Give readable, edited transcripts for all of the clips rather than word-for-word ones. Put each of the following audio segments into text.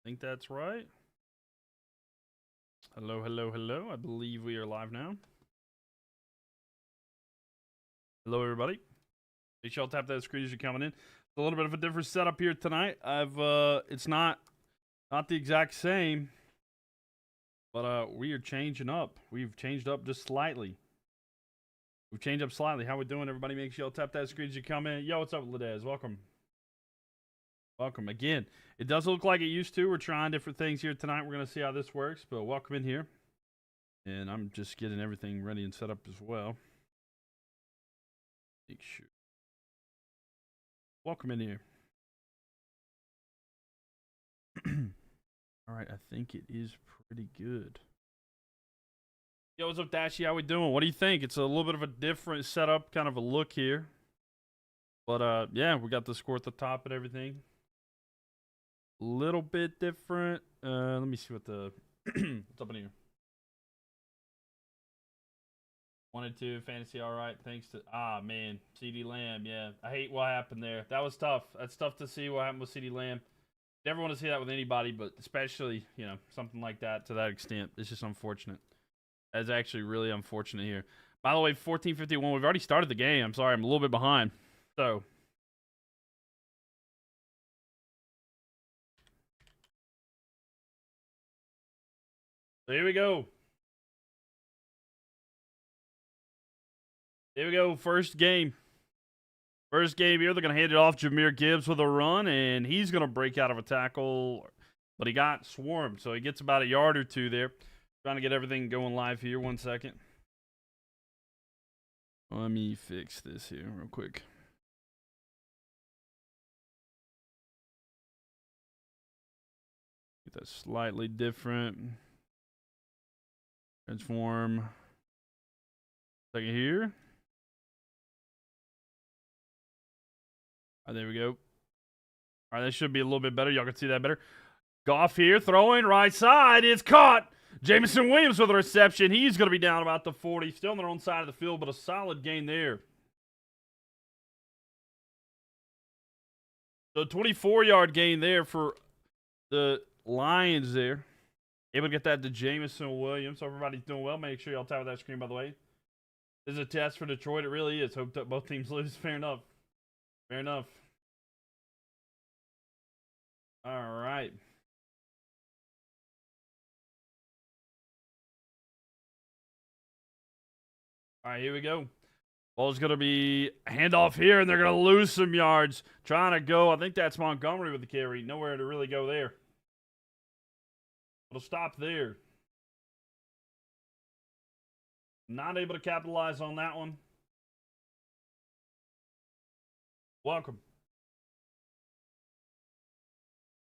think that's right. Hello, hello, hello. I believe we are live now. Hello, everybody. Make sure y'all tap that screen as you're coming in. It's a little bit of a different setup here tonight. It's not the exact same, but we are changing up. We've changed up just slightly. We've changed up slightly. How we doing, everybody? Make sure y'all tap that screen as you come in. Yo, what's up, Ladez? Welcome. Welcome. Again, it does look like it used to. We're trying different things here tonight. We're going to see how this works, but welcome in here. And I'm just getting everything ready and set up as well. Make sure. Welcome in here. All right, I think it is pretty good. Yo, what's up, Dashy? How we doing? What do you think? It's a little bit of a different setup, kind of a look here. But, yeah, we got the score at the top and everything. A little bit different. Let me see what the what's up in here. 1-2 fantasy, all right. Thanks to man, CD Lamb. Yeah, I hate what happened there. That was tough. That's tough to see what happened with CD Lamb. Never want to see that with anybody, but especially something like that to that extent. It's just unfortunate. That's actually really unfortunate here. By the way, 14:51. We've already started the game. I'm sorry, I'm a little bit behind. So. Here we go. Here we go. First game. First game here. They're going to hand it off. Jahmyr Gibbs with a run, and he's going to break out of a tackle. But he got swarmed, so he gets about a yard or two there. Trying to get everything going live here. 1 second. Let me fix this here real quick. Get that slightly different. Transform. Second here. All right, there we go. All right, that should be a little bit better. Y'all can see that better. Goff here, throwing right side. It's caught. Jameson Williams with a reception. He's going to be down about the 40. Still on their own side of the field, but a solid gain there. So 24-yard gain there for the Lions there. Able to get that to Jameson Williams. So everybody's doing well. Make sure y'all tap that screen, by the way. This is a test for Detroit. It really is. Hope that both teams lose. Fair enough. Fair enough. All right. All right, here we go. Ball's going to be handoff here, and they're going to lose some yards. Trying to go. I think that's Montgomery with the carry. Nowhere to really go there. It'll stop there. Not able to capitalize on that one. Welcome.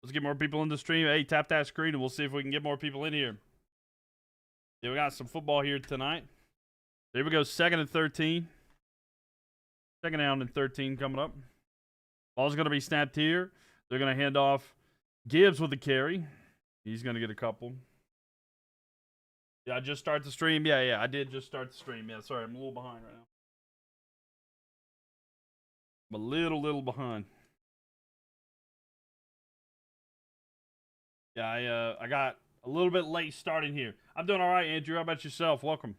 Let's get more people in the stream. Hey, tap that screen, and we'll see if we can get more people in here. Yeah, we got some football here tonight. There we go. 2nd and 13. 2nd down and 13 coming up. Ball's going to be snapped here. They're going to hand off Gibbs with the carry. He's going to get a couple. Yeah, I just started the stream. Yeah, I did just start the stream. Yeah, sorry, I'm a little behind right now. I'm a little behind. Yeah, I got a little bit late starting here. I'm doing all right, Andrew. How about yourself? Welcome.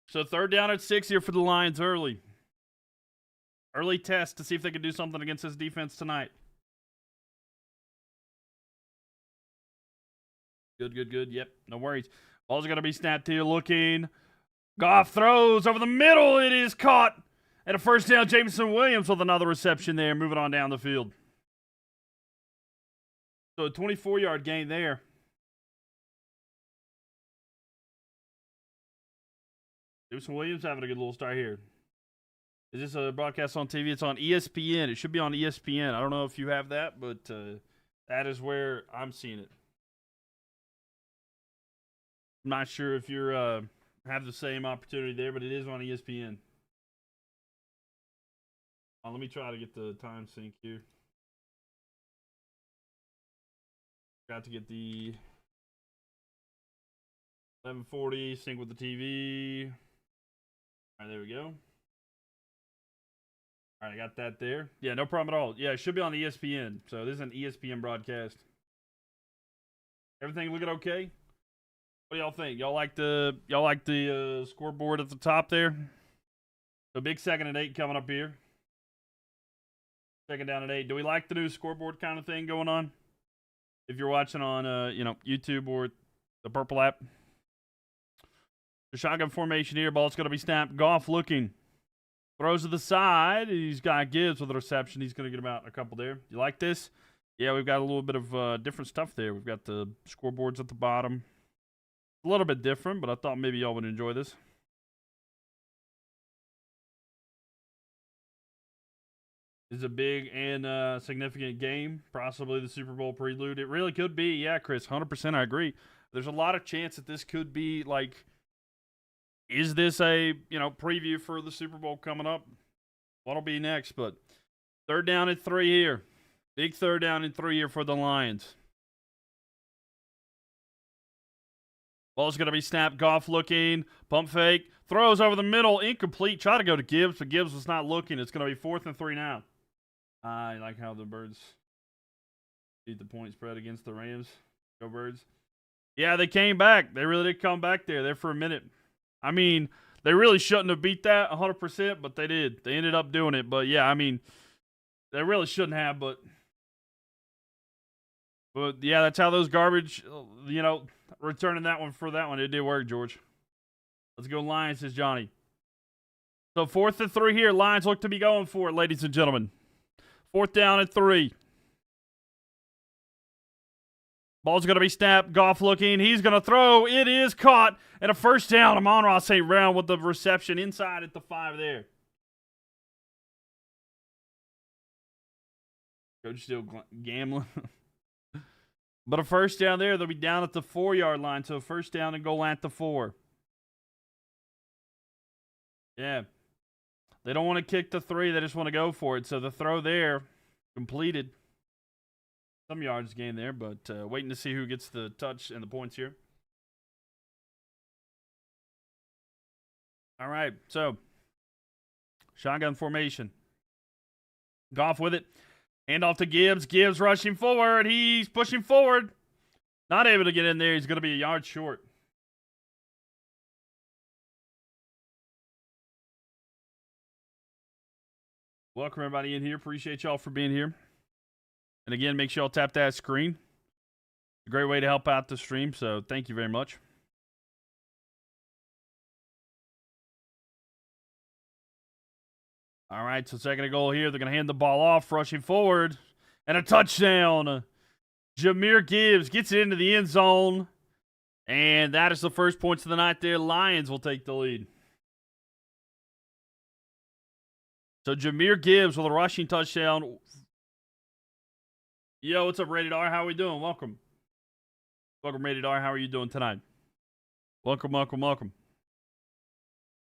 So 3rd down at 6 here for the Lions early. Early test to see if they can do something against this defense tonight. Good. Yep, no worries. Ball's going to be snapped here. Looking. Goff throws over the middle. It is caught. And a first down, Jameson Williams with another reception there. Moving on down the field. So a 24-yard gain there. Jameson Williams having a good little start here. Is this a broadcast on TV? It's on ESPN. It should be on ESPN. I don't know if you have that, but that is where I'm seeing it. I'm not sure if you're have the same opportunity there, but it is on ESPN. Let me try to get the time sync here. Got to get the 11:40 sync with the TV. All right, there we go. All right, I got that there. Yeah, no problem at all. Yeah, it should be on ESPN. So this is an ESPN broadcast. Everything looking okay? What do y'all think? Y'all like the scoreboard at the top there? The big 2nd and 8 coming up here. 2nd down and 8. Do we like the new scoreboard kind of thing going on? If you're watching on YouTube or the Purple app. The shotgun formation here. Ball's going to be snapped. Goff looking. Throws to the side. He's got Gibbs with a reception. He's going to get him out a couple there. You like this? Yeah, we've got a little bit of different stuff there. We've got the scoreboards at the bottom. A little bit different, but I thought maybe y'all would enjoy this. This is a big and significant game. Possibly the Super Bowl prelude. It really could be. Yeah, Chris, 100% I agree. There's a lot of chance that this could be like, is this a, preview for the Super Bowl coming up? What'll be next? But 3rd down and 3 here. Big 3rd down and 3 here for the Lions. Ball's going to be snapped. Goff looking. Pump fake. Throws over the middle. Incomplete. Try to go to Gibbs, but Gibbs was not looking. It's going to be 4th and 3 now. I like how the Birds beat the point spread against the Rams. Go Birds. Yeah, they came back. They really did come back there for a minute. I mean, they really shouldn't have beat that 100%, but they did. They ended up doing it. But, yeah, I mean, they really shouldn't have, but yeah, that's how those garbage, returning that one for that one. It did work, George. Let's go Lions, says Johnny. So 4th and 3 here. Lions look to be going for it, ladies and gentlemen. 4th down and 3. Ball's going to be snapped. Goff looking. He's going to throw. It is caught. And a 1st down. Amon-Ra St. Brown with the reception inside at the 5 there. Coach still gambling. But a 1st down there. They'll be down at the 4-yard line. So 1st down and goal at the 4. Yeah. They don't want to kick the 3. They just want to go for it. So the throw there completed. Some yards gained there, but waiting to see who gets the touch and the points here. All right, so shotgun formation. Goff with it. Hand off to Gibbs. Gibbs rushing forward. He's pushing forward. Not able to get in there. He's going to be a yard short. Welcome, everybody, in here. Appreciate y'all for being here. And again, make sure y'all tap that screen. It's a great way to help out the stream, so thank you very much. All right, so 2nd and goal here. They're going to hand the ball off, rushing forward. And a touchdown. Jahmyr Gibbs gets it into the end zone. And that is the first points of the night there. Lions will take the lead. So Jahmyr Gibbs with a rushing touchdown. Yo, what's up, Rated R? How are we doing? Welcome. Welcome, Rated R. How are you doing tonight? Welcome, welcome, welcome.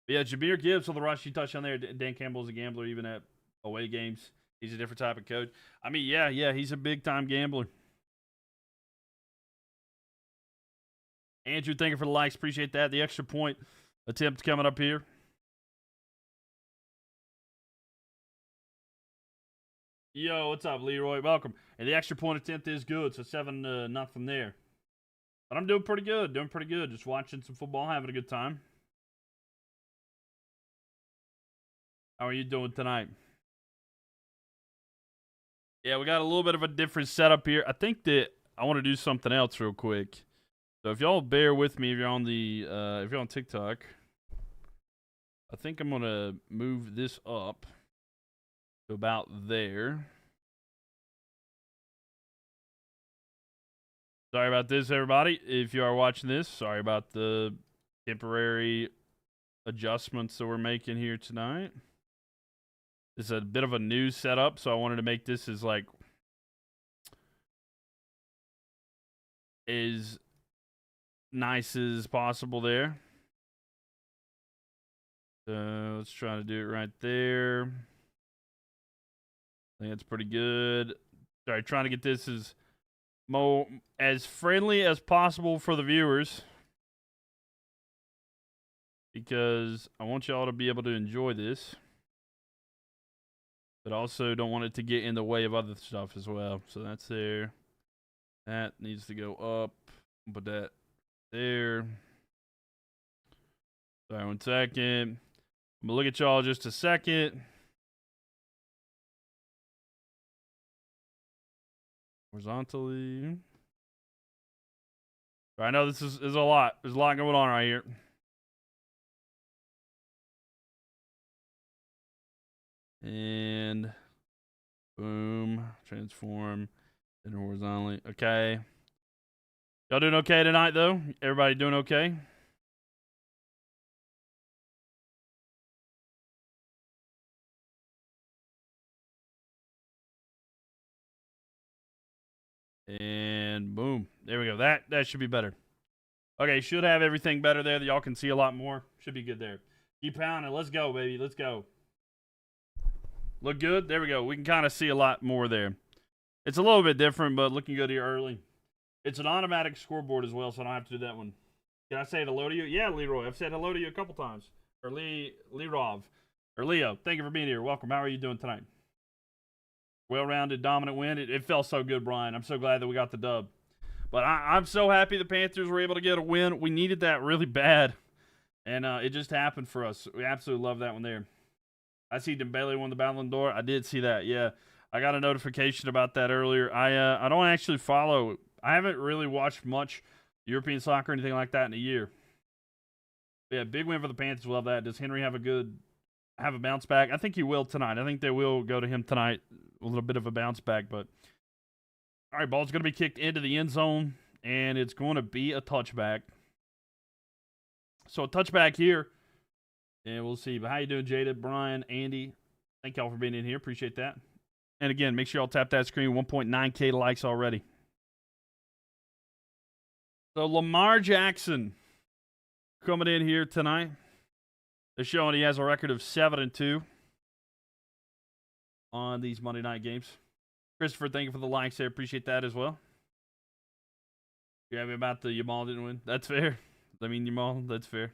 But yeah, Jahmyr Gibbs with a rushing touchdown there. Dan Campbell's a gambler even at away games. He's a different type of coach. I mean, yeah, he's a big-time gambler. Andrew, thank you for the likes. Appreciate that. The extra point attempt coming up here. Yo, what's up, Leroy? Welcome. And the extra point attempt is good, so 7-0 there. But I'm doing pretty good. Just watching some football, having a good time. How are you doing tonight? Yeah, we got a little bit of a different setup here. I think that I want to do something else real quick. So if y'all bear with me, if you're on TikTok, I think I'm gonna move this up to about there. Sorry about this, everybody. If you are watching this, sorry about the temporary adjustments that we're making here tonight. This is a bit of a new setup, so I wanted to make this as nice as possible there. So let's try to do it right there. I think that's pretty good. Sorry, trying to get this as friendly as possible for the viewers, because I want y'all to be able to enjoy this. but also don't want it to get in the way of other stuff as well. So that's there. That needs to go up. Put that there. Sorry, 1 second. I'm going to look at y'all just a second. Horizontally. I know this is a lot. There's a lot going on right here. And boom. Transform. And horizontally. Okay. Y'all doing okay tonight, though? Everybody doing okay? And boom. There we go. That should be better. Okay, should have everything better there that y'all can see a lot more. Should be good there. Keep pounding. Let's go, baby. Let's go. Look good? There we go. We can kind of see a lot more there. It's a little bit different, but looking good here early. It's an automatic scoreboard as well, so I don't have to do that one. Can I say hello to you? Yeah, Leroy. I've said hello to you a couple times. Or Lerov. Or Leo. Thank you for being here. Welcome. How are you doing tonight? Well-rounded, dominant win. It felt so good, Brian. I'm so glad that we got the dub. But I'm so happy the Panthers were able to get a win. We needed that really bad. And it just happened for us. We absolutely love that one there. I see Dembele won the Ballon d'Or. I did see that, yeah. I got a notification about that earlier. I don't actually follow. I haven't really watched much European soccer or anything like that in a year. Yeah, big win for the Panthers. Love that. Does Henry have a bounce back? I think he will tonight. I think they will go to him tonight. A little bit of a bounce back, but all right, ball's going to be kicked into the end zone, and it's going to be a touchback. So a touchback here, and we'll see. But how you doing, Jada, Brian, Andy? Thank y'all for being in here. Appreciate that. And again, make sure y'all tap that screen. 1.9K likes already. So Lamar Jackson coming in here tonight. They're showing he has a record of 7-2 on these Monday night games. Christopher, thank you for the likes there. Appreciate that as well. You're happy about the Yamal didn't win? That's fair. I mean, Yamal, that's fair.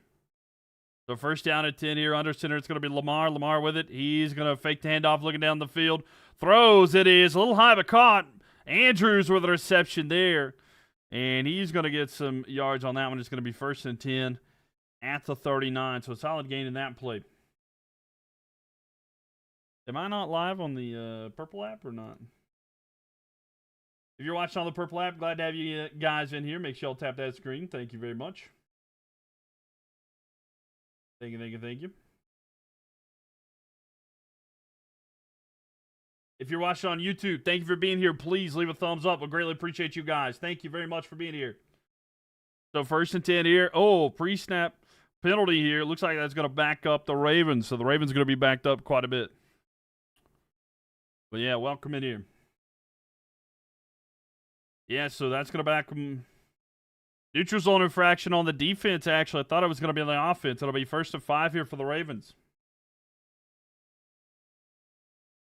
So first down at 10 here. Under center, it's going to be Lamar. Lamar with it. He's going to fake the handoff, looking down the field. Throws, it is a little high but caught. Andrews with a reception there. And he's going to get some yards on that one. It's going to be 1st and 10 at the 39. So a solid gain in that play. Am I not live on the Purple app or not? If you're watching on the Purple app, glad to have you guys in here. Make sure y'all tap that screen. Thank you very much. Thank you. If you're watching on YouTube, thank you for being here. Please leave a thumbs up. I greatly appreciate you guys. Thank you very much for being here. So 1st and 10 here. Oh, pre-snap penalty here. Looks like that's going to back up the Ravens. So the Ravens are going to be backed up quite a bit. But yeah, welcome in here. Yeah, so that's going to back them. Neutral zone infraction on the defense, actually. I thought it was going to be on the offense. It'll be 1st and 5 here for the Ravens.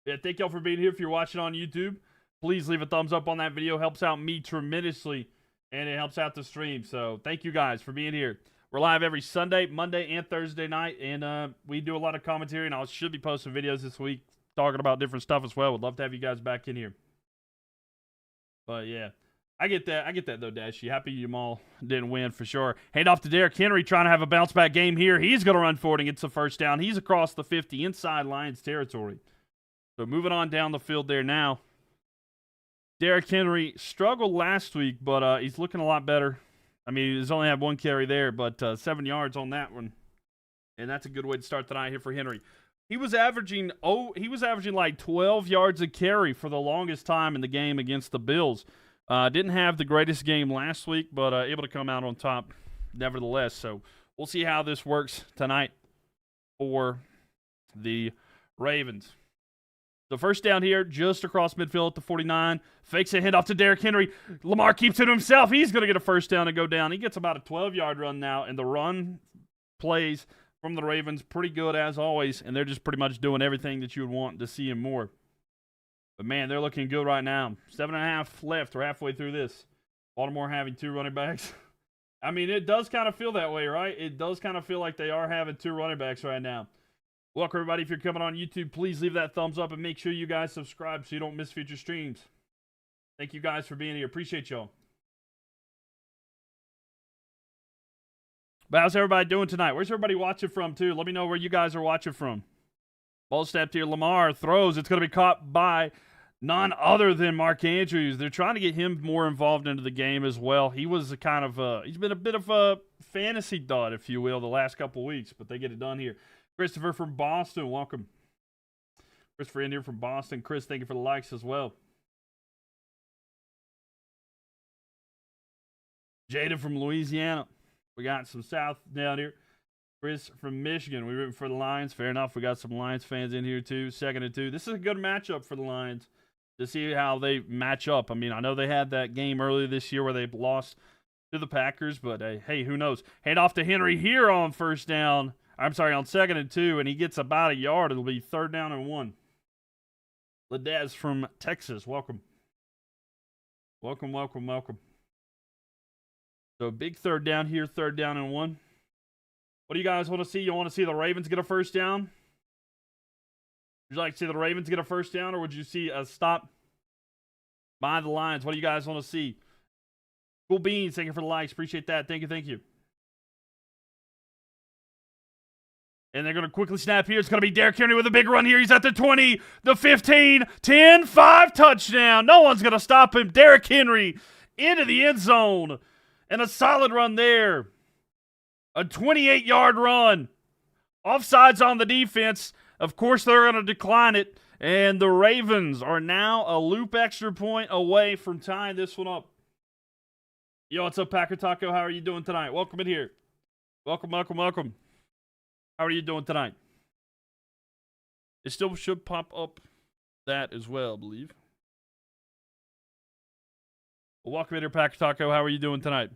Yeah, thank y'all for being here. If you're watching on YouTube, please leave a thumbs up on that video. Helps out me tremendously, and it helps out the stream. So thank you guys for being here. We're live every Sunday, Monday, and Thursday night, and we do a lot of commentary, and I should be posting videos this week talking about different stuff as well. Would love to have you guys back in here. But yeah, I get that though, Dash. You happy Yamal didn't win for sure. Hand off to Derrick Henry, trying to have a bounce back game here. He's going to run for it and gets the 1st down. He's across the 50 inside Lions territory. So moving on down the field there now. Derrick Henry struggled last week, but he's looking a lot better. I mean, he's only had 1 carry there, but 7 yards on that one. And that's a good way to start the night here for Henry. He was averaging like 12 yards a carry for the longest time in the game against the Bills. Didn't have the greatest game last week, but able to come out on top nevertheless. So we'll see how this works tonight for the Ravens. The 1st down here, just across midfield at the 49. Fakes a handoff to Derrick Henry. Lamar keeps it to himself. He's going to get a 1st down and go down. He gets about a 12-yard run now, and the run plays from the Ravens pretty good as always, and they're just pretty much doing everything that you would want to see him more. But, man, they're looking good right now. 7.5 left. We're halfway through this. Baltimore having 2 running backs. I mean, it does kind of feel that way, right? It does kind of feel like they are having 2 running backs right now. Welcome, everybody. If you're coming on YouTube, please leave that thumbs up and make sure you guys subscribe so you don't miss future streams. Thank you guys for being here. Appreciate y'all. But how's everybody doing tonight? Where's everybody watching from, too? Let me know where you guys are watching from. Ball snapped here. Lamar throws. It's going to be caught by none other than Mark Andrews. They're trying to get him more involved into the game as well. He was he's been a bit of a fantasy dud, if you will, the last couple weeks, but they get it done here. Christopher from Boston, welcome. Christopher in here from Boston. Chris, thank you for the likes as well. Jada from Louisiana. We got some South down here. Chris from Michigan. We're rooting for the Lions. Fair enough. We got some Lions fans in here too. 2nd and 2. This is a good matchup for the Lions to see how they match up. I mean, I know they had that game earlier this year where they lost to the Packers, but hey, who knows? Hand off to Henry here on 2nd and 2, and he gets about a yard. It'll be 3rd down and 1. Ladez from Texas. Welcome. Welcome, welcome, welcome. So big 3rd down here, 3rd down and 1. What do you guys want to see? You want to see the Ravens get a 1st down? Would you like to see the Ravens get a 1st down, or would you see a stop by the Lions? What do you guys want to see? Cool beans, thank you for the likes. Appreciate that. Thank you, thank you. And they're going to quickly snap here. It's going to be Derrick Henry with a big run here. He's at the 20, the 15, 10, 5, touchdown. No one's going to stop him. Derrick Henry into the end zone. And a solid run there. A 28-yard run. Offsides on the defense. Of course, they're going to decline it. And the Ravens are now a loop extra point away from tying this one up. Yo, what's up, Packer Taco? How are you doing tonight? Welcome in here. Welcome, welcome, welcome. How are you doing tonight? It still should pop up that as well, I believe. Well, welcome in here, Packer Taco. How are you doing tonight?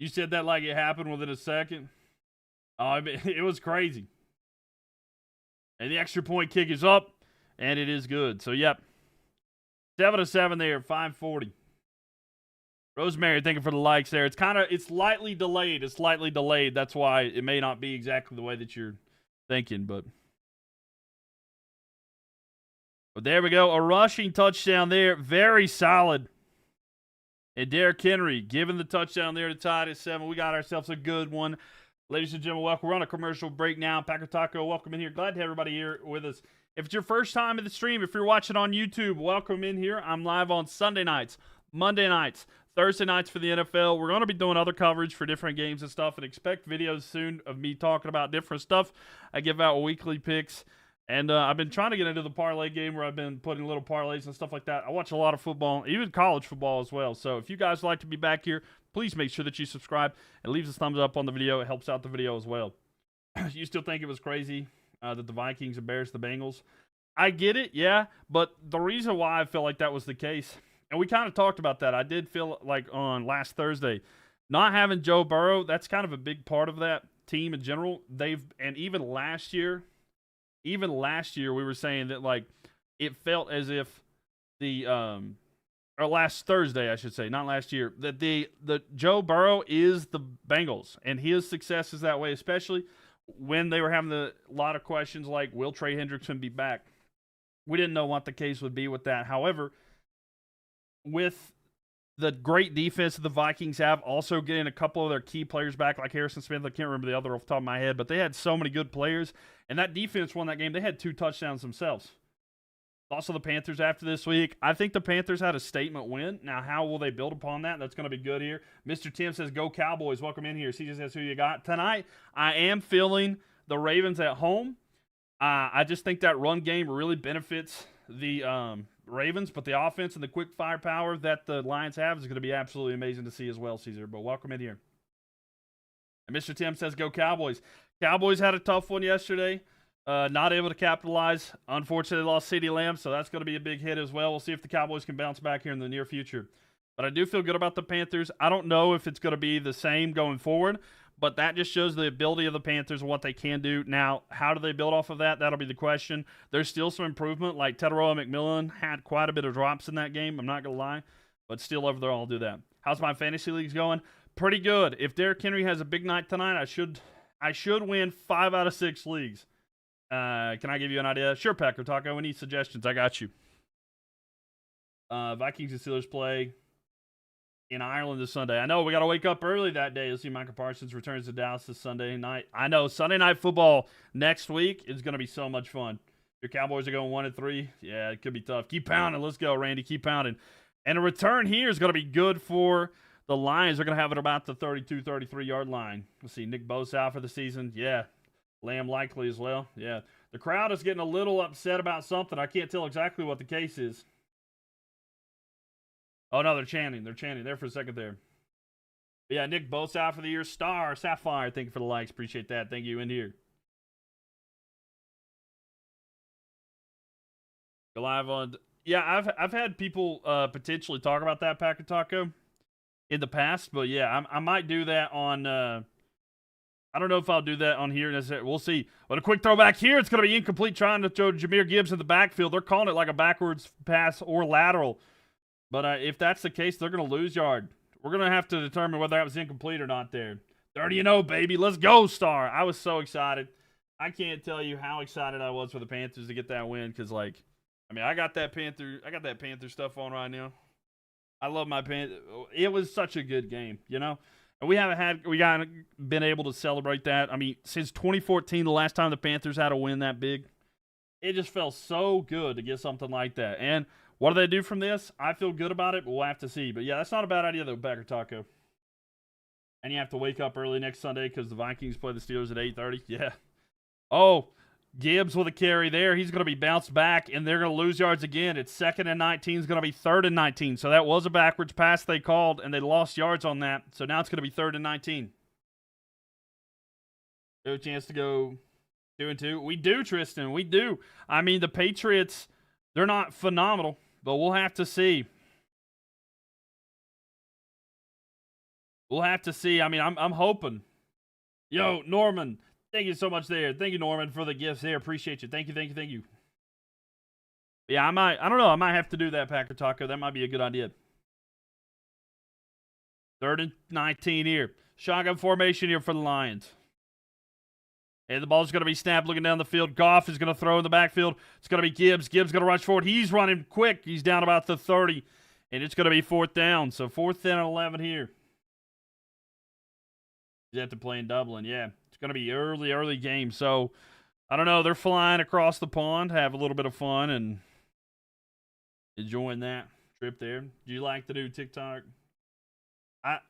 You said that like it happened within a second. Oh, I mean, it was crazy. And the extra point kick is up, and it is good. So, yep. 7-7 there, 5:40. Rosemary, thank you for the likes there. It's lightly delayed. It's slightly delayed. That's why it may not be exactly the way that you're thinking, but there we go. A rushing touchdown there. Very solid. And Derrick Henry giving the touchdown there to tie it at 7. We got ourselves a good one. Ladies and gentlemen, welcome. We're on a commercial break now. Packer Taco, welcome in here. Glad to have everybody here with us. If it's your first time in the stream, if you're watching on YouTube, welcome in here. I'm live on Sunday nights, Monday nights, Thursday nights for the NFL. We're going to be doing other coverage for different games and stuff, and expect videos soon of me talking about different stuff. I give out weekly picks, and I've been trying to get into the parlay game where I've been putting little parlays and stuff like that. I watch a lot of football, even college football as well. So if you guys would like to be back here, please make sure that you subscribe and leave a thumbs up on the video. It helps out the video as well. You still think it was crazy that the Vikings embarrassed the Bengals? I get it, yeah, but the reason why I feel like that was the case, and we kind of talked about that. I did feel like on last Thursday, not having Joe Burrow, that's kind of a big part of that team in general. And even last year we were saying that like it felt as if or last Thursday, I should say, not last year, that the Joe Burrow is the Bengals, and his success is that way, especially when they were having a lot of questions like, will Trey Hendrickson be back? We didn't know what the case would be with that. However, with the great defense that the Vikings have, also getting a couple of their key players back, like Harrison Smith, I can't remember the other off the top of my head, but they had so many good players, and that defense won that game. They had 2 touchdowns themselves. Also, the Panthers after this week. I think the Panthers had a statement win. Now, how will they build upon that? That's going to be good here. Mr. Tim says, go Cowboys. Welcome in here. CJ says, who you got? Tonight, I am feeling the Ravens at home. I just think that run game really benefits the Ravens, but the offense and the quick firepower that the Lions have is going to be absolutely amazing to see as well, Caesar. But welcome in here. And Mr. Tim says, go Cowboys. Cowboys had a tough one yesterday. Not able to capitalize. Unfortunately, lost CeeDee Lamb, so that's going to be a big hit as well. We'll see if the Cowboys can bounce back here in the near future. But I do feel good about the Panthers. I don't know if it's going to be the same going forward, but that just shows the ability of the Panthers and what they can do. Now, how do they build off of that? That'll be the question. There's still some improvement. Like Teteroa McMillan had quite a bit of drops in that game. I'm not going to lie, but still over there, I'll do that. How's my fantasy leagues going? Pretty good. If Derrick Henry has a big night tonight, I should win 5 out of 6 leagues. Can I give you an idea? Sure, Packer Taco. Any suggestions? I got you. Vikings and Steelers play in Ireland this Sunday. I know we got to wake up early that day. You'll see Micah Parsons returns to Dallas this Sunday night. I know Sunday Night Football next week is going to be so much fun. Your Cowboys are going 1-3. Yeah, it could be tough. Keep pounding. Let's go, Randy. Keep pounding. And a return here is going to be good for the Lions. They're going to have it about the 32, 33-yard line. Let's see. Nick Bosa out for the season. Yeah. Lamb likely as well. Yeah. The crowd is getting a little upset about something. I can't tell exactly what the case is. Oh, no, they're chanting. They're chanting there for a second there. But yeah, Nick Bosa out for the year. Star, Sapphire, thank you for the likes. Appreciate that. Thank you in here. Go live on. Yeah, I've had people potentially talk about that Packer Taco in the past, but yeah, I might do that on. I don't know if I'll do that on here. We'll see. But a quick throwback here. It's going to be incomplete, trying to throw Jahmyr Gibbs in the backfield. They're calling it like a backwards pass or lateral. But if that's the case, they're going to lose yard. We're going to have to determine whether that was incomplete or not there. 30-0, baby. Let's go, Star. I was so excited. I can't tell you how excited I was for the Panthers to get that win because, like, I mean, I got that Panther stuff on right now. I love my Panther. It was such a good game, you know? And we haven't been able to celebrate that. I mean, since 2014, the last time the Panthers had a win that big, it just felt so good to get something like that. And what do they do from this? I feel good about it, but we'll have to see. But yeah, that's not a bad idea though, Packer Taco. And you have to wake up early next Sunday because the Vikings play the Steelers at 8:30. Yeah. Oh, Gibbs with a carry there. He's going to be bounced back, and they're going to lose yards again. It's 2nd and 19. It's going to be 3rd and 19. So that was a backwards pass they called, and they lost yards on that. So now it's going to be 3rd and 19. We have a chance to go 2-2. We do, Tristan. We do. I mean, the Patriots, they're not phenomenal, but we'll have to see. We'll have to see. I mean, I'm hoping. Yo, Norman. Thank you so much there. Thank you, Norman, for the gifts there. Appreciate you. Thank you. Yeah, I don't know. I might have to do that, Packer Taco. That might be a good idea. 3rd and 19 here. Shotgun formation here for the Lions. And the ball's going to be snapped looking down the field. Goff is going to throw in the backfield. It's going to be Gibbs. Gibbs going to rush forward. He's running quick. He's down about the 30. And it's going to be 4th down. So 4th and 11 here. You have to play in Dublin, yeah. Going to be early game. So, I don't know. They're flying across the pond, have a little bit of fun, and enjoying that trip there. Do you like the new TikTok? I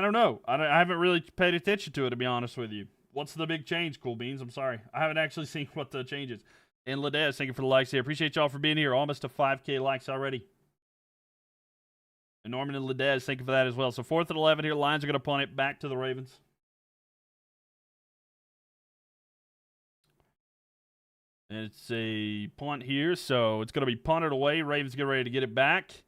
don't know. I haven't really paid attention to it, to be honest with you. What's the big change, Cool Beans? I'm sorry. I haven't actually seen what the change is. And Ladez, thank you for the likes here. Appreciate y'all for being here. Almost to 5K likes already. And Norman and Ladez, thank you for that as well. So, 4th and 11 here. Lions are going to punt it back to the Ravens. And it's a punt here, so it's going to be punted away. Ravens get ready to get it back.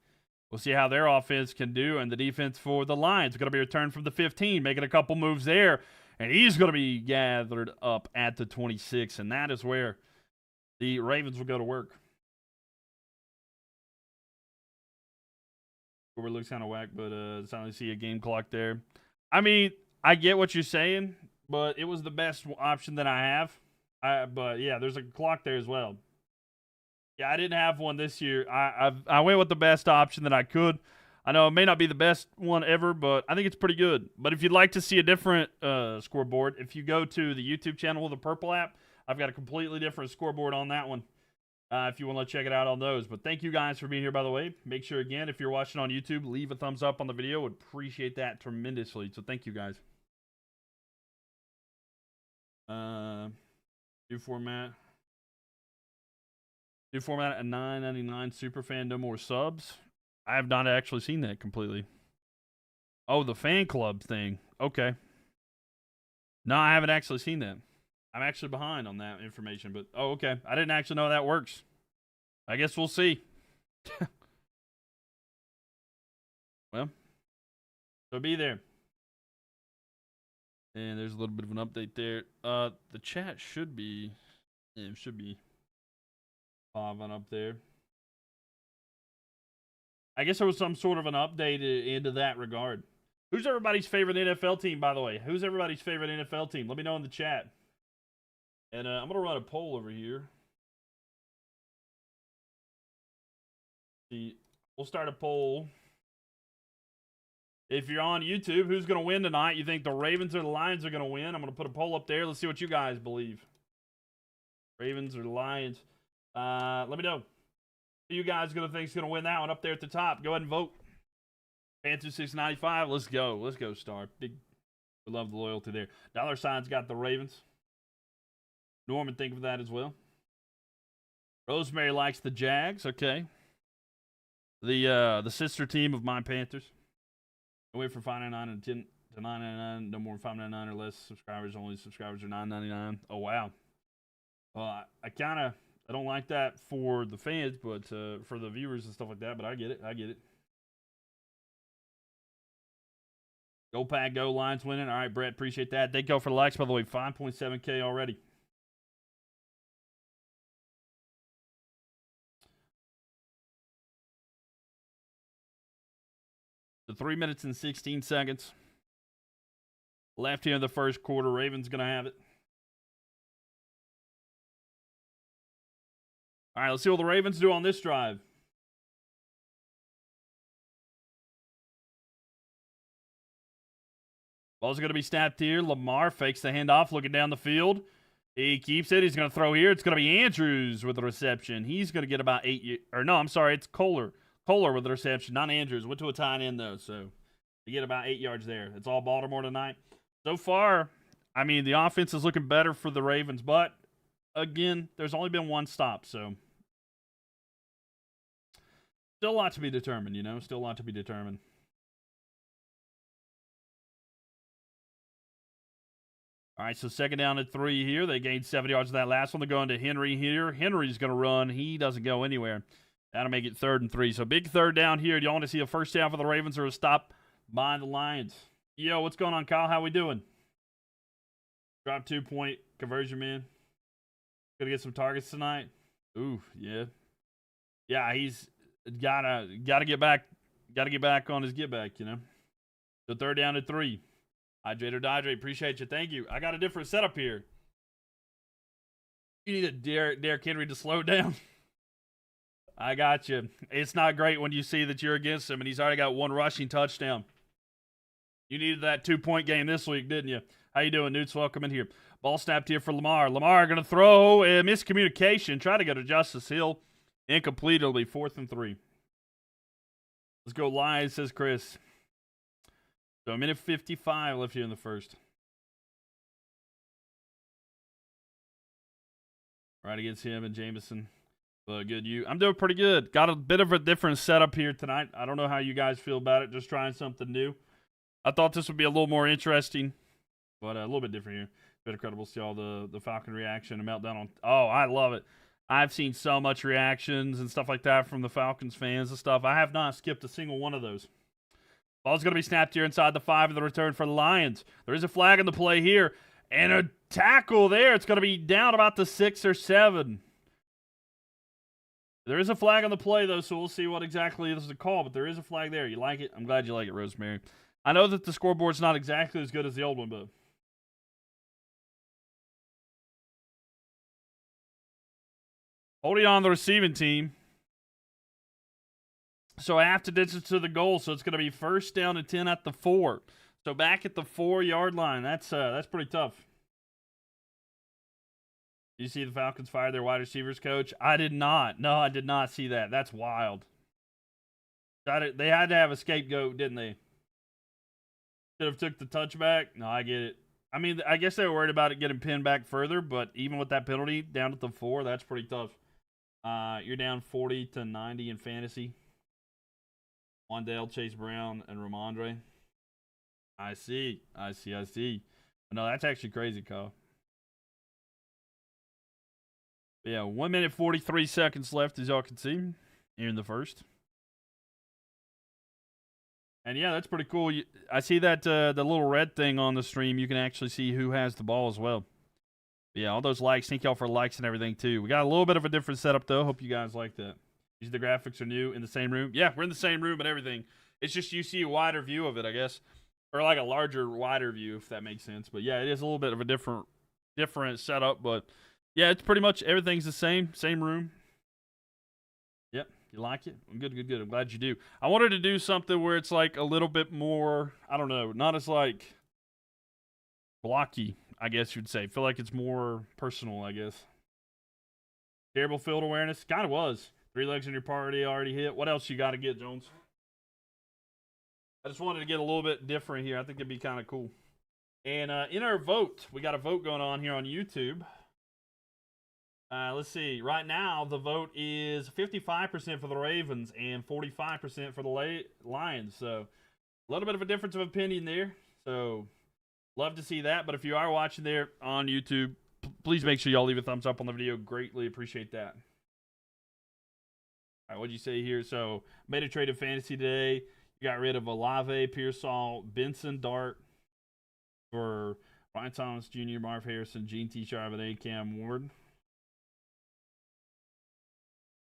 We'll see how their offense can do, and the defense for the Lions is going to be returned from the 15, making a couple moves there. And he's going to be gathered up at the 26, and that is where the Ravens will go to work. It looks kind of whack, but it's only see a game clock there. I mean, I get what you're saying, but it was the best option that I have. But yeah, there's a clock there as well. Yeah, I didn't have one this year. I went with the best option that I could. I know it may not be the best one ever, but I think it's pretty good. But if you'd like to see a different scoreboard, if you go to the YouTube channel with the purple app, I've got a completely different scoreboard on that one. If you want to check it out on those. But thank you guys for being here, by the way. Make sure, again, if you're watching on YouTube, leave a thumbs up on the video. Would appreciate that tremendously. So thank you guys. New format at $9.99 Superfan, no more subs. I have not actually seen that completely. Oh, the fan club thing. Okay. No, I haven't actually seen that. I'm actually behind on that information, but oh, okay. I didn't actually know how that works. I guess we'll see. Well, so be there. And there's a little bit of an update there. The chat should be popping up there. I guess there was some sort of an update into that regard. Who's everybody's favorite NFL team, by the way? Who's everybody's favorite NFL team? Let me know in the chat. And I'm going to run a poll over here. See, we'll start a poll. If you're on YouTube, who's going to win tonight? You think the Ravens or the Lions are going to win? I'm going to put a poll up there. Let's see what you guys believe. Ravens or the Lions. Let me know. Who you guys going to think is going to win that one up there at the top? Go ahead and vote. Panther 695. Let's go. Let's go, Star. We love the loyalty there. Dollar sign's got the Ravens. Norman, think of that as well. Rosemary likes the Jags. Okay. The sister team of my Panthers. Wait for $5.99 and $10 to $9.99. No more than $5.99 or less subscribers. Only subscribers are $9.99. Oh wow. Well, I don't like that for the fans, but for the viewers and stuff like that. But I get it. I get it. Go Pack, go Lions winning. All right, Brett, appreciate that. They go for the likes, by the way. 5.7K already. The 3 minutes and 16 seconds left here in the first quarter. Ravens going to have it. All right, let's see what the Ravens do on this drive. Ball's going to be snapped here. Lamar fakes the handoff, looking down the field. He keeps it. He's going to throw here. It's going to be Andrews with the reception. He's going to get about 8 – or no, I'm sorry. It's Kohler. Kohler with the reception, not Andrews. Went to a tight end, though, so you get about 8 yards there. It's all Baltimore tonight. So far, I mean, the offense is looking better for the Ravens, but, again, there's only been one stop, so still a lot to be determined, you know? Still a lot to be determined. All right, so second down at 3 here. They gained 7 yards of that last one. They're going to Henry here. Henry's going to run. He doesn't go anywhere. That'll make it 3rd and 3. So big third down here. Do you want to see a first down for the Ravens or a stop by the Lions? Yo, what's going on, Kyle? How we doing? Drop 2-point conversion, man. Gonna get some targets tonight. Ooh, yeah. Yeah, he's gotta get back. Gotta get back on his get back, you know. So 3rd down at 3. Hydrate or dehydrate. Appreciate you. Thank you. I got a different setup here. You need a Derrick Henry to slow down. I got you. It's not great when you see that you're against him and he's already got 1 rushing touchdown. You needed that 2-point game this week, didn't you? How you doing, Newts? Welcome in here. Ball snapped here for Lamar. Lamar going to throw. A miscommunication. Try to go to Justice Hill. Incomplete. It'll be 4th and 3. Let's go Lions, says Chris. So 1:55 left here in the first. Right against him and Jameson. Good. I'm doing pretty good. Got a bit of a different setup here tonight. I don't know how you guys feel about it. Just trying something new. I thought this would be a little more interesting, but a little bit different here. Bit incredible to see all the Falcon reaction and meltdown on. Oh, I love it. I've seen so much reactions and stuff like that from the Falcons fans and stuff. I have not skipped a single one of those. Ball's going to be snapped here inside the 5 of the return for the Lions. There is a flag on the play here. And a tackle there. It's going to be down about the 6 or 7. There is a flag on the play, though, so we'll see what exactly this is a call. But there is a flag there. You like it? I'm glad you like it, Rosemary. I know that the scoreboard's not exactly as good as the old one, but holding on the receiving team. So I have to ditch it to the goal, so it's going to be 1st down and 10 at the 4. So back at the 4-yard line. That's pretty tough. Did you see the Falcons fire their wide receivers coach? I did not. No, I did not see that. That's wild. They had to have a scapegoat, didn't they? Should have took the touchback. No, I get it. I mean, I guess they were worried about it getting pinned back further, but even with that penalty down at the 4, that's pretty tough. You're down 40-90 in fantasy. Wandale, Chase Brown, and Ramondre. I see. No, that's actually crazy, Kyle. Yeah, 1 minute 43 seconds left, as y'all can see, here in the first. And yeah, that's pretty cool. I see that the little red thing on the stream. You can actually see who has the ball as well. But yeah, all those likes. Thank y'all for likes and everything too. We got a little bit of a different setup though. Hope you guys like that. The graphics are new in the same room. Yeah, we're in the same room and everything. It's just you see a wider view of it, I guess, or like a larger, wider view, if that makes sense. But yeah, it is a little bit of a different setup. But yeah, it's pretty much everything's the same room. Yep, you like it? Good. I'm glad you do. I wanted to do something where it's like a little bit more, I don't know, not as like blocky, I guess you'd say. Feel like it's more personal, I guess. Terrible field awareness. Kind of was. 3 legs in your party already hit. What else you got to get, Jones? I just wanted to get a little bit different here. I think it'd be kind of cool. And in our vote, we got a vote going on here on YouTube. Let's see. Right now, the vote is 55% for the Ravens and 45% for the Lions. So, a little bit of a difference of opinion there. So, love to see that. But if you are watching there on YouTube, please make sure y'all leave a thumbs up on the video. Greatly appreciate that. All right, what'd you say here? So, made a trade of fantasy today. You got rid of Olave, Pearsall, Benson, Dart for Ryan Thomas Jr., Marv Harrison, Gene T. Charbonnet, Cam Ward.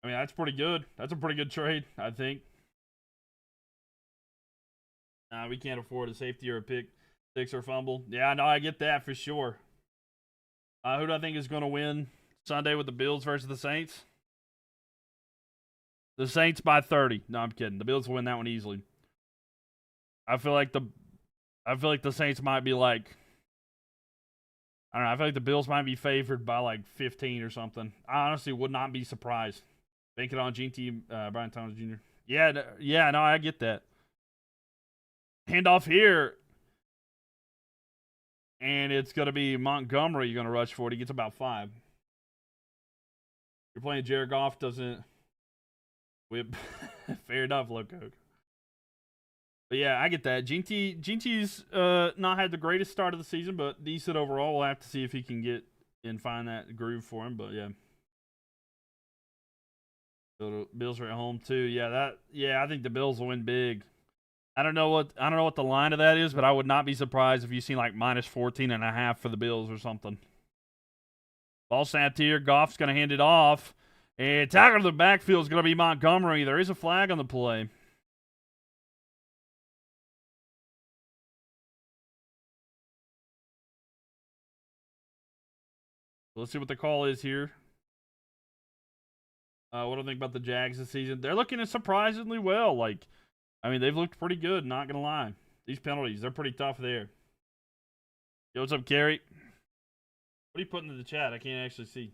I mean, that's pretty good. That's a pretty good trade, I think. We can't afford a safety or a pick, 6 or fumble. Yeah, no, I get that for sure. Who do I think is going to win Sunday with the Bills versus the Saints? The Saints by 30. No, I'm kidding. The Bills will win that one easily. I feel like the Saints might be like, I don't know. I feel like the Bills might be favored by like 15 or something. I honestly would not be surprised. Bank it on Gene T. Brian Thomas Jr. Yeah, no, I get that. Handoff here. And it's going to be Montgomery you're going to rush for it. He gets about 5. You're playing Jared Goff, doesn't whip. Fair enough, Loco. But yeah, I get that. Gene T's not had the greatest start of the season, but decent overall. We'll have to see if he can get and find that groove for him. But yeah. So the Bills are at home too. Yeah, I think the Bills will win big. I don't know what the line of that is, but I would not be surprised if you seen like minus 14.5 for the Bills or something. Ball snapped here. Goff's going to hand it off. And tackle to the backfield is going to be Montgomery. There is a flag on the play. Let's see what the call is here. What do I think about the Jags this season? They're looking surprisingly well. Like, I mean, they've looked pretty good, not going to lie. These penalties, they're pretty tough there. Yo, what's up, Gary? What are you putting in the chat? I can't actually see.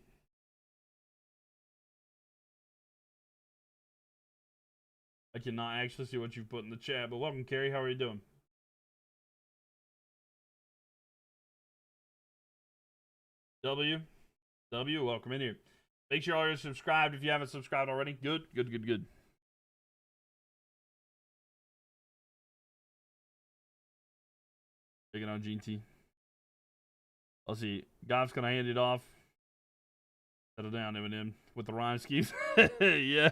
I cannot actually see what you put in the chat, but welcome, Carrie. How are you doing? W, welcome in here. Make sure you're subscribed if you haven't subscribed already. Good. Taking on Gene T. Let's see. Goff's going to hand it off. Settle down, Eminem, with the rhyme schemes. Yeah.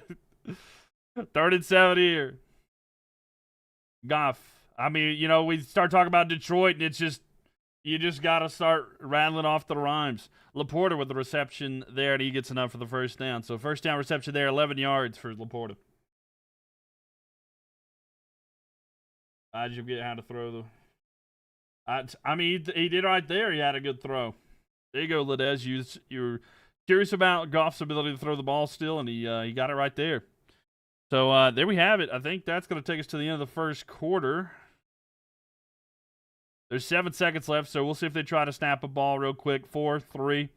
3rd and 7 here. Goff. I mean, you know, we start talking about Detroit, and it's just, you just got to start rattling off the rhymes. Laporta with the reception there, and he gets enough for the first down. So, first down reception there, 11 yards for Laporta. I just get how to throw the. I mean, he did right there. He had a good throw. There you go, Ledez. You're curious about Goff's ability to throw the ball still, and he got it right there. So there we have it. I think that's going to take us to the end of the first quarter. There's 7 seconds left, so we'll see if they try to snap a ball real quick. 4, 3,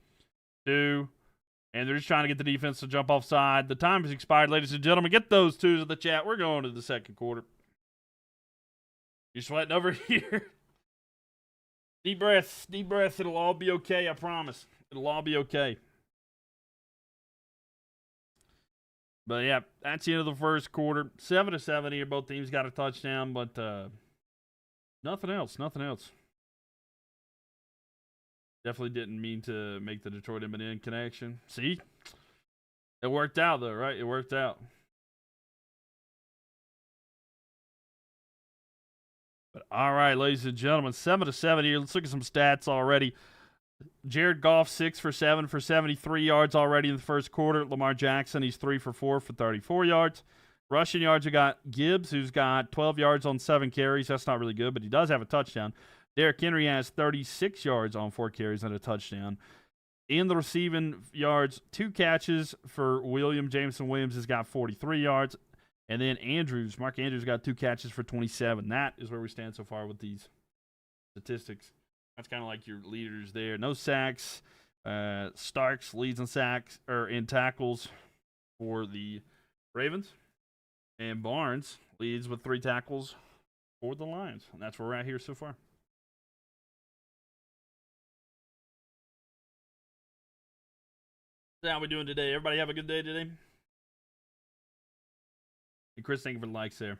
2, and they're just trying to get the defense to jump offside. The time has expired, ladies and gentlemen. Get those 2s in the chat. We're going to the second quarter. You're sweating over here. Deep breaths. It'll all be okay, I promise. It'll all be okay. But yeah, that's the end of the first quarter. 7-7 here. Both teams got a touchdown, but nothing else. Definitely didn't mean to make the Detroit Eminem connection. See? It worked out, though, right? It worked out. But all right, ladies and gentlemen, 7-7 here. Let's look at some stats already. Jared Goff, 6 for 7 for 73 yards already in the first quarter. Lamar Jackson, he's 3 for 4 for 34 yards. Rushing yards, you got Gibbs, who's got 12 yards on 7 carries. That's not really good, but he does have a touchdown. Derrick Henry has 36 yards on 4 carries and a touchdown. In the receiving yards, 2 catches for William. Jameson Williams has got 43 yards. And then Mark Andrews got 2 catches for 27. That is where we stand so far with these statistics. That's kind of like your leaders there. No sacks. Starks leads in sacks or in tackles for the Ravens. And Barnes leads with 3 tackles for the Lions. And that's where we're at here so far. How we doing today? Everybody have a good day today? And Chris, thank you for the likes there.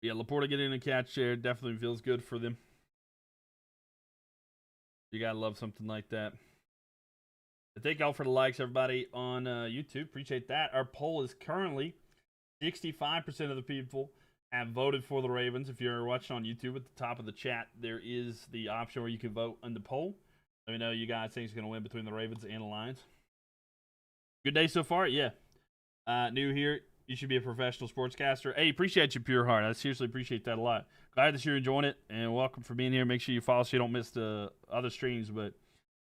Yeah, Laporta getting a catch there definitely feels good for them. You gotta love something like that. Thank y'all for the likes, everybody on YouTube. Appreciate that. Our poll is currently 65% of the people have voted for the Ravens. If you're watching on YouTube, at the top of the chat, there is the option where you can vote on the poll. Let me know you guys think it's going to win between the Ravens and the Lions. Good day so far? Yeah. New here. You should be a professional sportscaster. Hey, appreciate you, Pure Heart. I seriously appreciate that a lot. Glad that you're enjoying it, and welcome for being here. Make sure you follow so you don't miss the other streams. But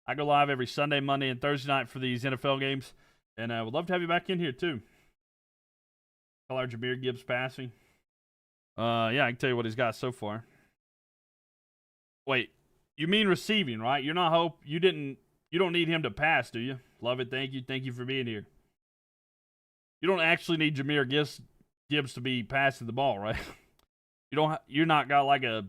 I go live every Sunday, Monday, and Thursday night for these NFL games, and I would love to have you back in here, too. Color Jahmyr Gibbs passing. Yeah, I can tell you what he's got so far. Wait. You mean receiving, right? You're not you don't need him to pass, do you? Love it. Thank you. Thank you for being here. You don't actually need Jahmyr Gibbs to be passing the ball, right? You're not got like a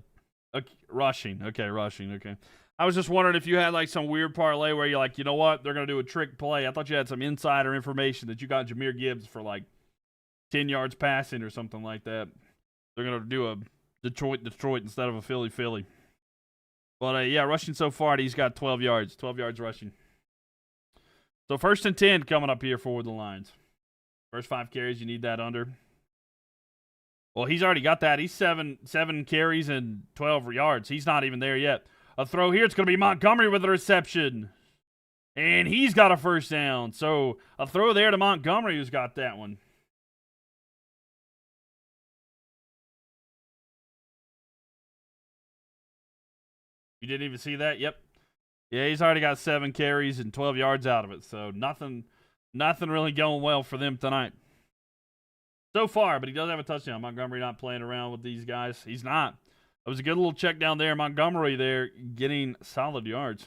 rushing. Okay, rushing. Okay. I was just wondering if you had like some weird parlay where you're like, you know what? They're going to do a trick play. I thought you had some insider information that you got Jahmyr Gibbs for like 10 yards passing or something like that. They're going to do a Detroit instead of a Philly. But, yeah, rushing so far, he's got 12 yards. 12 yards rushing. So, 1st and 10 coming up here for the Lions. First 5 carries, you need that under. Well, he's already got that. He's 7 carries and 12 yards. He's not even there yet. A throw here. It's going to be Montgomery with the reception. And he's got a first down. So, a throw there to Montgomery who's got that one. You didn't even see that? Yep. Yeah, he's already got 7 carries and 12 yards out of it. So nothing really going well for them tonight. So far, but he does have a touchdown. Montgomery not playing around with these guys. He's not. It was a good little check down there. Montgomery there getting solid yards.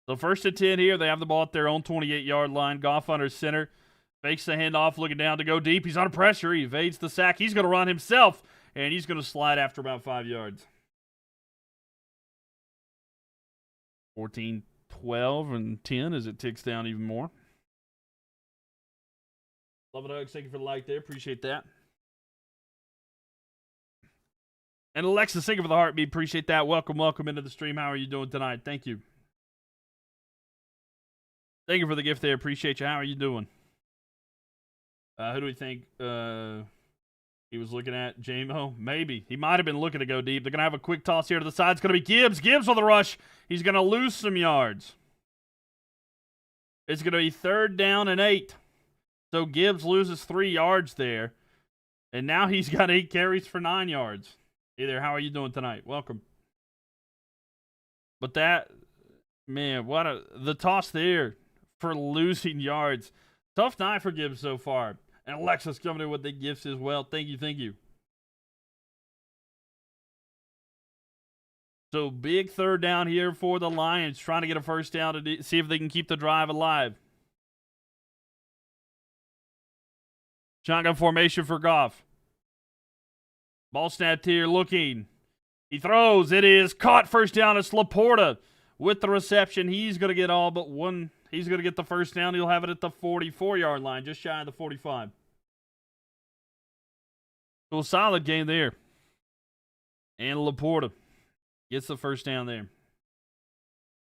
So 1st and 10 here. They have the ball at their own 28-yard line. Goff under center. Fakes the handoff, looking down to go deep. He's under pressure. He evades the sack. He's going to run himself, and he's going to slide after about 5 yards. 14, 12, and 10 as it ticks down even more. Love it, Hugs. Thank you for the like there. Appreciate that. And Alexis, thank you for the heartbeat. Appreciate that. Welcome into the stream. How are you doing tonight? Thank you. Thank you for the gift there. Appreciate you. How are you doing? Who do we think he was looking at? J-Mo? Maybe. He might have been looking to go deep. They're going to have a quick toss here to the side. It's going to be Gibbs. Gibbs on the rush. He's going to lose some yards. It's going to be 3rd down and 8. So Gibbs loses 3 yards there. And now he's got 8 carries for 9 yards. Hey there, how are you doing tonight? Welcome. But that, man, the toss there for losing yards. Tough night for Gibbs so far. And Alexis coming in with the gifts as well. Thank you. So big 3rd down here for the Lions, trying to get a first down to see if they can keep the drive alive. Shotgun formation for Goff. Ball snapped here, looking. He throws. It is caught. First down. It's Laporta with the reception. He's going to get all but one. He's going to get the first down. He'll have it at the 44-yard line, just shy of the 45. So a solid game there. And Laporta gets the first down there.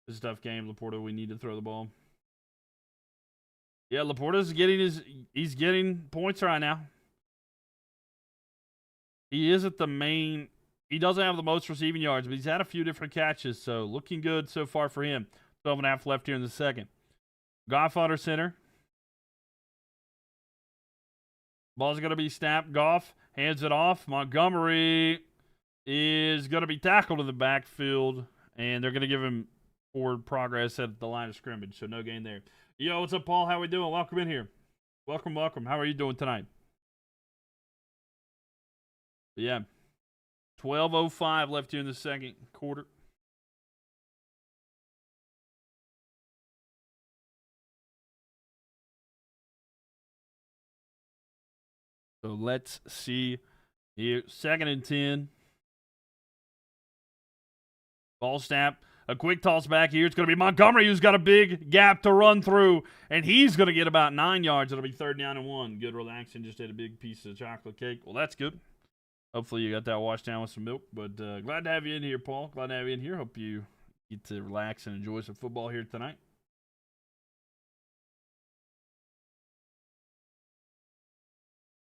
This is a tough game, Laporta. We need to throw the ball. Yeah, Laporta's he's getting points right now. He isn't the main. He doesn't have the most receiving yards, but he's had a few different catches, so looking good so far for him. 12.5 left here in the second. Goff under center. Ball's going to be snapped. Goff hands it off. Montgomery is going to be tackled in the backfield, and they're going to give him forward progress at the line of scrimmage, so no gain there. Yo, what's up, Paul? How we doing? Welcome in here. Welcome. How are you doing tonight? Yeah. 12:05 left here in the second quarter. So let's see here. 2nd and 10. Ball snap. A quick toss back here. It's going to be Montgomery who's got a big gap to run through, and he's going to get about 9 yards. It'll be 3rd down and 1. Good relaxing. Just ate a big piece of chocolate cake. Well, that's good. Hopefully you got that washed down with some milk. But glad to have you in here, Paul. Glad to have you in here. Hope you get to relax and enjoy some football here tonight.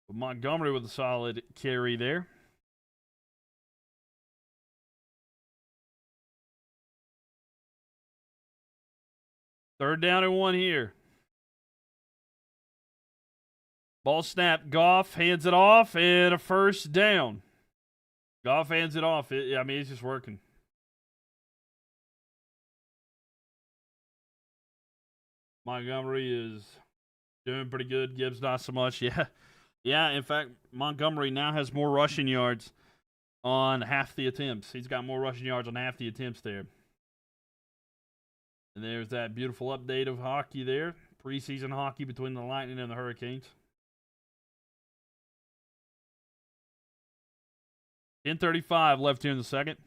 But Montgomery with a solid carry there. Third down and 1 here. Ball snap. Goff hands it off, and a first down. Goff hands it off. I mean, it's just working. Montgomery is doing pretty good. Gibbs not so much. Yeah. In fact, Montgomery now has more rushing yards on half the attempts. He's got more rushing yards on half the attempts there. And there's that beautiful update of hockey there. Preseason hockey between the Lightning and the Hurricanes. 10:35 left here in the second.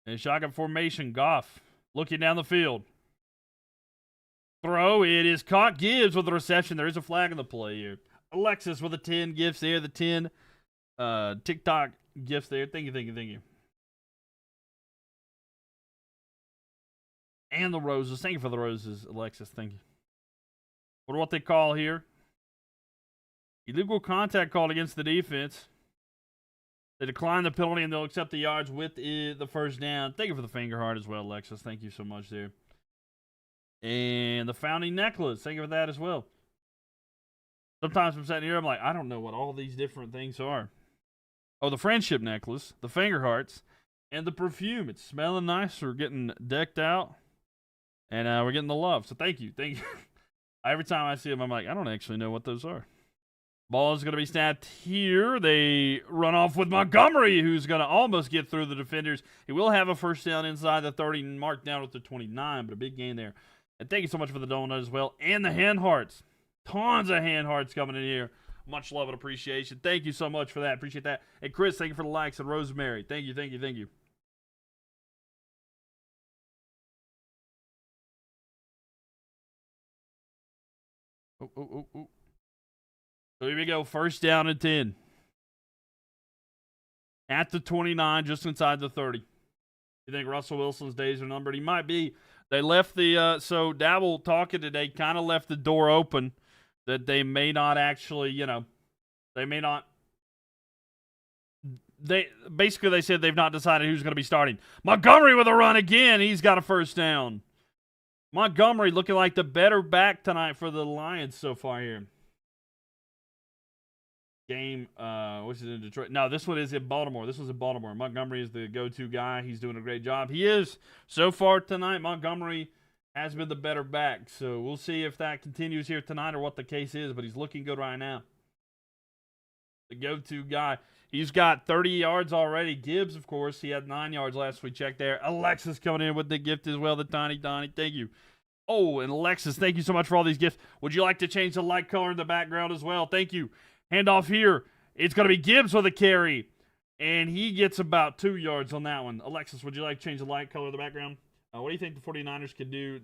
And shotgun formation. Goff looking down the field. Throw. It is caught. Gibbs with the reception. There is a flag on the play here. Alexis with the 10 gifts there. The 10 TikTok gifts there. Thank you. And the roses. Thank you for the roses, Alexis. Thank you. Wonder what they call here. Illegal contact called against the defense. They decline the penalty and they'll accept the yards with the first down. Thank you for the finger heart as well, Alexis. Thank you so much there. And the founding necklace. Thank you for that as well. Sometimes I'm sitting here, I'm like, I don't know what all these different things are. Oh, the friendship necklace, the finger hearts, and the perfume. It's smelling nice. We're getting decked out. And we're getting the love. So thank you. Every time I see them, I'm like, I don't actually know what those are. Ball is going to be snapped here. They run off with Montgomery, who's going to almost get through the defenders. He will have a first down inside the 30, marked down at the 29, but a big gain there. And thank you so much for the donut as well. And the hand hearts. Tons of hand hearts coming in here. Much love and appreciation. Thank you so much for that. Appreciate that. And Chris, thank you for the likes. And Rosemary, thank you. Oh. So here we go. First down and 10. At the 29, just inside the 30. You think Russell Wilson's days are numbered? He might be. They left the so Dabble talking today kind of left the door open that they may not actually, they may not. They said they've not decided who's going to be starting. Montgomery with a run again. He's got a first down. Montgomery looking like the better back tonight for the Lions so far here. Game, which is in Detroit. No, this one is in Baltimore. This was in Baltimore. Montgomery is the go-to guy. He's doing a great job. He is. So far tonight, Montgomery has been the better back. So we'll see if that continues here tonight or what the case is, but he's looking good right now. The go-to guy. He's got 30 yards already. Gibbs, of course, he had 9 yards last we checked there. Alexis coming in with the gift as well, the Tiny Donnie. Thank you. Oh, and Alexis, thank you so much for all these gifts. Would you like to change the light color in the background as well? Thank you. Handoff here. It's going to be Gibbs with a carry. And he gets about 2 yards on that one. Alexis, would you like to change the light color of the background? What do you think the 49ers could do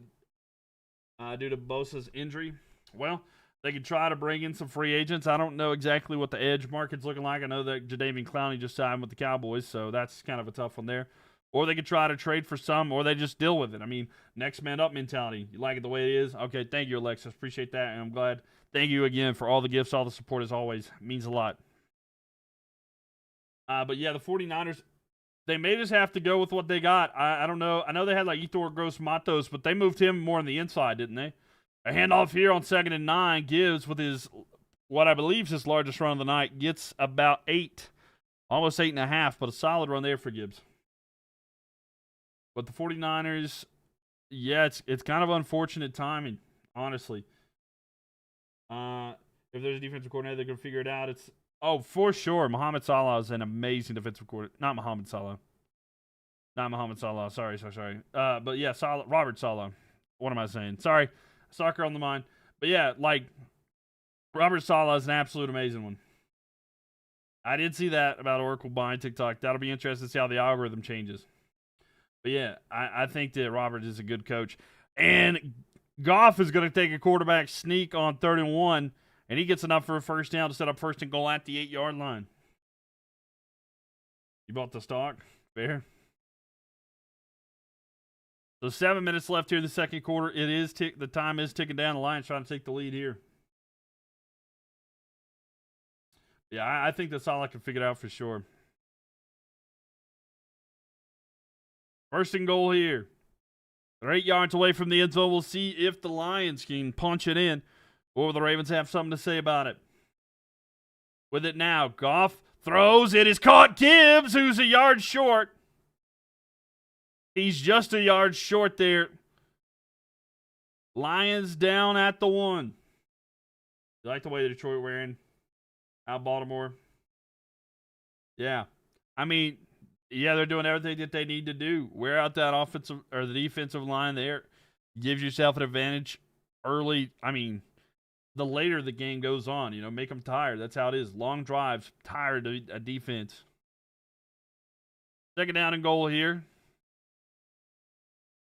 due to Bosa's injury? Well, they could try to bring in some free agents. I don't know exactly what the edge market's looking like. I know that Jadeveon Clowney just signed with the Cowboys, so that's kind of a tough one there. Or they could try to trade for some, or they just deal with it. I mean, next man up mentality. You like it the way it is? Okay, thank you, Alexis. Appreciate that, and I'm glad Thank you again for all the gifts, all the support as always. It means a lot. But yeah, the 49ers, they may just have to go with what they got. I don't know. I know they had like Ethor Gross Matos, but they moved him more on the inside, didn't they? A handoff here on 2nd and 9. Gibbs with his, what I believe is his largest run of the night, gets about 8. Almost 8.5, but a solid run there for Gibbs. But the 49ers, yeah, it's kind of unfortunate timing, honestly. If there's a defensive coordinator, they're going to figure it out. For sure. Mohamed Salah is an amazing defensive coordinator. Not Mohamed Salah. Sorry. But yeah, Robert Salah. What am I saying? Sorry. Soccer on the mind. But yeah, like, Robert Salah is an absolute amazing one. I did see that about Oracle buying TikTok. That'll be interesting to see how the algorithm changes. But yeah, I think that Robert is a good coach. And Goff is going to take a quarterback sneak on 31, and he gets enough for a first down to set up 1st and goal at the 8-yard line. You bought the stock? Fair. So 7 minutes left here in the second quarter. The time is ticking down. The Lions trying to take the lead here. Yeah, I think that Salah can figure it out for sure. 1st and goal here. They're 8 yards away from the end zone. We'll see if the Lions can punch it in, or will the Ravens have something to say about it. With it now, Goff throws. It is caught. Gibbs, who's a yard short. He's just a yard short there. Lions down at the 1. You like the way the Detroit wearing out Baltimore? Yeah. I mean, yeah, they're doing everything that they need to do. Wear out that offensive or the defensive line there. Gives yourself an advantage early. I mean, the later the game goes on, make them tired. That's how it is. Long drives, tired a defense. 2nd down and goal here.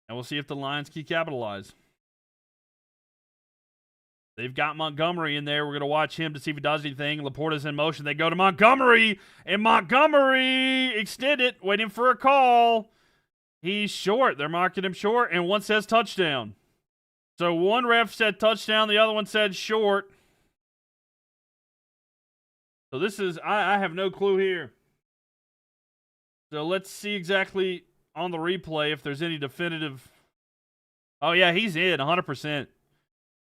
And we'll see if the Lions can capitalize. They've got Montgomery in there. We're going to watch him to see if he does anything. Laporta's in motion. They go to Montgomery, and Montgomery extended, waiting for a call. He's short. They're marking him short, and one says touchdown. So one ref said touchdown. The other one said short. So this is, I have no clue here. So let's see exactly on the replay if there's any definitive. Oh, yeah, he's in 100%.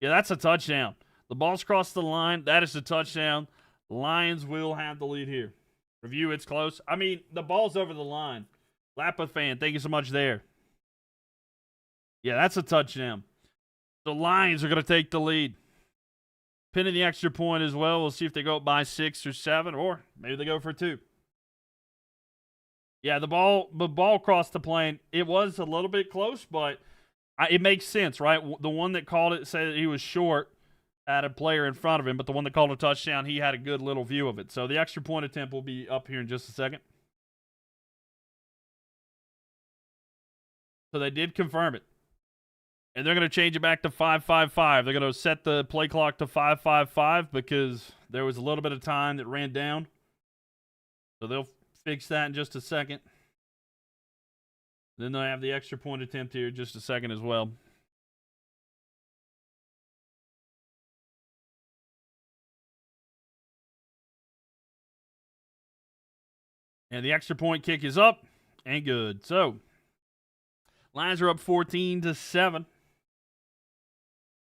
Yeah, that's a touchdown. The ball's crossed the line. That is a touchdown. Lions will have the lead here. Review, it's close. I mean, the ball's over the line. Lappa fan, thank you so much there. Yeah, that's a touchdown. The Lions are going to take the lead. Pinning the extra point as well. We'll see if they go up by 6 or 7, or maybe they go for 2. Yeah, the ball crossed the plane. It was a little bit close, but it makes sense, right? The one that called it said that he was short, had a player in front of him, but the one that called a touchdown, he had a good little view of it. So the extra point attempt will be up here in just a second. So they did confirm it. And they're going to change it back to 5-5-5. They're going to set the play clock to 5-5-5 because there was a little bit of time that ran down. So they'll fix that in just a second. Then they'll have the extra point attempt here in just a second as well. And the extra point kick is up and good. So, Lions are up 14-7.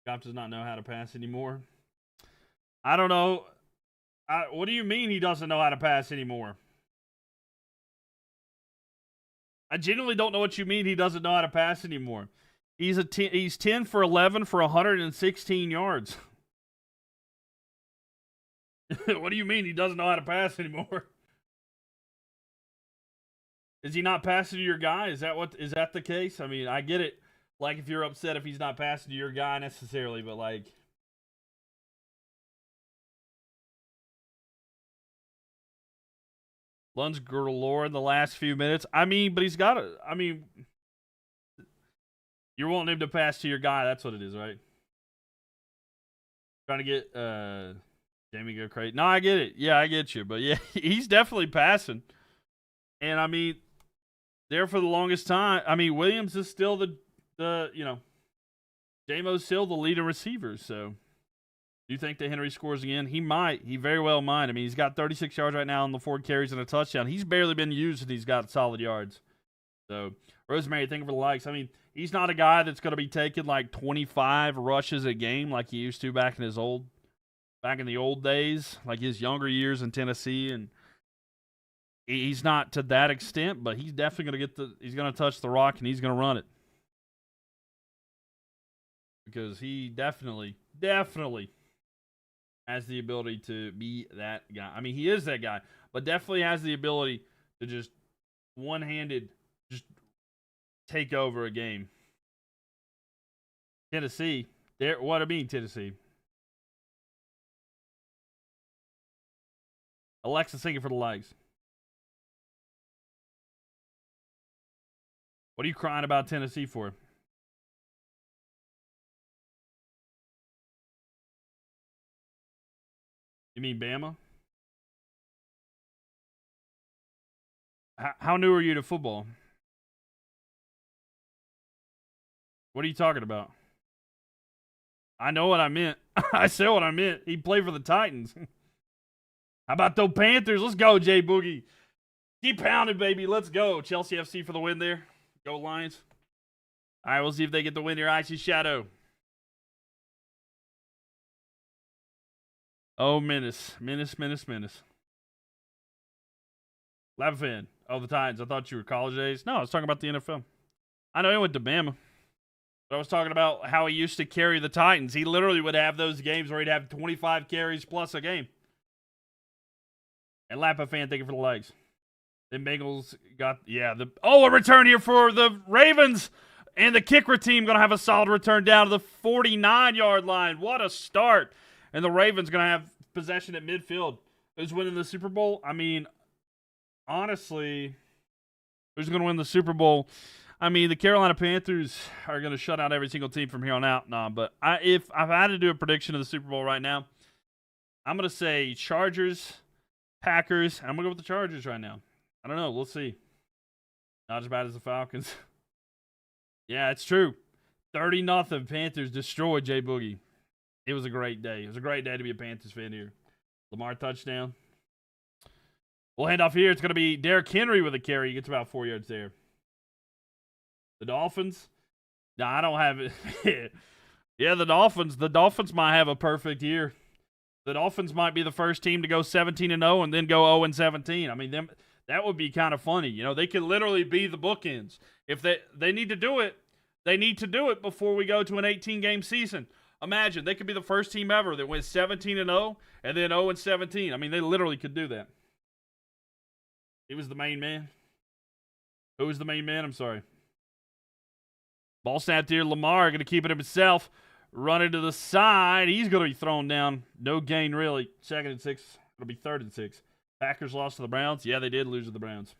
Goff does not know how to pass anymore. I don't know. What do you mean he doesn't know how to pass anymore? I genuinely don't know what you mean he doesn't know how to pass anymore. He's 10 for 11 for 116 yards. What do you mean he doesn't know how to pass anymore? Is he not passing to your guy? Is that the case? I mean, I get it. Like, if you're upset if he's not passing to your guy necessarily, but like, lunge galore in the last few minutes. I mean, but he's got to. I mean, you're wanting him to pass to your guy. That's what it is, right? Trying to get Jamie go crazy. No, I get it. Yeah, I get you. But yeah, he's definitely passing. And I mean, there for the longest time. I mean, Williams is still the J-Mo's still the leading receiver. So Do you think that Henry scores again? He might. He very well might. I mean, he's got 36 yards right now on the 4 carries and a touchdown. He's barely been used and he's got solid yards. So, Rosemary, thank you for the likes. I mean, he's not a guy that's going to be taking like 25 rushes a game like he used to back in the old days, like his younger years in Tennessee. And he's not to that extent, but he's definitely going to he's going to touch the rock and he's going to run it. Because he definitely has the ability to be that guy. I mean, he is that guy, but definitely has the ability to just one-handed just take over a game. Tennessee, what I mean, Tennessee. Alexa, thank you for the likes. What are you crying about Tennessee for? You mean Bama? How new are you to football? What are you talking about? I know what I meant. I said what I meant. He played for the Titans. How about those Panthers? Let's go, Jay Boogie. Keep pounding, baby. Let's go. Chelsea FC for the win there. Go Lions. All right, we'll see if they get the win here. Icy Shadow. Oh, Menace. Lava fan. Oh, the Titans. I thought you were college days. No, I was talking about the NFL. I know he went to Bama. But I was talking about how he used to carry the Titans. He literally would have those games where he'd have 25 carries plus a game. And Lapa fan, thank you for the likes. The Bengals got, a return here for the Ravens. And the kicker team going to have a solid return down to the 49-yard line. What a start. And the Ravens going to have possession at midfield. Who's winning the Super Bowl? I mean, honestly, who's going to win the Super Bowl? I mean, the Carolina Panthers are going to shut out every single team from here on out. Nah, but if I had to do a prediction of the Super Bowl right now, I'm going to say Chargers, Packers. I'm going to go with the Chargers right now. I don't know. We'll see. Not as bad as the Falcons. Yeah, it's true. 30-0 Panthers destroyed Jay Boogie. It was a great day. It was a great day to be a Panthers fan here. Lamar touchdown. We'll hand off here. It's going to be Derrick Henry with a carry. He gets about 4 yards there. The Dolphins? No, I don't have it. Yeah, the Dolphins. The Dolphins might have a perfect year. The Dolphins might be the first team to go 17-0 and then go 0-17. I mean, that would be kind of funny. You know, they could literally be the bookends. If they need to do it, they need to do it before we go to an 18-game season. Imagine, they could be the first team ever that went 17-0 and then 0-17. I mean, they literally could do that. He was the main man. Who was the main man? I'm sorry. Ball snapped here. Lamar going to keep it himself. Running to the side. He's going to be thrown down. No gain, really. 2nd and 6. It'll be 3rd and 6. Packers lost to the Browns. Yeah, they did lose to the Browns.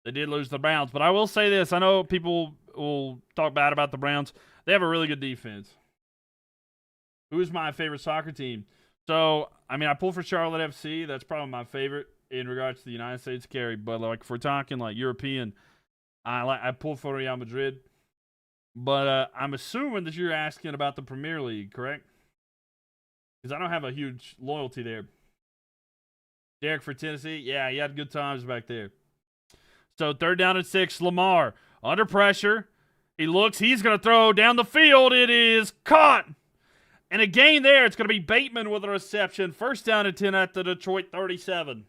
They did lose to the Browns. But I will say this. I know people will talk bad about the Browns. They have a really good defense. Who's my favorite soccer team? So, I mean, I pull for Charlotte FC. That's probably my favorite in regards to the United States carry. But, like, if we're talking, like, European, I pull for Real Madrid. But I'm assuming that you're asking about the Premier League, correct? Because I don't have a huge loyalty there. Derek for Tennessee? Yeah, he had good times back there. So 3rd down and 6, Lamar. Under pressure. He looks. He's going to throw down the field. It is caught. And a gain there. It's going to be Bateman with a reception. 1st down and 10 at the Detroit 37.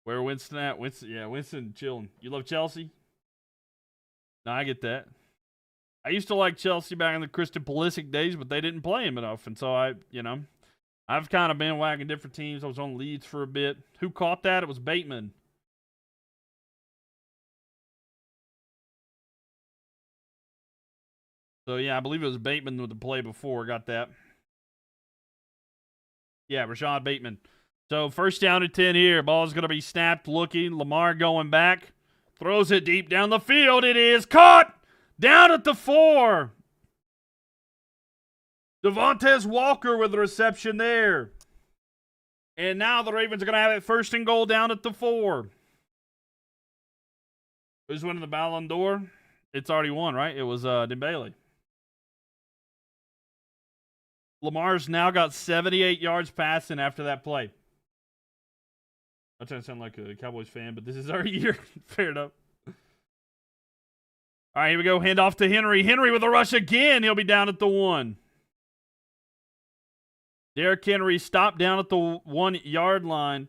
Where Winston at? Winston chilling. You love Chelsea? No, I get that. I used to like Chelsea back in the Christian Pulisic days, but they didn't play him enough. And so I've kind of been wagging different teams. I was on Leeds for a bit. Who caught that? It was Bateman. So, yeah, I believe it was Bateman with the play before. Got that. Yeah, Rashad Bateman. So, 1st down and 10 here. Ball's going to be snapped looking. Lamar going back. Throws it deep down the field. It is caught down at the 4. Devontae Walker with the reception there. And now the Ravens are going to have it 1st and goal down at the 4. Who's winning the Ballon d'Or? It's already won, right? It was Dembele. Lamar's now got 78 yards passing after that play. I'm trying to sound like a Cowboys fan, but this is our year. Fair enough. All right, here we go. Hand off to Henry. Henry with a rush again. He'll be down at the 1. Derrick Henry stopped down at the 1 yard line.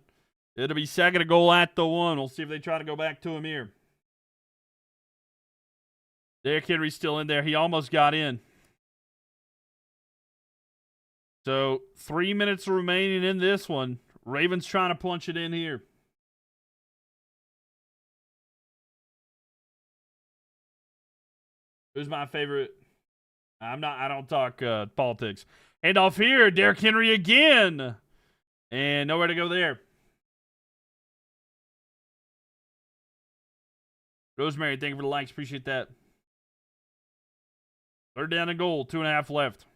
It'll be second and goal at the 1. We'll see if they try to go back to him here. Derrick Henry's still in there. He almost got in. So 3 minutes remaining in this one. Ravens trying to punch it in here. Who's my favorite? I don't talk politics. Hand off here. Derrick Henry again. And nowhere to go there. Rosemary, thank you for the likes. Appreciate that. 3rd down and goal. 2.5 left.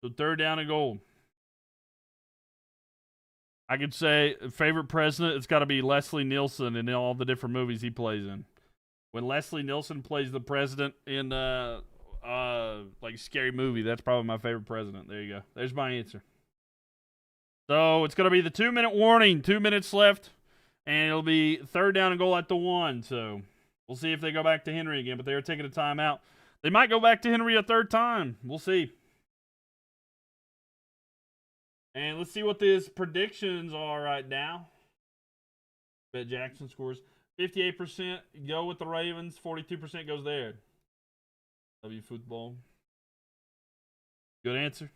So 3rd down and goal. I could say favorite president, it's got to be Leslie Nielsen in all the different movies he plays in. When Leslie Nielsen plays the president in like a scary movie, that's probably my favorite president. There you go. There's my answer. So it's going to be the 2-minute warning. 2 minutes left. And it'll be 3rd down and goal at the 1. So we'll see if they go back to Henry again. But they are taking a timeout. They might go back to Henry a 3rd time. We'll see. And let's see what his predictions are right now. Bet Jackson scores 58%. Go with the Ravens. 42% goes there. W football. Good answer.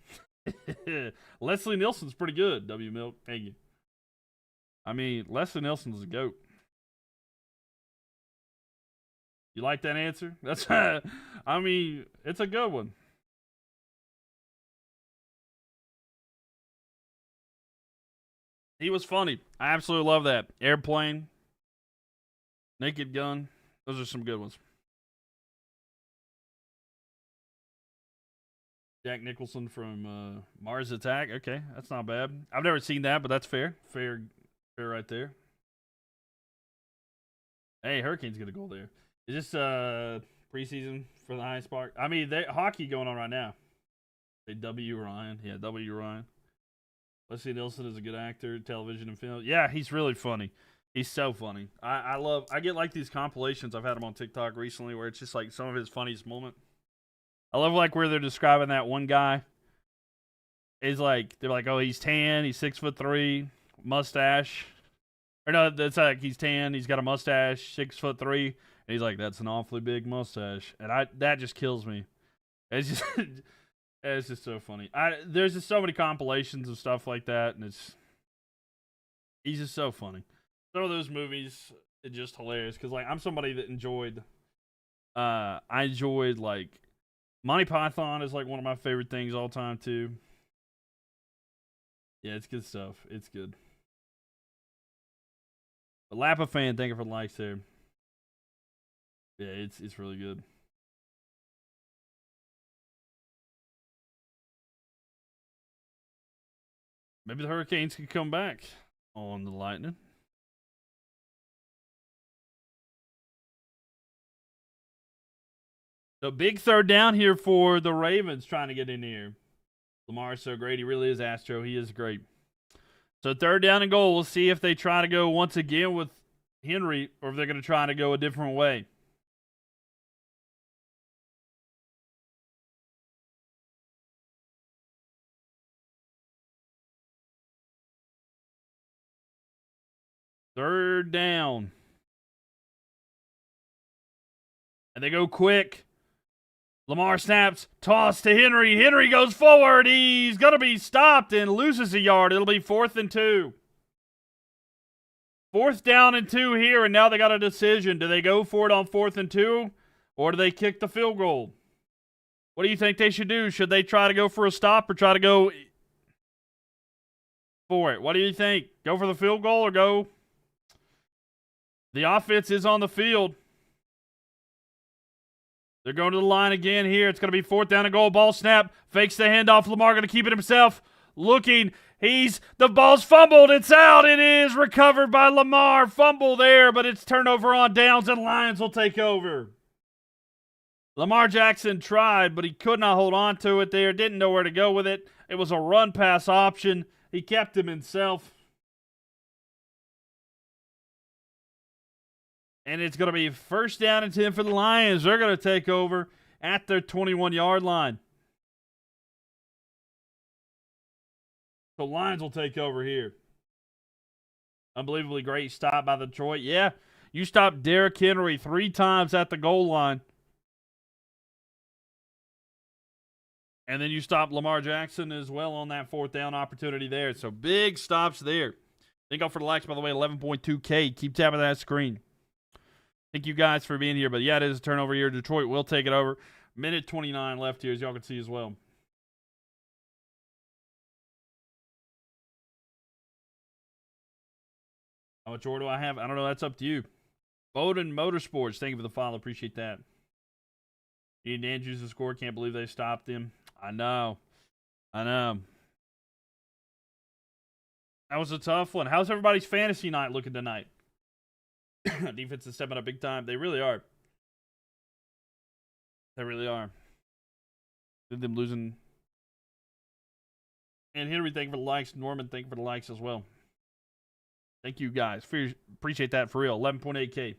Leslie Nielsen's pretty good. W Mylk. Thank you. I mean, Leslie Nielsen's a GOAT. You like that answer? That's. I mean, it's a good one. He was funny. I absolutely love that. Airplane. Naked Gun. Those are some good ones. Jack Nicholson from Mars Attack. Okay, that's not bad. I've never seen that, but that's fair. Fair right there. Hey, Hurricanes get a goal there. Is this preseason for the highest spark? I mean, hockey going on right now. Say W. Ryan. Yeah, W. Ryan. Leslie Nielsen is a good actor, television and film. Yeah, he's really funny. He's so funny. I get like these compilations. I've had him on TikTok recently where it's just like some of his funniest moments. I love like where they're describing that one guy. Is like they're like, oh, he's tan, he's 6'3", mustache. Or no, that's like he's tan, he's got a mustache, 6'3", and he's like, that's an awfully big mustache, and that just kills me. It's just it's just so funny. There's just so many compilations of stuff like that, and he's just so funny. Some of those movies are just hilarious because like I'm somebody that enjoyed. I enjoyed like Monty Python is like one of my favorite things all time too. Yeah, it's good stuff. It's good. But Lappa fan, thank you for the likes there. Yeah, it's really good. Maybe the Hurricanes could come back on the Lightning. So big 3rd down here for the Ravens trying to get in here. Lamar's so great. He really is Astro. He is great. So 3rd down and goal. We'll see if they try to go once again with Henry or if they're going to try to go a different way. Third down. And they go quick. Lamar snaps, toss to Henry. Henry goes forward. He's going to be stopped and loses a yard. It'll be 4th and 2. 4th down and 2 here, and now they got a decision. Do they go for it on 4th and 2, or do they kick the field goal? What do you think they should do? Should they try to go for a stop or try to go for it? What do you think? Go for the field goal or go? The offense is on the field. They're going to the line again here. It's going to be 4th down and goal. Ball snap. Fakes the handoff. Lamar going to keep it himself. looking. The ball's fumbled. It's out. It is recovered by Lamar. Fumble there, but it's turnover on downs, and Lions will take over. Lamar Jackson tried, but he could not hold on to it there. Didn't know where to go with it. It was a run-pass option. He kept him himself. And it's going to be first down and 10 for the Lions. They're going to take over at their 21-yard line. So Lions will take over here. Unbelievably great stop by Detroit. Yeah, you stopped Derrick Henry 3 times at the goal line. And then you stopped Lamar Jackson as well on that 4th down opportunity there. So big stops there. Thank you all for the likes, by the way, 11.2K. Keep tapping that screen. Thank you guys for being here. But yeah, it is a turnover here. Detroit will take it over. Minute 29 left here, as y'all can see as well. How much order do I have? I don't know. That's up to you. Bowden Motorsports. Thank you for the follow. Appreciate that. Ian Andrews to score. Can't believe they stopped him. I know. That was a tough one. How's everybody's fantasy night looking tonight? Defense is stepping up big time. They really are. Them losing. And Henry, thank you for the likes. Norman, thank you for the likes as well. Thank you guys. Appreciate that for real. 11.8K.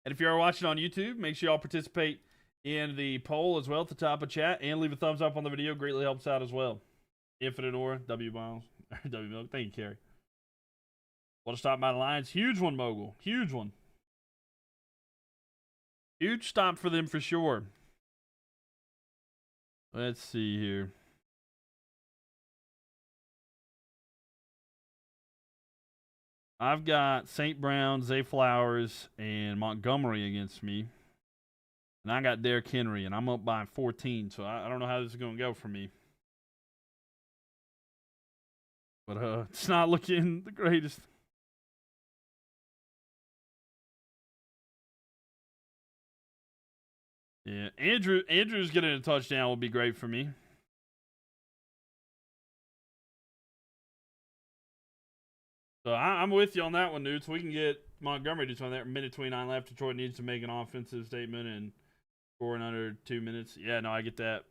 And if you're watching on YouTube, make sure y'all participate in the poll as well at the top of chat. And leave a thumbs up on the video. Greatly helps out as well. Infinite Aura, W Miles, W Mylk. Thank you, Carrie. Want to stop by the Lions? Huge one, Mogul. Huge one. Huge stop for them for sure. Let's see here. I've got St. Brown, Zay Flowers, and Montgomery against me. And I got Derrick Henry, and I'm up by 14, so I don't know how this is going to go for me. But it's not looking the greatest. Yeah, Andrew's getting a touchdown will be great for me. So I'm with you on that one, dude. So we can get Montgomery just on there. Minute 29 left. Detroit needs to make an offensive statement and score in under 2 minutes. Yeah, no, I get that.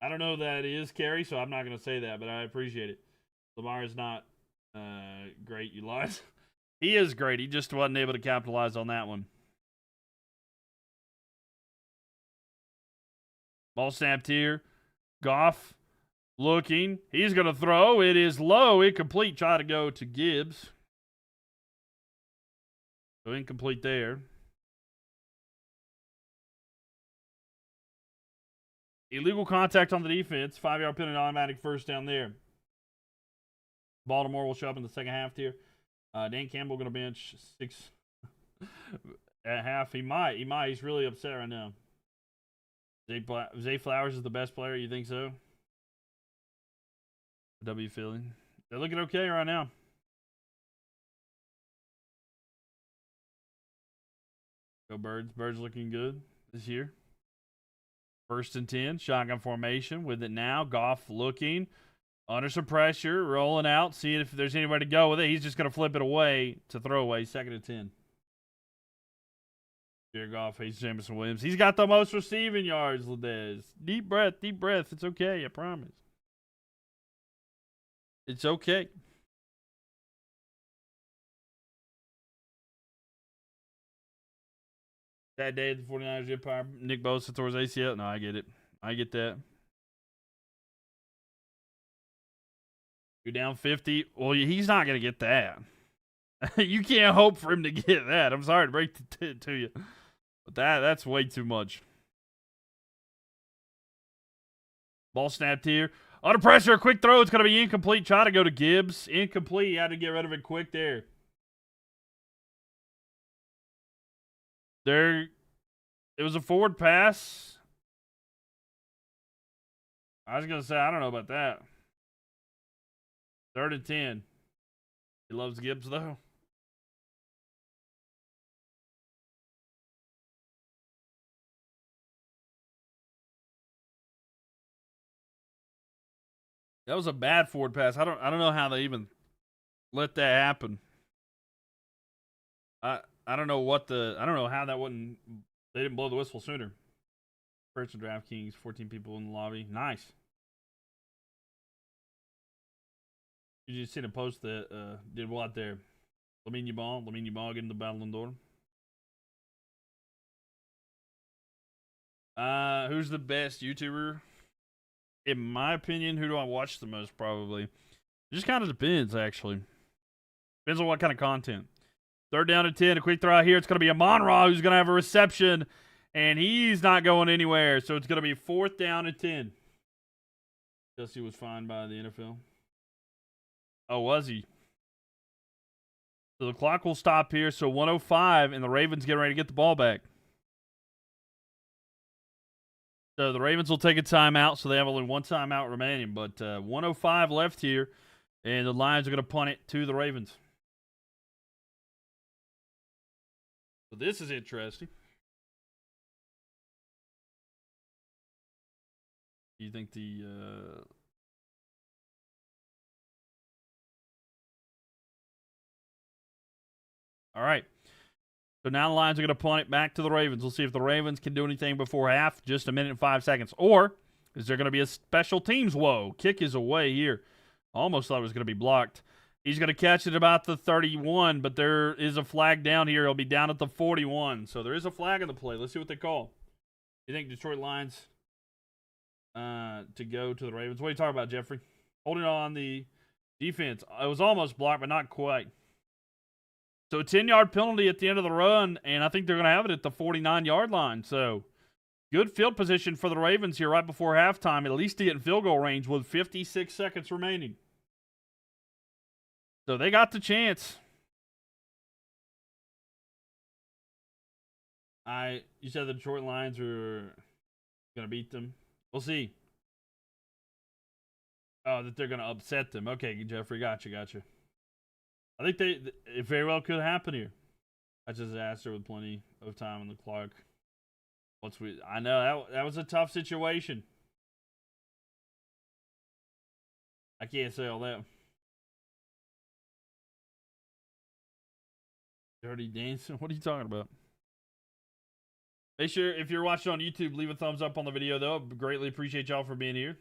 I don't know that it is Carrie, so I'm not going to say that, but I appreciate it. Lamar is not great, you lied. He is great. He just wasn't able to capitalize on that one. Ball snapped here. Goff looking. He's going to throw. It is low. Incomplete. Try to go to Gibbs. So incomplete there. Illegal contact on the defense. 5-yard penalty, automatic first down there. Baltimore will show up in the second half here. Dan Campbell going to bench 6 at half. He might. He's really upset right now. Zay Flowers is the best player. You think so? W Philly. They're looking okay right now. Go Birds. Birds looking good this year. 1st and 10. Shotgun formation with it now. Goff looking. Under some pressure. Rolling out. Seeing if there's anywhere to go with it. He's just going to flip it away to throw away. 2nd and 10. Jared Goff hates Jameson Williams. He's got the most receiving yards, Ladez. Deep breath. It's okay. I promise. It's okay. That day the 49ers Empire, Nick Bosa towards ACL. No, I get it. I get that. You're down 50. Well, he's not going to get that. You can't hope for him to get that. I'm sorry to break it to you. But that's way too much. Ball snapped here. Under pressure, quick throw. It's going to be incomplete. Try to go to Gibbs. Incomplete. He had to get rid of it quick there. It was a forward pass. I was going to say, I don't know about that. 3rd and 10. He loves Gibbs, though. That was a bad forward pass. I don't know how they even let that happen. I don't know how that wouldn't. They didn't blow the whistle sooner. Person DraftKings, 14 people in the lobby. Nice. You just seen a post that did what there? Lamine Ball getting the Ballon d'Or. Who's the best YouTuber? In my opinion, who do I watch the most? Probably. It just kind of depends, actually. Depends on what kind of content. 3rd down and 10. A quick throw out here. It's going to be Amon-Ra who's going to have a reception, and he's not going anywhere. So it's going to be 4th down and 10. Guess he was fined by the NFL. Oh, was he? So the clock will stop here. So 105, and the Ravens getting ready to get the ball back. So the Ravens will take a timeout, so they have only one timeout remaining. But 105 left here, and the Lions are going to punt it to the Ravens. So this is interesting. Do you think the all right. So now the Lions are going to punt it back to the Ravens. We'll see if the Ravens can do anything before half. Just a minute and 5 seconds. Or is there going to be a special teams? Whoa. Kick is away here. Almost thought it was going to be blocked. He's going to catch it about the 31, but there is a flag down here. He'll be down at the 41. So there is a flag in the play. Let's see what they call. You think Detroit Lions to go to the Ravens? What are you talking about, Jeffrey? Holding on the defense. It was almost blocked, but not quite. So a 10-yard penalty at the end of the run, and I think they're going to have it at the 49-yard line. So good field position for the Ravens here right before halftime, at least to get in field goal range with 56 seconds remaining. So they got the chance. You said the Detroit Lions are going to beat them. We'll see. Oh, that they're going to upset them. Okay, Jeffrey, gotcha. I think it very well could happen here. That's a disaster with plenty of time on the clock. I know that was a tough situation. I can't say all that. Dirty dancing? What are you talking about? Make sure, if you're watching on YouTube, leave a thumbs up on the video, though. Greatly appreciate y'all for being here.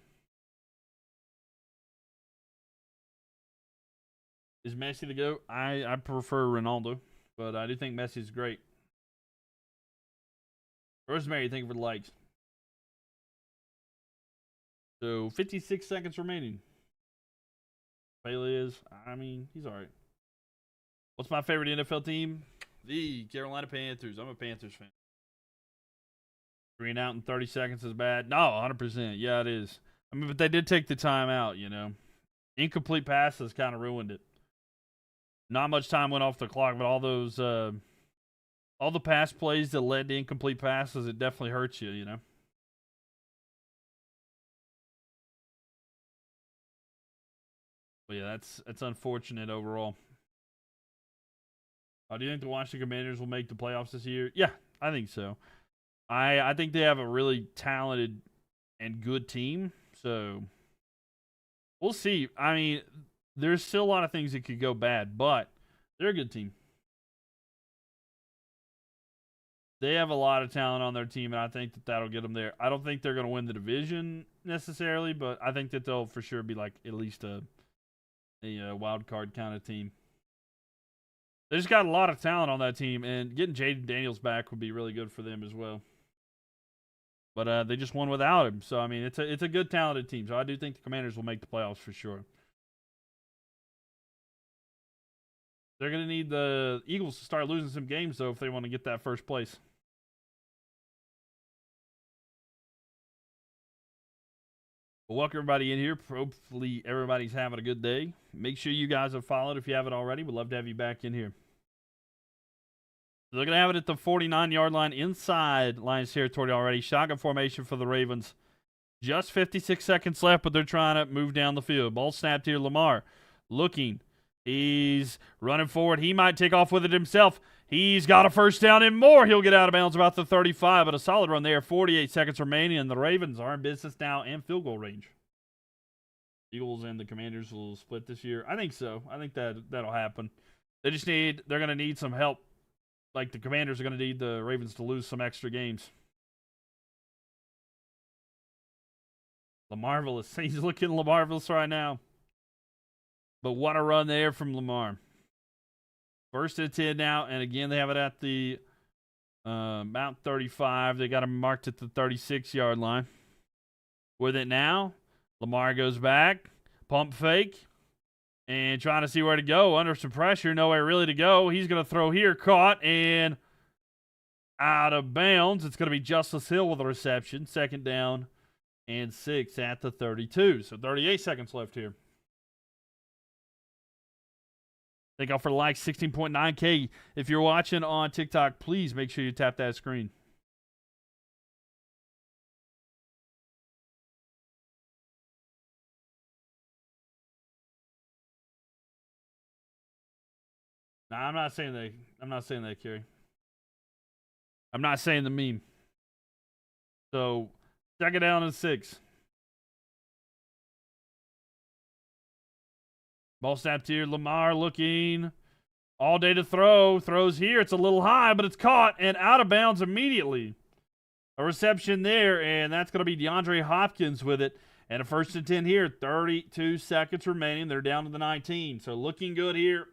Is Messi the GOAT? I prefer Ronaldo, but I do think Messi's great. Rosemary, thank you for the likes. So, 56 seconds remaining. Bailey is, he's all right. What's my favorite NFL team? The Carolina Panthers. I'm a Panthers fan. 3 and out in 30 seconds is bad. No, 100%. Yeah, it is. But they did take the time out, you know. Incomplete passes kind of ruined it. Not much time went off the clock, but all the pass plays that led to incomplete passes, it definitely hurts you, you know. But yeah, that's unfortunate overall. Do you think the Washington Commanders will make the playoffs this year? Yeah, I think so. I think they have a really talented and good team, so we'll see. There's still a lot of things that could go bad, but they're a good team. They have a lot of talent on their team, and I think that'll get them there. I don't think they're going to win the division necessarily, but I think that they'll for sure be like at least a wild card kind of team. They just got a lot of talent on that team, and getting Jaden Daniels back would be really good for them as well. But they just won without him, so it's a good talented team. So I do think the Commanders will make the playoffs for sure. They're going to need the Eagles to start losing some games, though, if they want to get that first place. Well, welcome everybody in here. Hopefully everybody's having a good day. Make sure you guys have followed if you haven't already. We'd love to have you back in here. So they're going to have it at the 49-yard line inside Lions territory already. Shotgun formation for the Ravens. Just 56 seconds left, but they're trying to move down the field. Ball snapped here. Lamar looking. He's running forward. He might take off with it himself. He's got a first down and more. He'll get out of bounds about the 35, but a solid run there. 48 seconds remaining, and the Ravens are in business now and field goal range. Eagles and the Commanders will split this year. I think so. I think that'll happen. They're going to need some help. Like the Commanders are going to need the Ravens to lose some extra games. Lamarvelous. He's looking Lamarvelous right now. But what a run there from Lamar. First and 10 now, and again, they have it at the about 35. They got him marked at the 36-yard line. With it now, Lamar goes back, pump fake, and trying to see where to go. Under some pressure, nowhere really to go. He's going to throw here, caught, and out of bounds. It's going to be Justice Hill with a reception. Second down and 6 at the 32. So 38 seconds left here. Thank y'all for the like, 16.9K. If you're watching on TikTok, please make sure you tap that screen. Nah, I'm not saying that, Kerry. I'm not saying the meme. So, second down and 6. Ball snapped here. Lamar looking all day to throw. Throws here. It's a little high, but it's caught and out of bounds immediately. A reception there, and that's going to be DeAndre Hopkins with it. And a first and 10 here. 32 seconds remaining. They're down to the 19. So looking good here.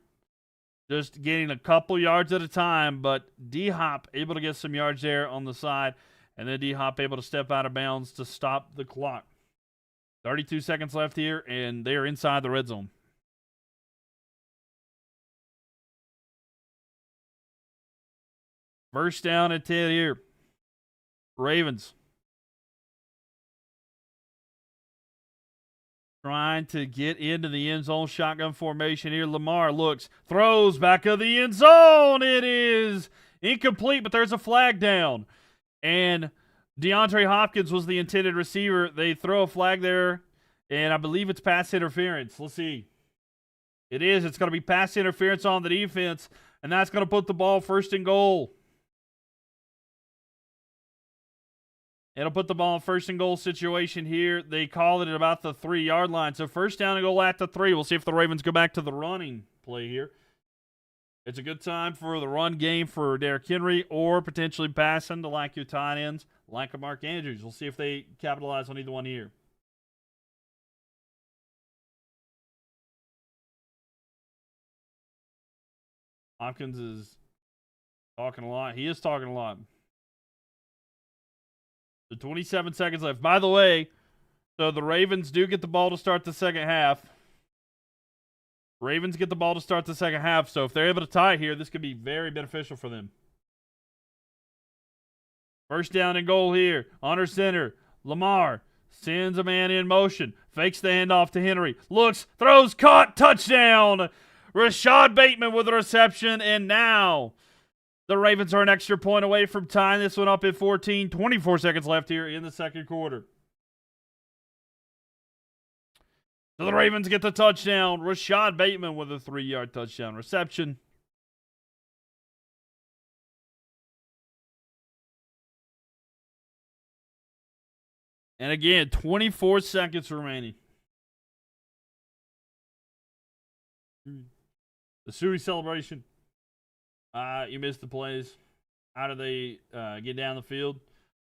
Just getting a couple yards at a time, but D-Hop able to get some yards there on the side. And then D-Hop able to step out of bounds to stop the clock. 32 seconds left here, and they are inside the red zone. First down and 10 here. Ravens. Trying to get into the end zone. Shotgun formation here. Lamar looks. Throws back of the end zone. It is incomplete, but there's a flag down. And DeAndre Hopkins was the intended receiver. They throw a flag there, and I believe it's pass interference. Let's see. It is. It's going to be pass interference on the defense, and that's going to put the ball first and goal. It'll put the ball in first and goal situation here. They call it at about the 3-yard line. So first down and goal at the 3. We'll see if the Ravens go back to the running play here. It's a good time for the run game for Derrick Henry or potentially passing to like your tight ends, like a Mark Andrews. We'll see if they capitalize on either one here. Hopkins is talking a lot. He is talking a lot. So 27 seconds left. By the way, so the Ravens do get the ball to start the second half. Ravens get the ball to start the second half. So if they're able to tie here, this could be very beneficial for them. First down and goal here. Under center. Lamar sends a man in motion. Fakes the handoff to Henry. Looks, throws, caught, touchdown. Rashad Bateman with a reception. And now the Ravens are an extra point away from tying this one up at 14. 24 seconds left here in the second quarter. So the Ravens get the touchdown. Rashad Bateman with a 3-yard touchdown reception. And again, 24 seconds remaining. The Suey celebration. You missed the plays. How do they get down the field?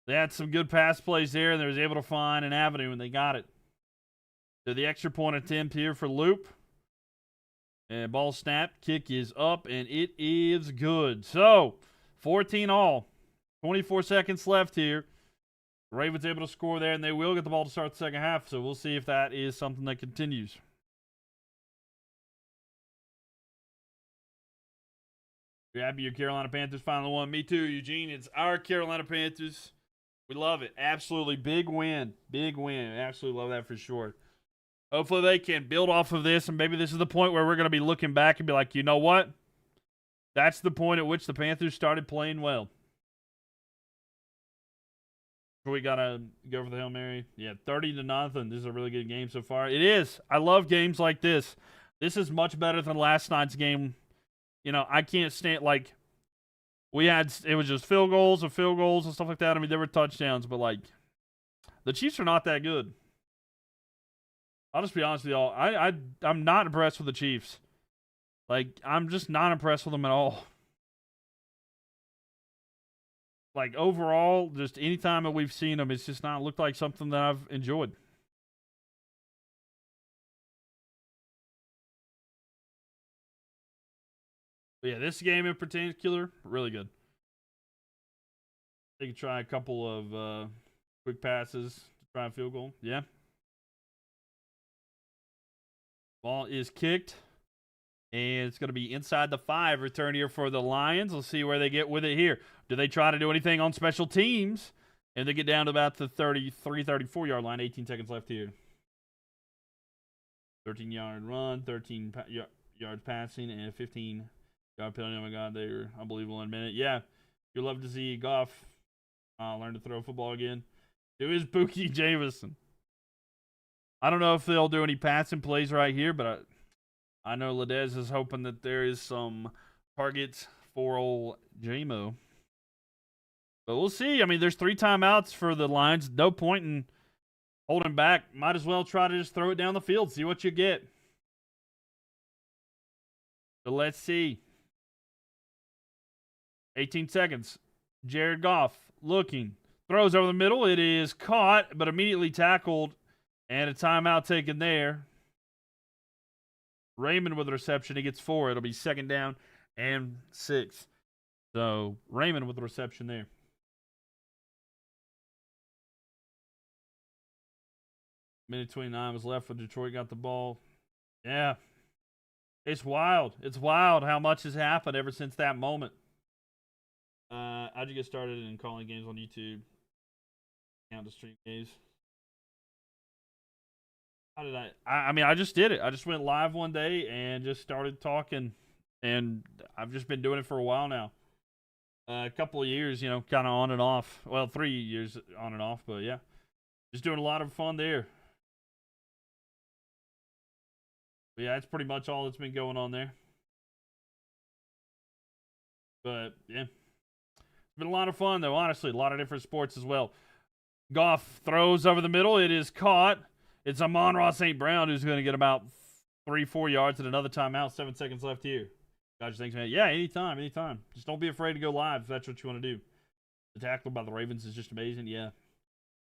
They had some good pass plays there, and they was able to find an avenue, and they got it. So the extra point attempt here for Loop. And ball snap. Kick is up, and it is good. So, 14 all. 24 seconds left here. The Ravens able to score there, and they will get the ball to start the second half. So we'll see if that is something that continues. You're happy your Carolina Panthers finally won. Me too, Eugene. It's our Carolina Panthers. We love it. Absolutely. Big win. Big win. Absolutely love that for sure. Hopefully they can build off of this, and maybe this is the point where we're going to be looking back and be like, you know what? That's the point at which the Panthers started playing well. We got to go for the Hail Mary. Yeah, 30-0. This is a really good game so far. It is. I love games like this. This is much better than last night's game. You know, I can't stand, like, it was just field goals and stuff like that. I mean, there were touchdowns, but, like, the Chiefs are not that good. I'll just be honest with y'all. I'm not impressed with the Chiefs. Like, I'm just not impressed with them at all. Like, overall, just any time that we've seen them, it's just not looked like something that I've enjoyed. But yeah, this game in particular, really good. They can try a couple of quick passes to try a field goal. Yeah. Ball is kicked. And it's going to be inside the 5 return here for the Lions. We'll see where they get with it here. Do they try to do anything on special teams? And they get down to about the 33, 34-yard line. 18 seconds left here. 13-yard run, 13 yards passing, and 15-yard penalty. Oh, my God, they're unbelievable in a minute. Yeah, you'd love to see Goff learn to throw football again. It was Buki Jamison. I don't know if they'll do any passing plays right here, but I know Ladez is hoping that there is some targets for old JMO. But we'll see. I mean, there's 3 timeouts for the Lions. No point in holding back. Might as well try to just throw it down the field. See what you get. So let's see. 18 seconds. Jared Goff looking. Throws over the middle. It is caught, but immediately tackled. And a timeout taken there. Raymond with the reception. He gets 4. It'll be 2nd down and 6. So, Raymond with the reception there. Minute 29 was left when Detroit got the ball. Yeah. It's wild. It's wild how much has happened ever since that moment. How'd you get started in calling games on YouTube? Count to stream games. How did I mean, I just did it. I just went live one day and just started talking, and I've just been doing it for a while now. A couple of years, you know, kind of on and off. Well, 3 years on and off, but yeah. Just doing a lot of fun there. But yeah, that's pretty much all that's been going on there. But yeah. It's been a lot of fun, though, honestly. A lot of different sports as well. Goff throws over the middle. It is caught. It's Amon-Ra St. Brown who's going to get about 3-4 yards and another timeout. 7 seconds left here. Gotcha, thanks, man. Yeah, anytime. Just don't be afraid to go live if that's what you want to do. The tackle by the Ravens is just amazing. Yeah.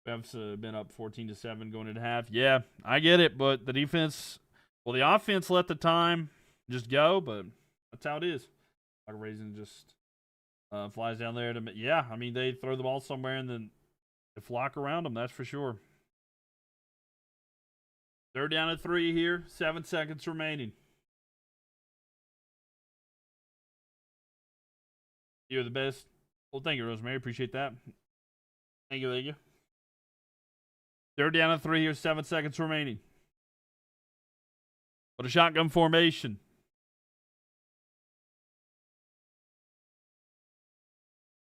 We have been up 14-7 going into half. Yeah, I get it, but the defense, well, the offense let the time just go, but that's how it is. Like Raisin just flies down there. Yeah, I mean, they throw the ball somewhere and then they flock around them, that's for sure. 3rd down and 3 here. 7 seconds remaining. You're the best. Well, thank you, Rosemary. Appreciate that. Thank you. 3rd down and 3 here. 7 seconds remaining. But a shotgun formation.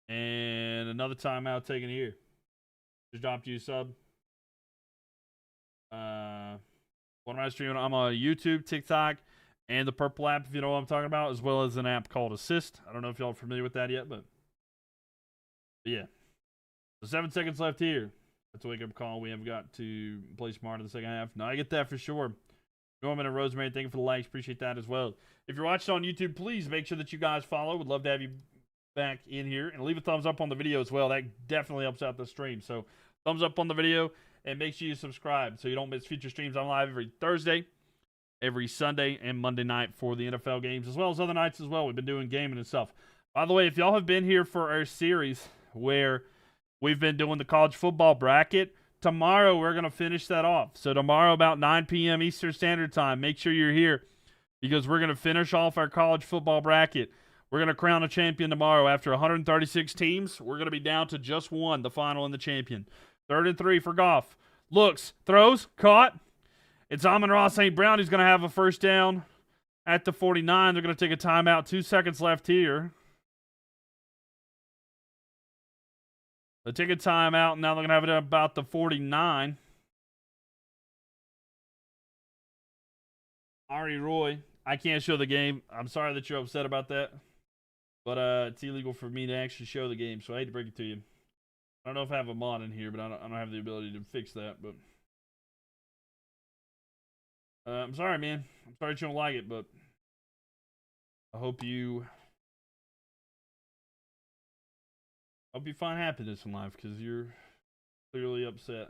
And another timeout taken here. Just dropped you a sub. What am I streaming? I'm on YouTube, TikTok, and the Purple app, if you know what I'm talking about, as well as an app called Assist. I don't know if y'all are familiar with that yet, but yeah. So 7 seconds left here. That's a wake-up call. We have got to play smart in the second half. No, I get that for sure. Norman and Rosemary, thank you for the likes. Appreciate that as well. If you're watching on YouTube, please make sure that you guys follow. Would love to have you back in here. And leave a thumbs up on the video as well. That definitely helps out the stream. So thumbs up on the video. And make sure you subscribe so you don't miss future streams. I'm live every Thursday, every Sunday, and Monday night for the NFL games, as well as other nights as well. We've been doing gaming and stuff. By the way, if y'all have been here for our series where we've been doing the college football bracket, tomorrow we're going to finish that off. So tomorrow about 9 p.m. Eastern Standard Time, make sure you're here because we're going to finish off our college football bracket. We're going to crown a champion tomorrow. After 136 teams, we're going to be down to just one, the final and the champion. 3rd and 3 for Goff. Looks, throws, caught. It's Amon-Ra St. Brown who's going to have a 1st down at the 49. They're going to take a timeout. 2 seconds left here. They take a timeout, and now they're going to have it at about the 49. Ari Roy, I can't show the game. I'm sorry that you're upset about that. But it's illegal for me to actually show the game, so I hate to break it to you. I don't know if I have a mod in here, but I don't have the ability to fix that. But I'm sorry, man. I'm sorry that you don't like it, but I hope you find happiness in life, because you're clearly upset.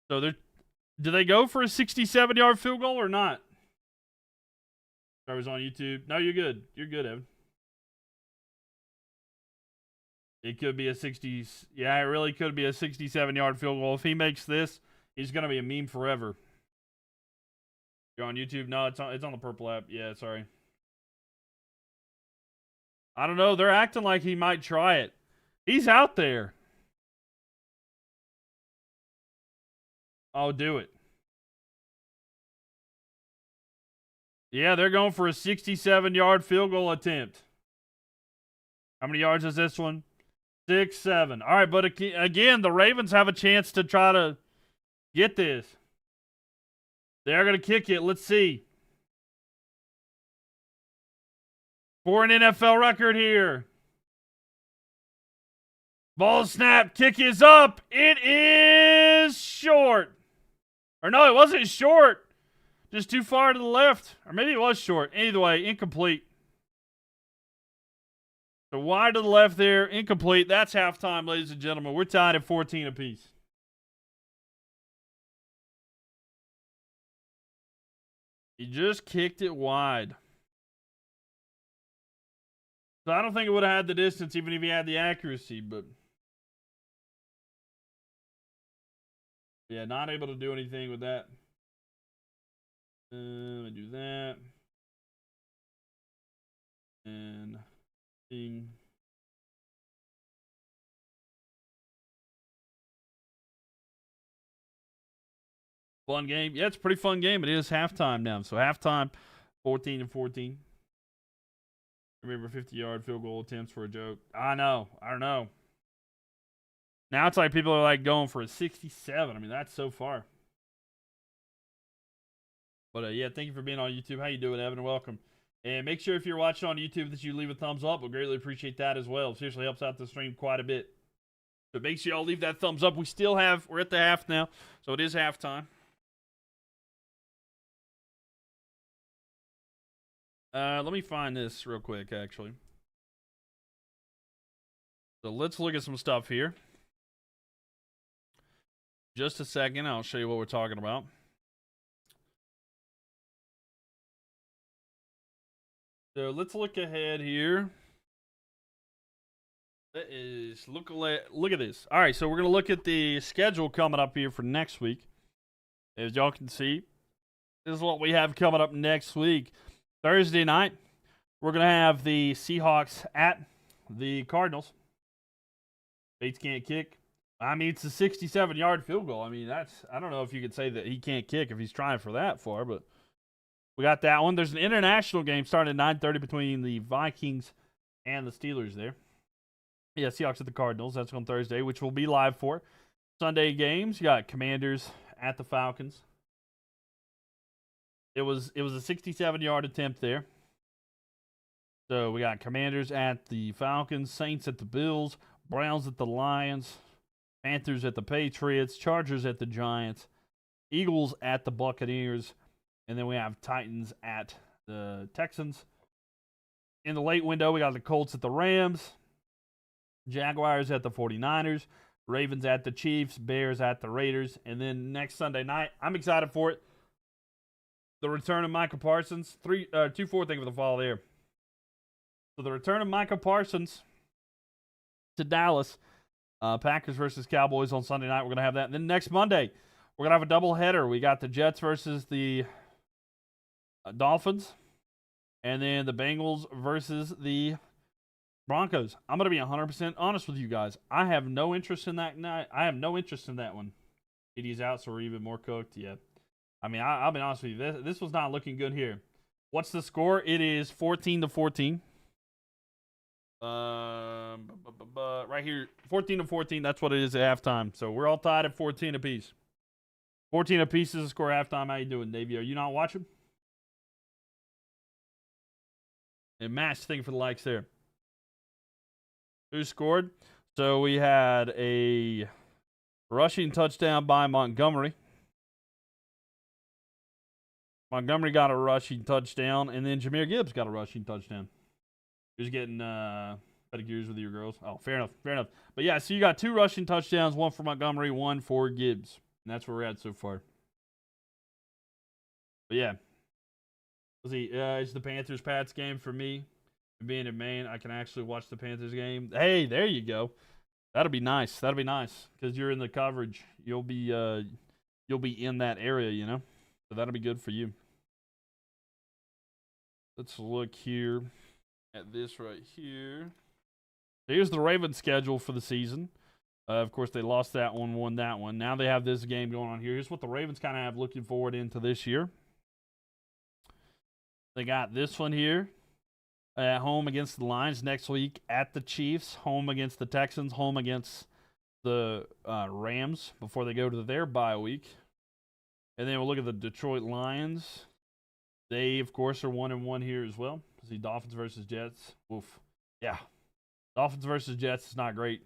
So do they go for a 67-yard field goal or not? I was on YouTube. No, you're good. You're good, Evan. It could be a 60. Yeah, it really could be a 67-yard field goal. If he makes this, he's gonna be a meme forever. You're on YouTube? No, it's on the purple app. Yeah, sorry. I don't know. They're acting like he might try it. He's out there. Oh, do it. Yeah, they're going for a 67-yard field goal attempt. How many yards is this one? 6, 7. All right, but again, the Ravens have a chance to try to get this. They're going to kick it. Let's see. For an NFL record here. Ball snap. Kick is up. It is short. Or no, it wasn't short. Just too far to the left. Or maybe it was short. Either way, incomplete. So wide to the left there, incomplete. That's halftime, ladies and gentlemen. We're tied at 14 apiece. He just kicked it wide. So I don't think it would have had the distance even if he had the accuracy, but yeah, not able to do anything with that. Let me do that. And ding. Fun game. Yeah, it's a pretty fun game. It is halftime now. So halftime, 14-14. Remember 50-yard field goal attempts for a joke. I know. I don't know. Now it's like people are like going for a 67. I mean, that's so far. But yeah, thank you for being on YouTube. How you doing, Evan? Welcome. And make sure if you're watching on YouTube that you leave a thumbs up. We'll greatly appreciate that as well. It seriously helps out the stream quite a bit. So make sure y'all leave that thumbs up. We're at the half now, so it is halftime. Let me find this real quick, actually. So let's look at some stuff here. Just a second, I'll show you what we're talking about. So let's look ahead here. That is look at this. All right, so we're gonna look at the schedule coming up here for next week. As y'all can see, this is what we have coming up next week. Thursday night, we're gonna have the Seahawks at the Cardinals. Bates can't kick. I mean, it's a 67-yard field goal. I mean, I don't know if you could say that he can't kick if he's trying for that far, but we got that one. There's an international game starting at 9:30 between the Vikings and the Steelers there. Yeah, Seahawks at the Cardinals. That's on Thursday, which we'll be live for. Sunday games, you got Commanders at the Falcons. It was a 67-yard attempt there. So we got Commanders at the Falcons, Saints at the Bills, Browns at the Lions, Panthers at the Patriots, Chargers at the Giants, Eagles at the Buccaneers, and then we have Titans at the Texans. In the late window, we got the Colts at the Rams, Jaguars at the 49ers, Ravens at the Chiefs, Bears at the Raiders, and then next Sunday night, I'm excited for it. The return of Micah Parsons. 2-4, thank you for the follow there. So the return of Micah Parsons to Dallas. Packers versus Cowboys on Sunday night. We're going to have that. And then next Monday, we're going to have a doubleheader. We got the Jets versus the Dolphins. And then the Bengals versus the Broncos. I'm going to be 100% honest with you guys. I have no interest in that. I have no interest in that one. TD's out, so we're even more cooked. Yeah. I mean, I'll be honest with you. This was not looking good here. What's the score? It is 14-14. Right here, 14-14. That's what it is at halftime. So we're all tied at 14 apiece. 14 apiece is the score at halftime. How you doing, Davey? Are you not watching? And Matt's thank you for the likes there. Who scored? So we had a rushing touchdown by Montgomery. Montgomery got a rushing touchdown, and then Jahmyr Gibbs got a rushing touchdown. You're just getting pedicures with your girls. Oh, fair enough, fair enough. But yeah, so you got 2 rushing touchdowns, 1 for Montgomery, 1 for Gibbs. And that's where we're at so far. But yeah. Let's see. It's the Panthers-Pats game for me. Being in Maine, I can actually watch the Panthers game. Hey, there you go. That'll be nice. That'll be nice because you're in the coverage. You'll be in that area, you know. So that'll be good for you. Let's look here at this right here. Here's the Ravens schedule for the season. Of course, they lost that one, won that one. Now they have this game going on here. Here's what the Ravens kind of have looking forward into this year. They got this one here. At home against the Lions next week, at the Chiefs, home against the Texans, home against the Rams before they go to their bye week. And then we'll look at the Detroit Lions. They, of course, are 1-1 here as well. See, Dolphins versus Jets. Oof. Yeah. Dolphins versus Jets is not great.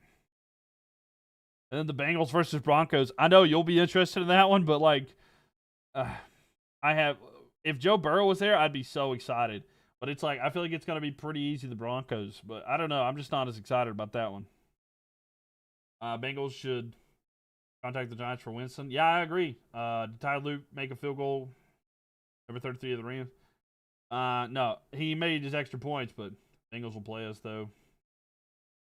And then the Bengals versus Broncos. I know you'll be interested in that one, but, like, if Joe Burrow was there, I'd be so excited. But it's like, I feel like it's going to be pretty easy, the Broncos. But I don't know. I'm just not as excited about that one. Bengals should contact the Giants for Winston. Yeah, I agree. Did Tyler Luke make a field goal? Number 33 of the Rams? No, he made his extra points, but Bengals will play us, though.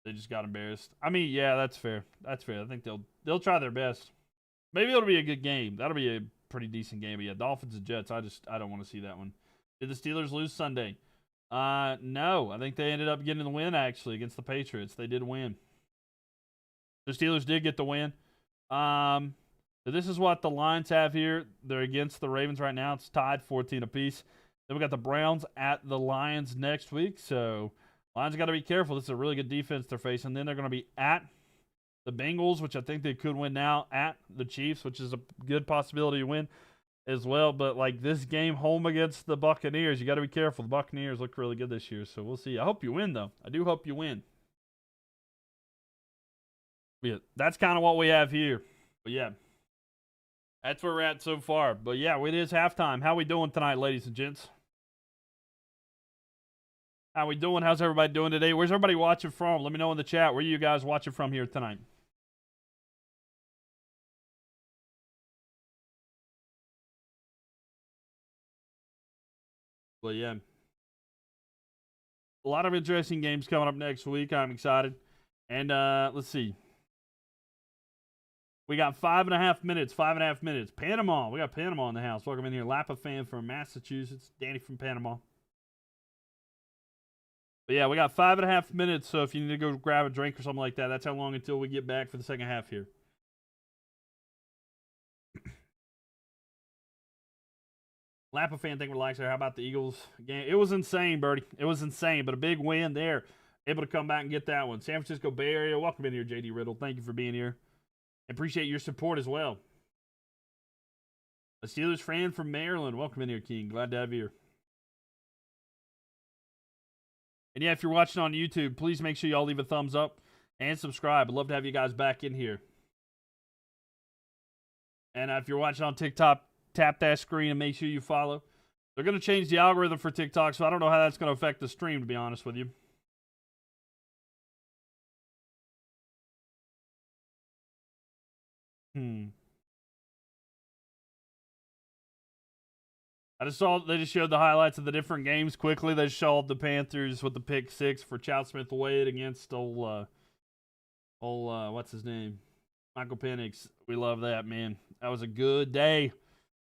They just got embarrassed. I mean, yeah, that's fair. That's fair. I think they'll try their best. Maybe it'll be a good game. That'll be a pretty decent game. But yeah, Dolphins and Jets, I don't want to see that one. Did the Steelers lose Sunday? No. I think they ended up getting the win, actually, against the Patriots. They did win. The Steelers did get the win. So this is what the Lions have here. They're against the Ravens right now. It's tied 14 apiece. Then we got the Browns at the Lions next week. So Lions got to be careful. This is a really good defense they're facing. Then they're going to be at the Bengals, which I think they could win now, at the Chiefs, which is a good possibility to win as well. But like this game home against the Buccaneers, you got to be careful. The Buccaneers look really good this year, so we'll see. I hope you win, though. I do hope you win. But yeah, that's kind of what we have here. But yeah, that's where we're at so far. But yeah, it is halftime. How we doing tonight, ladies and gents? How we doing? How's everybody doing today? Where's everybody watching from? Let me know in the chat. Where are you guys watching from here tonight? But yeah, a lot of interesting games coming up next week. I'm excited. And let's see. We got 5.5 minutes. 5.5 minutes. Panama. We got Panama in the house. Welcome in here. Lapa fan from Massachusetts. Danny from Panama. But yeah, we got 5.5 minutes. So if you need to go grab a drink or something like that, that's how long until we get back for the second half here. Lapa fan, think relax there. How about the Eagles game? It was insane, Birdie. It was insane, but a big win there. Able to come back and get that one. San Francisco Bay Area. Welcome in here, JD Riddle. Thank you for being here. Appreciate your support as well. A Steelers fan from Maryland. Welcome in here, King. Glad to have you here. And yeah, if you're watching on YouTube, please make sure y'all leave a thumbs up and subscribe. I'd love to have you guys back in here. And if you're watching on TikTok, tap that screen and make sure you follow. They're going to change the algorithm for TikTok, so I don't know how that's going to affect the stream, to be honest with you. I just saw they just showed the highlights of the different games quickly. They showed the Panthers with the pick 6 for Chow Smith-Wade against what's his name? Michael Penix. We love that, man. That was a good day.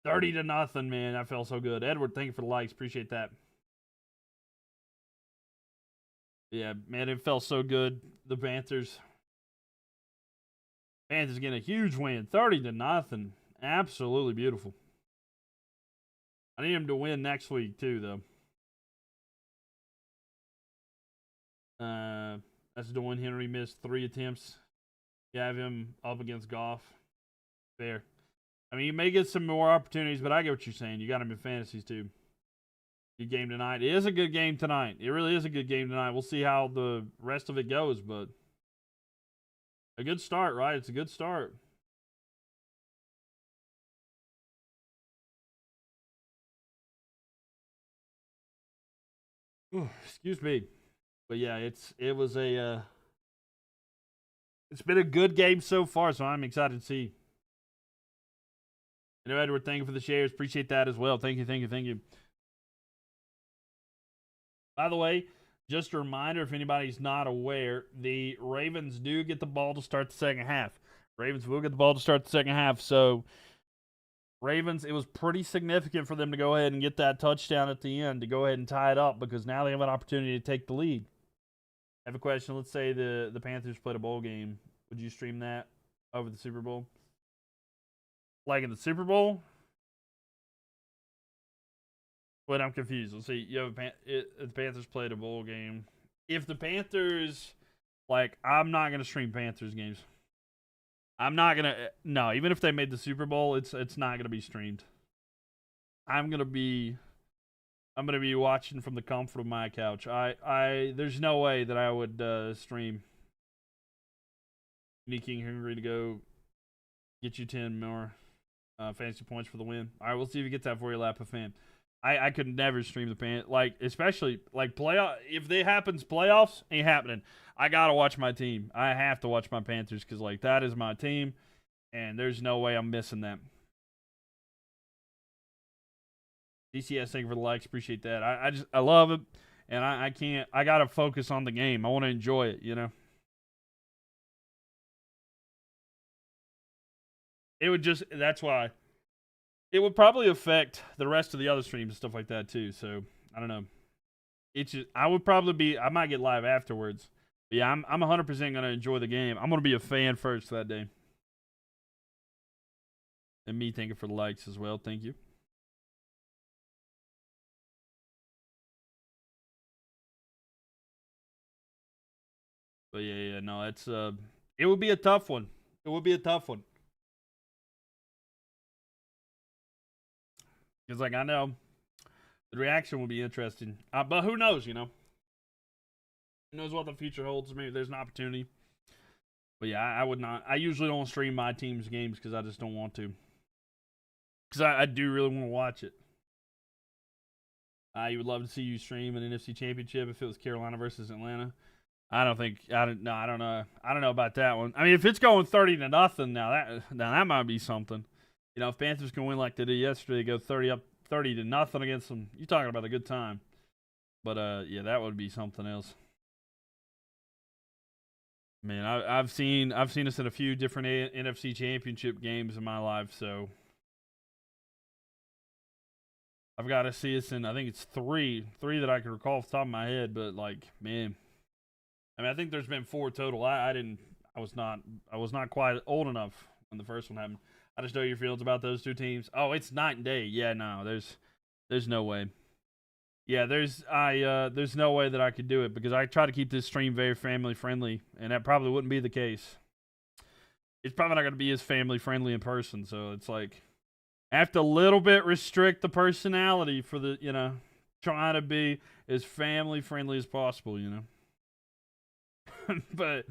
30-0, man. That felt so good. Edward, thank you for the likes. Appreciate that. Yeah, man, it felt so good. The Panthers getting a huge win. 30-0. Absolutely beautiful. I need him to win next week, too, though. That's doing Henry missed 3 attempts. You have him up against Goff. Fair. I mean, you may get some more opportunities, but I get what you're saying. You got him in fantasies too. Good game tonight. It is a good game tonight. It really is a good game tonight. We'll see how the rest of it goes, but a good start, right? It's a good start. Ooh, excuse me. But yeah, it's been a good game so far, so I'm excited to see. You know, Edward, thank you for the shares. Appreciate that as well. Thank you. By the way, just a reminder, if anybody's not aware, the Ravens do get the ball to start the second half. Ravens will get the ball to start the second half. So, Ravens, it was pretty significant for them to go ahead and get that touchdown at the end to go ahead and tie it up because now they have an opportunity to take the lead. I have a question. Let's say the Panthers played a bowl game. Would you stream that over the Super Bowl? Like in the Super Bowl? Wait, I'm confused. Let's see. You have the Panthers played a bowl game. If the Panthers, like, I'm not gonna stream Panthers games. I'm not gonna. No, even if they made the Super Bowl, it's not gonna be streamed. I'm gonna be watching from the comfort of my couch. There's no way that I would stream. Need King Henry to go get you 10 more fantasy points for the win. All right, we'll see if he gets that for you, Lapa fan. I could never stream the pan, like, especially like playoff. If they happens playoffs, ain't happening. I gotta watch my team. I have to watch my Panthers because like that is my team, and there's no way I'm missing that. DCS, thank you for the likes. Appreciate that. I love it, and I can't. I gotta focus on the game. I want to enjoy it. You know. It would just. That's why. It would probably affect the rest of the other streams and stuff like that too. So I don't know. It's just, I would probably be. I might get live afterwards. But yeah, I'm 100% gonna enjoy the game. I'm gonna be a fan first that day. And me thanking for the likes as well. Thank you. But yeah, no, it's it would be a tough one. It would be a tough one. Because like I know the reaction will be interesting. But who knows, you know? Who knows what the future holds? Maybe there's an opportunity. But yeah, I would not. I usually don't stream my team's games because I just don't want to. Because I do really want to watch it. You would love to see you stream an NFC Championship if it was Carolina versus Atlanta. I don't think. I don't know. I don't know about that one. I mean, if it's going 30-0 now, that might be something. You know, if Panthers can win like they did yesterday, go 30-0 against them. You're talking about a good time. But yeah, that would be something else. Man, I've seen us in a few different NFC Championship games in my life, so I've got to see us in. I think it's three that I can recall off the top of my head. But like, man, I mean, I think there's been 4 total. I was not quite old enough when the first one happened. I just know your feelings about those 2 teams. Oh, it's night and day. Yeah, no, there's no way. Yeah, there's no way that I could do it because I try to keep this stream very family friendly, and that probably wouldn't be the case. It's probably not going to be as family friendly in person, so it's like I have to a little bit restrict the personality for the, you know, trying to be as family friendly as possible, you know. but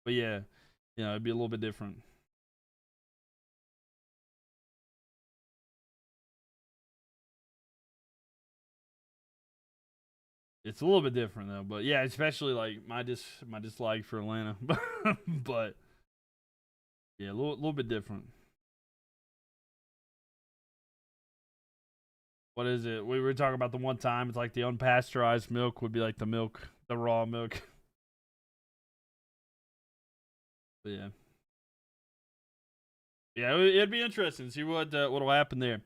yeah, you know, it'd be a little bit different. It's a little bit different though, but yeah, especially like my dislike for Atlanta, but yeah, a little bit different. What is it? We were talking about the one time. It's like the unpasteurized milk would be like the milk, the raw milk. But yeah, yeah, it'd be interesting to see what'll happen there.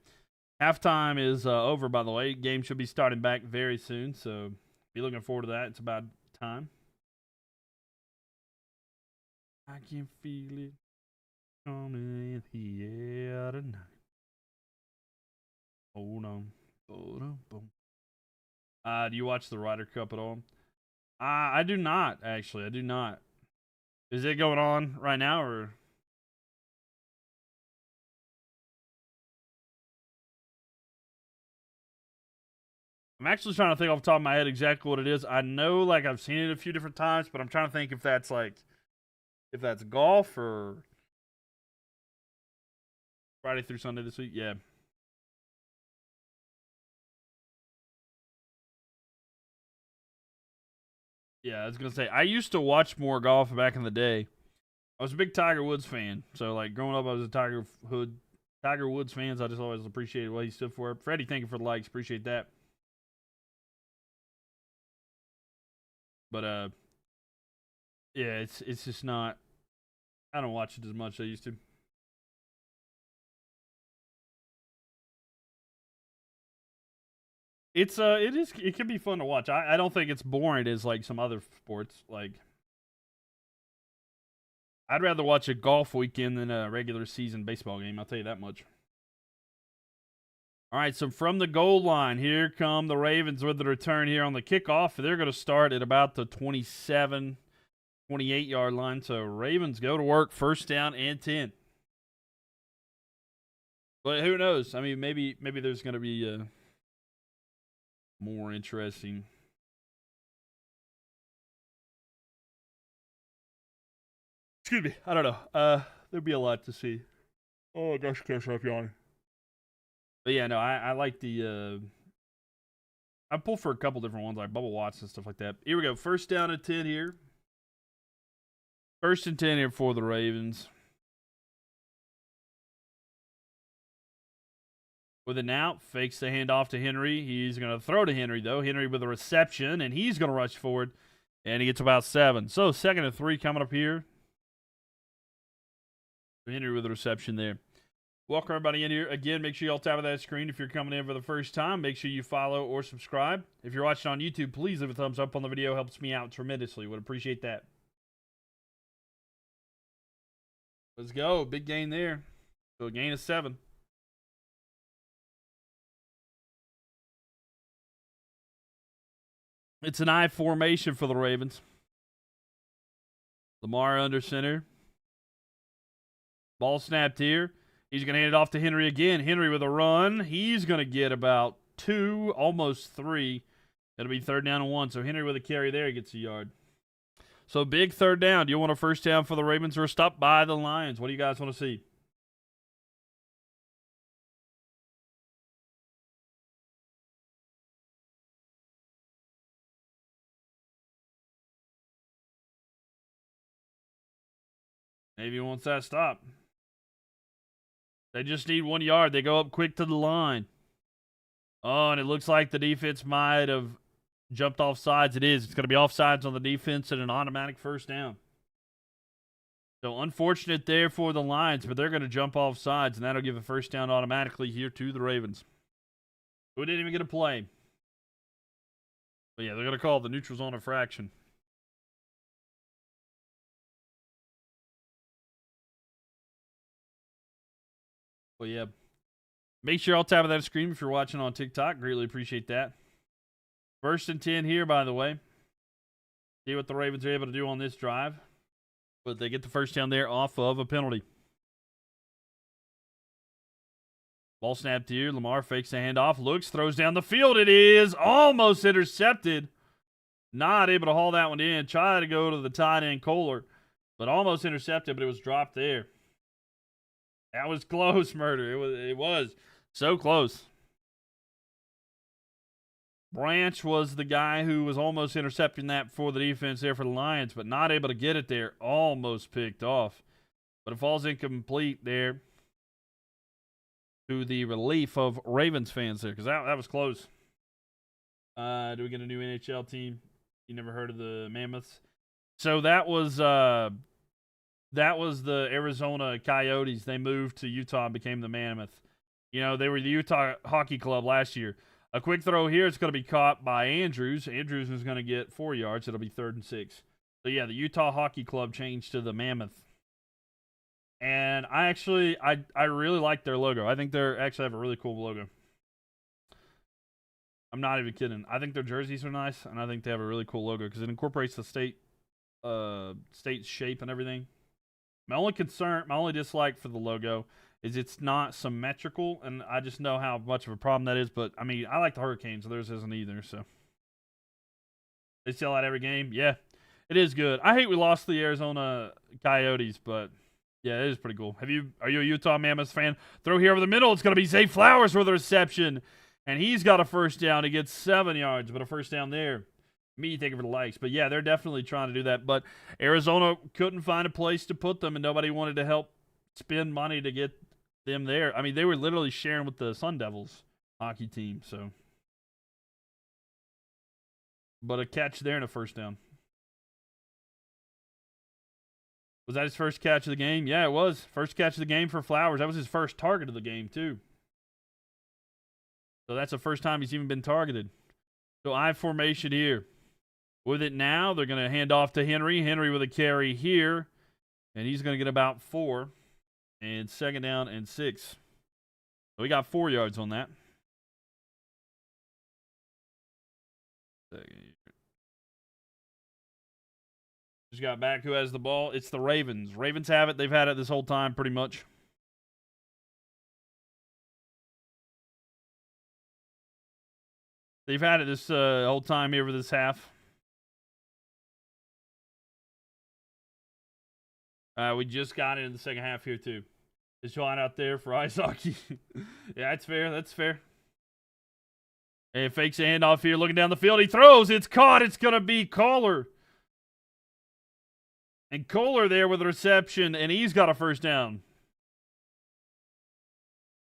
Halftime is over, by the way. Game should be starting back very soon, so be looking forward to that. It's about time. I can feel it coming in the air tonight. Hold on. Do you watch the Ryder Cup at all? I do not, actually. I do not. Is it going on right now, or? I'm actually trying to think off the top of my head exactly what it is. I know, like, I've seen it a few different times, but I'm trying to think if that's, like, if that's golf or Friday through Sunday this week. Yeah. Yeah, I was going to say, I used to watch more golf back in the day. I was a big Tiger Woods fan. So, like, growing up, I was a Tiger Woods fan. So I just always appreciated what he stood for. Freddie, thank you for the likes. Appreciate that. But, yeah, it's just not, I don't watch it as much as I used to. It can be fun to watch. I don't think it's boring as like some other sports. Like, I'd rather watch a golf weekend than a regular season baseball game. I'll tell you that much. All right, so from the goal line, here come the Ravens with the return here on the kickoff. They're going to start at about the 27, 28-yard line. So Ravens go to work, first down and 10. But who knows? I mean, maybe there's going to be more interesting. Excuse me. I don't know. There'd be a lot to see. Oh gosh, can't stop yawning. But yeah, no, I like the. I pull for a couple different ones like Bubble Watts and stuff like that. Here we go. First down and 10 here. First and 10 here for the Ravens. With an out, fakes the handoff to Henry. He's going to throw to Henry, though. Henry with a reception, and he's going to rush forward, and he gets about 7. So, 2nd and 3 coming up here. Henry with a reception there. Welcome, everybody, in here. Again, make sure y'all tap on that screen if you're coming in for the first time. Make sure you follow or subscribe. If you're watching on YouTube, please leave a thumbs up on the video. Helps me out tremendously. Would appreciate that. Let's go. Big gain there. So, a gain of 7. It's an I formation for the Ravens. Lamar under center. Ball snapped here. He's going to hand it off to Henry again. Henry with a run. He's going to get about 2, almost 3. It'll be 3rd down and 1. So Henry with a carry there. He gets a yard. So big 3rd down. Do you want a first down for the Ravens or a stop by the Lions? What do you guys want to see? Maybe he wants that stop. They just need 1 yard. They go up quick to the line. Oh, and it looks like the defense might have jumped off sides. It is. It's going to be offsides on the defense and an automatic first down. So unfortunate there for the Lions, but they're going to jump off sides, and that'll give a first down automatically here to the Ravens, who didn't even get a play. But yeah, they're going to call the neutral zone infraction. Well, yeah. Make sure y'all tap on that screen if you're watching on TikTok. Greatly appreciate that. 1st and 10 here, by the way. See what the Ravens are able to do on this drive. But they get the first down there off of a penalty. Ball snapped here. Lamar fakes the handoff. Looks, throws down the field. It is almost intercepted. Not able to haul that one in. Try to go to the tight end, Kohler. But almost intercepted, but it was dropped there. That was close, Murder. It was so close. Branch was the guy who was almost intercepting that for the defense there for the Lions, but not able to get it there. Almost picked off. But it falls incomplete there to the relief of Ravens fans there, because that was close. Do we get a new NHL team? You never heard of the Mammoths? So that was the Arizona Coyotes. They moved to Utah and became the Mammoth. You know, they were the Utah Hockey Club last year. A quick throw here. It's going to be caught by Andrews. Andrews is going to get 4 yards. It'll be 3rd and 6. So, yeah, the Utah Hockey Club changed to the Mammoth. And I really like their logo. I think they actually have a really cool logo. I'm not even kidding. I think their jerseys are nice, and I think they have a really cool logo because it incorporates the state shape and everything. My only dislike for the logo is it's not symmetrical, and I just know how much of a problem that is. But I mean, I like the Hurricanes, theirs isn't either. So they sell out every game. Yeah, it is good. I hate we lost the Arizona Coyotes, but yeah, it is pretty cool. Are you a Utah Mammoths fan? Throw here over the middle. It's going to be Zay Flowers with a reception, and he's got a first down. He gets 7 yards, but a first down there. Me taking for the likes. But yeah, they're definitely trying to do that. But Arizona couldn't find a place to put them, and nobody wanted to help spend money to get them there. I mean, they were literally sharing with the Sun Devils hockey team. So, but a catch there and a first down. Was that his first catch of the game? Yeah, it was. First catch of the game for Flowers. That was his first target of the game, too. So that's the first time he's even been targeted. So I formation here. With it now, they're going to hand off to Henry. Henry with a carry here. And he's going to get about 4. And second down and 6. So we got 4 yards on that. Just got back. Who has the ball? It's the Ravens. Ravens have it. They've had it this whole time pretty much. They've had it this whole time here for this half. We just got it in the second half here, too. Just line out there for ice hockey. Yeah, that's fair. That's fair. And fakes a handoff here. Looking down the field. He throws. It's caught. It's going to be Kohler. And Kohler there with a reception, and he's got a first down.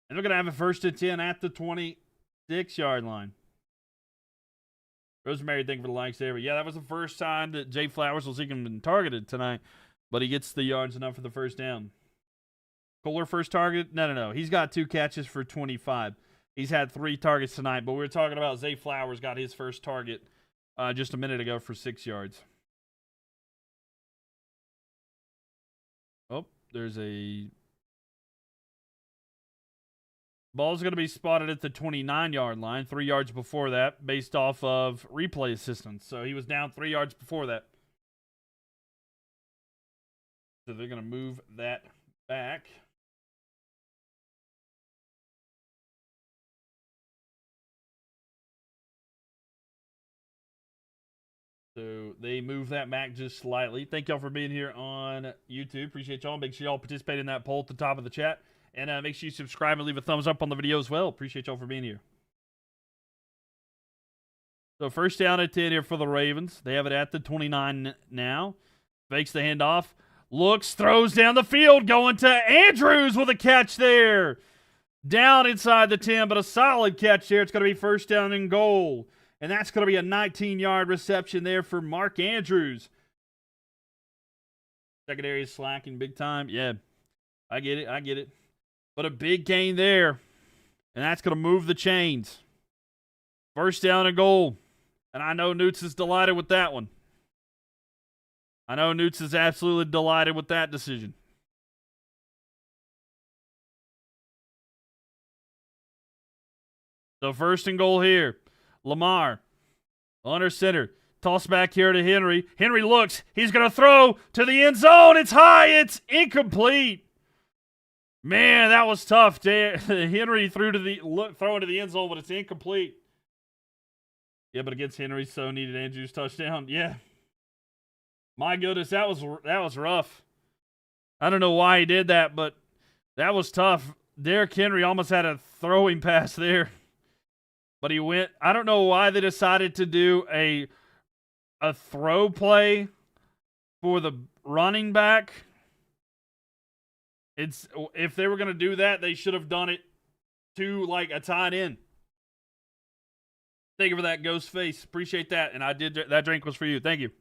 And they're going to have a 1st and 10 at the 26-yard line. Rosemary, thank you for the likes there. But yeah, that was the first time that Jay Flowers was even targeted tonight. But he gets the yards enough for the first down. Kohler first target? No. He's got 2 catches for 25. He's had 3 targets tonight. But we were talking about Zay Flowers got his first target just a minute ago for 6 yards. Oh, there's a... Ball's going to be spotted at the 29-yard line, 3 yards before that, based off of replay assistance. So he was down 3 yards before that. So they're going to move that back. So they move that back just slightly. Thank y'all for being here on YouTube. Appreciate y'all. Make sure y'all participate in that poll at the top of the chat. And make sure you subscribe and leave a thumbs up on the video as well. Appreciate y'all for being here. So first down at 10 here for the Ravens. They have it at the 29 now. Fakes the handoff. Looks, throws down the field. Going to Andrews with a catch there. Down inside the 10, but a solid catch there. It's going to be first down and goal. And that's going to be a 19-yard reception there for Mark Andrews. Secondary is slacking big time. Yeah, I get it. But a big gain there. And that's going to move the chains. First down and goal. And I know Newts is delighted with that one. I know Newts is absolutely delighted with that decision. So first and goal here. Lamar. Under center. Toss back here to Henry. Henry looks. He's going to throw to the end zone. It's high. It's incomplete. Man, that was tough. Henry threw to throwing to the end zone, but it's incomplete. Yeah, but against Henry, so needed Andrews' touchdown. Yeah. My goodness, that was rough. I don't know why he did that, but that was tough. Derrick Henry almost had a throwing pass there. But he went. I don't know why they decided to do a throw play for the running back. If they were going to do that, they should have done it to like a tight end. Thank you for that, Ghost Face. Appreciate that. And that drink was for you. Thank you.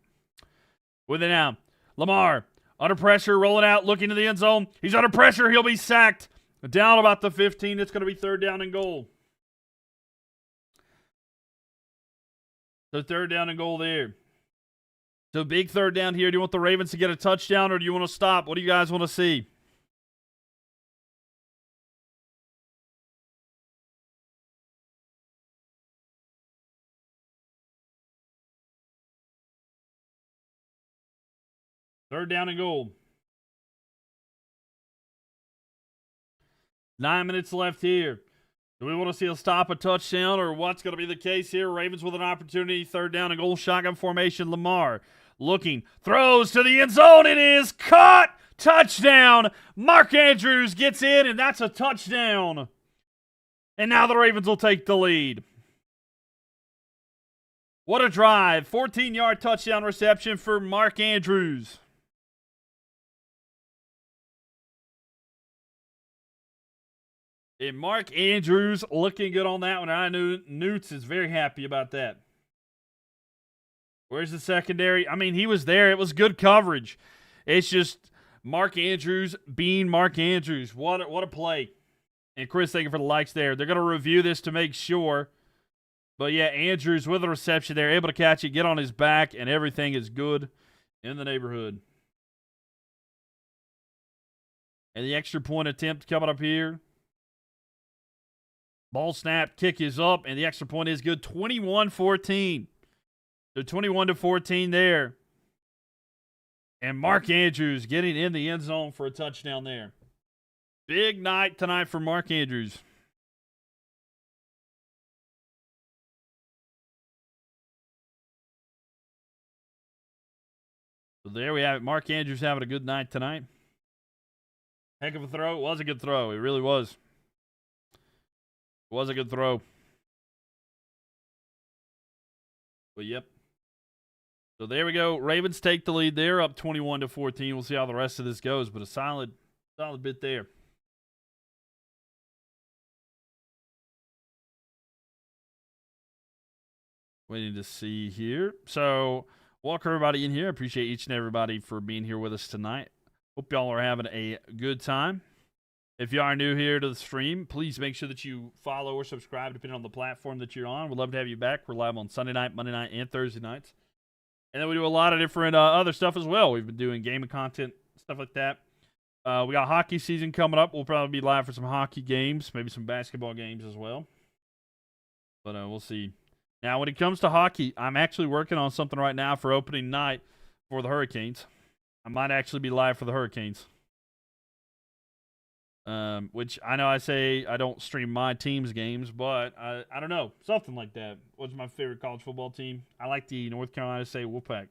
With it now, Lamar under pressure, rolling out, looking to the end zone. He's under pressure. He'll be sacked. Down about the 15. It's going to be third down and goal. So third down and goal there. So big third down here. Do you want the Ravens to get a touchdown or do you want to stop? What do you guys want to see? Third down and goal. 9 minutes left here. Do we want to see a stop, a touchdown, or what's going to be the case here? Ravens with an opportunity. Third down and goal. Shotgun formation. Lamar looking. Throws to the end zone. It is caught. Touchdown. Mark Andrews gets in, and that's a touchdown. And now the Ravens will take the lead. What a drive. 14-yard touchdown reception for Mark Andrews. And Mark Andrews looking good on that one. I knew Newts is very happy about that. Where's the secondary? I mean, he was there. It was good coverage. It's just Mark Andrews being Mark Andrews. What a play. And Chris, thank you for the likes there. They're going to review this to make sure. But, yeah, Andrews with a reception there, able to catch it, get on his back, and everything is good in the neighborhood. And the extra point attempt coming up here. Ball snap, kick is up, and the extra point is good. 21-14. So 21-14 there. And Mark Andrews getting in the end zone for a touchdown there. Big night tonight for Mark Andrews. So there we have it. Mark Andrews having a good night tonight. Heck of a throw. It was a good throw. It really was. It was a good throw. But, yep. So there we go. Ravens take the lead there, up 21-14. We'll see how the rest of this goes, but a solid bit there. Waiting to see here. So, welcome everybody in here. I appreciate each and everybody for being here with us tonight. Hope y'all are having a good time. If you are new here to the stream, please make sure that you follow or subscribe depending on the platform that you're on. We'd love to have you back. We're live on Sunday night, Monday night, and Thursday nights. And then we do a lot of different other stuff as well. We've been doing gaming content, stuff like that. We got hockey season coming up. We'll probably be live for some hockey games, maybe some basketball games as well. But we'll see. Now, when it comes to hockey, I'm actually working on something right now for opening night for the Hurricanes. I might actually be live for the Hurricanes. Which I know I say I don't stream my team's games, but I don't know. Something like that. What's my favorite college football team? I like the North Carolina State Wolfpack.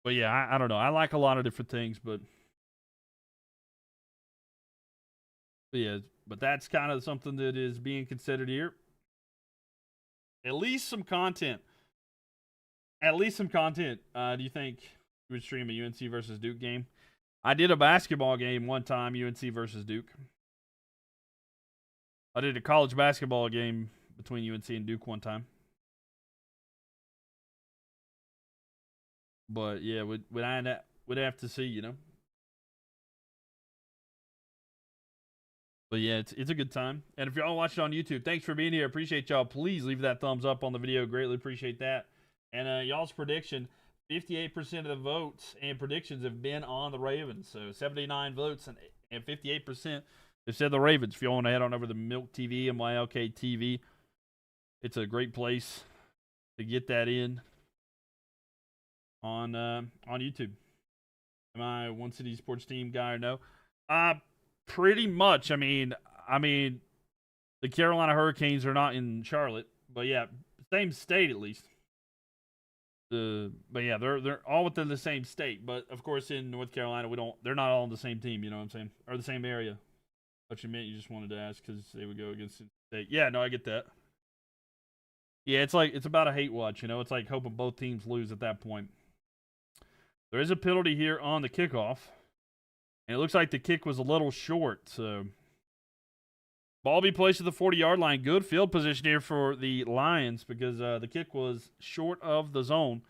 But yeah, I don't know. I like a lot of different things, but yeah, but that's kind of something that is being considered here. At least some content. Do you think you would stream a UNC versus Duke game? I did a basketball game one time, UNC versus Duke. I did a college basketball game between UNC and Duke one time. But yeah, we'd have to see, you know. But yeah, it's a good time. And if y'all watching on YouTube, thanks for being here. Appreciate y'all. Please leave that thumbs up on the video. Greatly appreciate that. And y'all's prediction, 58% of the votes and predictions have been on the Ravens. So 79 votes and 58% have said the Ravens. If you want to head on over to MylkTV, MylkTV, it's a great place to get that in on YouTube. Am I a One City Sports Team guy or no? Pretty much. I mean, the Carolina Hurricanes are not in Charlotte, but yeah, same state at least. But yeah, they're all within the same state. But of course, in North Carolina, they're not all on the same team. You know what I'm saying? Or the same area. What you meant? You just wanted to ask because they would go against the state. Yeah, no, I get that. Yeah, it's about a hate watch. You know, it's like hoping both teams lose at that point. There is a penalty here on the kickoff. And it looks like the kick was a little short. So, ball be placed at the 40-yard line. Good field position here for the Lions because the kick was short of the zone.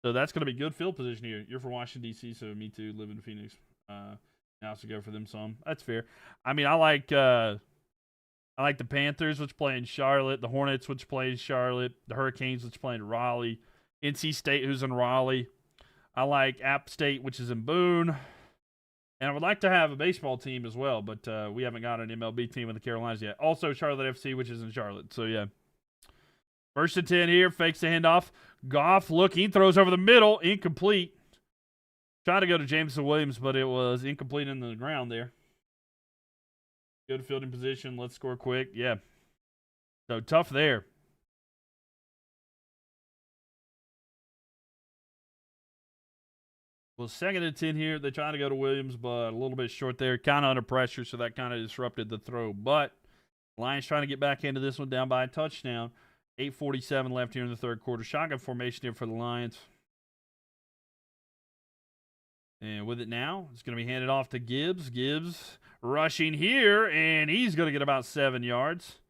So, that's going to be good field position here. You're from Washington, D.C., so me too, live in Phoenix. I also go for them some. That's fair. I mean, I like the Panthers, which play in Charlotte. The Hornets, which play in Charlotte. The Hurricanes, which play in Raleigh. NC State, who's in Raleigh. I like App State, which is in Boone. And I would like to have a baseball team as well, but we haven't got an MLB team in the Carolinas yet. Also, Charlotte FC, which is in Charlotte. So, yeah. First and 10 here. Fakes the handoff. Goff looking. Throws over the middle. Incomplete. Tried to go to Jameson Williams, but it was incomplete in the ground there. Good fielding position. Let's score quick. Yeah. So tough there. Well, second and 10 here. They trying to go to Williams, but a little bit short there. Kind of under pressure, so that kind of disrupted the throw. But Lions trying to get back into this one, down by a touchdown. 8:47 left here in the third quarter. Shotgun formation here for the Lions. And with it now, it's going to be handed off to Gibbs. Gibbs rushing here, and he's going to get about 7 yards.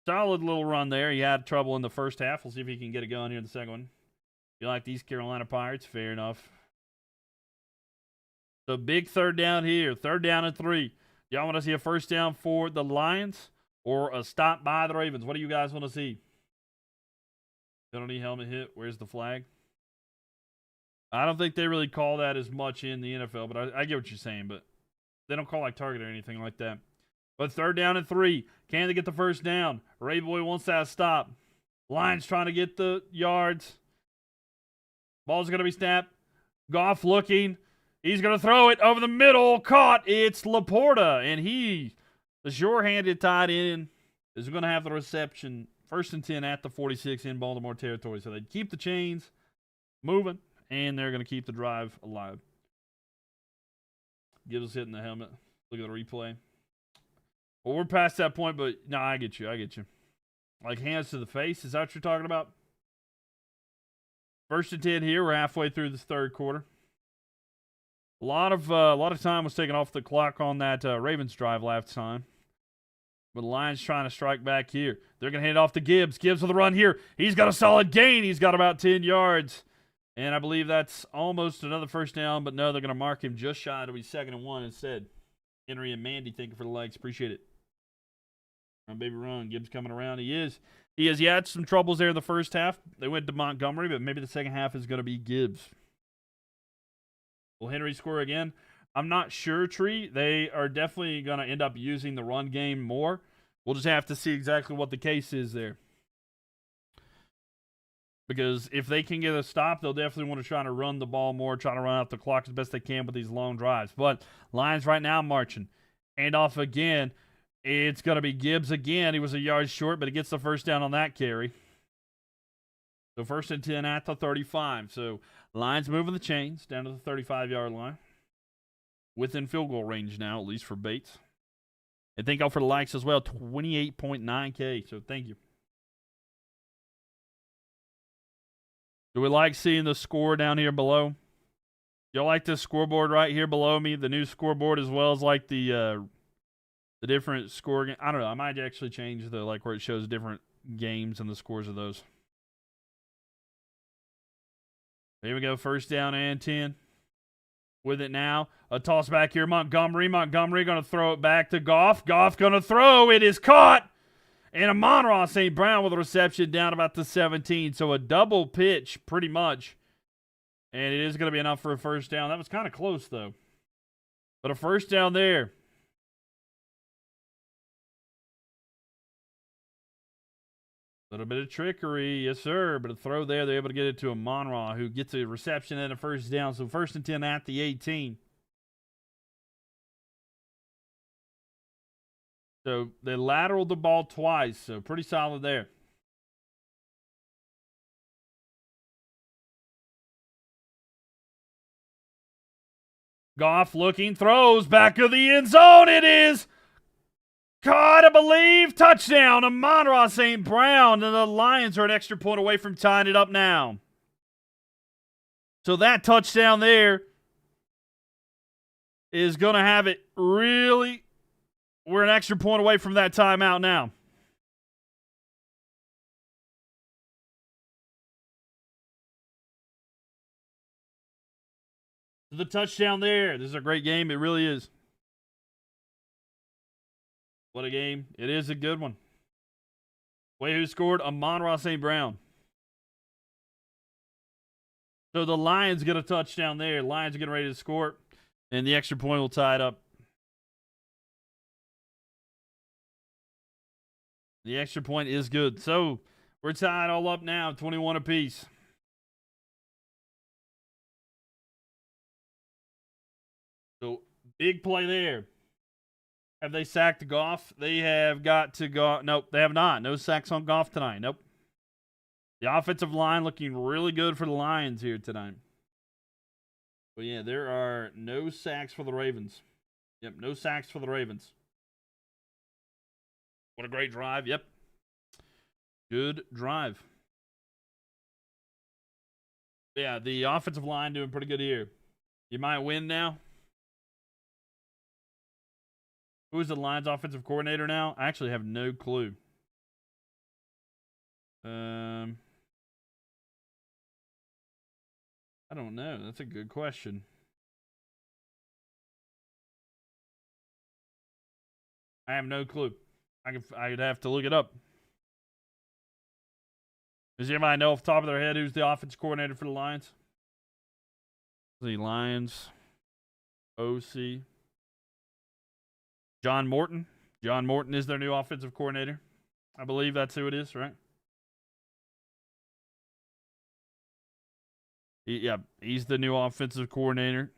Solid little run there. He had trouble in the first half. We'll see if he can get it going here in the second one. You like these Carolina Pirates? Fair enough. So big third down here. Third down and 3. Y'all want to see a first down for the Lions or a stop by the Ravens? What do you guys want to see? Penalty, helmet hit. Where's the flag? I don't think they really call that as much in the NFL, but I get what you're saying, but they don't call like target or anything like that. But third down and 3. Can they get the first down? Ray Boy wants that stop. Lions trying to get the yards. Ball's going to be snapped. Goff looking. He's going to throw it over the middle. Caught. It's Laporta. And he, the sure-handed tight end, is going to have the reception. First and 10 at the 46 in Baltimore territory. So they keep the chains moving, and they're going to keep the drive alive. Gibbs hitting the helmet. Look at the replay. Well, we're past that point, but no, I get you. I get you. Like hands to the face. Is that what you're talking about? First and 10 here. We're halfway through this third quarter. A lot of time was taken off the clock on that Ravens drive last time. But the Lions trying to strike back here. They're going to hand it off to Gibbs. Gibbs with a run here. He's got a solid gain. He's got about 10 yards. And I believe that's almost another first down. But no, they're going to mark him just shy. It'll be 2nd and 1 instead. Henry and Mandy, thank you for the likes. Appreciate it. Run, baby, run. Gibbs coming around. He is. He had some troubles there in the first half. They went to Montgomery, but maybe the second half is going to be Gibbs. Will Henry score again? I'm not sure, Tree. They are definitely going to end up using the run game more. We'll just have to see exactly what the case is there. Because if they can get a stop, they'll definitely want to try to run the ball more, try to run out the clock as best they can with these long drives. But Lions right now marching. Hand off again. It's going to be Gibbs again. He was a yard short, but he gets the first down on that carry. So first and 10 at the 35. So Lions moving the chains down to the 35-yard line. Within field goal range now, at least for Bates. And thank y'all for the likes as well. 28.9K. So thank you. Do we like seeing the score down here below? Y'all like this scoreboard right here below me? The new scoreboard, as well as like the different score. I don't know. I might actually change the where it shows different games and the scores of those. Here we go. First down and 10. With it now. A toss back here. Montgomery. Montgomery going to throw it back to Goff. Goff going to throw. It is caught. And Amon-Ra St. Brown with a reception down about the 17. So a double pitch pretty much. And it is going to be enough for a first down. That was kind of close though. But a first down there. A little bit of trickery, yes, sir. But a throw there, they're able to get it to Amon-Ra, who gets a reception and a first down. So first and 10 at the 18. So they lateraled the ball twice, so pretty solid there. Goff looking, throws back of the end zone. It is caught, I believe. Touchdown, Amon-Ra St. Brown. And the Lions are an extra point away from tying it up now. So that touchdown there is going to have it really. We're an extra point away from that timeout now. The touchdown there. This is a great game. It really is. What a game. It is a good one. Wait, who scored? Amon-Ra St. Brown. So the Lions get a touchdown there. Lions are getting ready to score. And the extra point will tie it up. The extra point is good. So We're tied all up now, 21 apiece. So, big play there. Have they sacked Goff? They have got to go. Nope, they have not. No sacks on Goff tonight. Nope. The offensive line looking really good for the Lions here tonight. But yeah, there are no sacks for the Ravens. Yep, no sacks for the Ravens. What a great drive. Yep. Good drive. Yeah, the offensive line doing pretty good here. You might win now. Who is the Lions offensive coordinator now? I actually have no clue. I don't know. That's a good question. I have no clue. I'd have to look it up. Does anybody know off the top of their head who's the offensive coordinator for the Lions? The Lions OC. John Morton. John Morton is their new offensive coordinator. I believe that's who it is, right? He's the new offensive coordinator.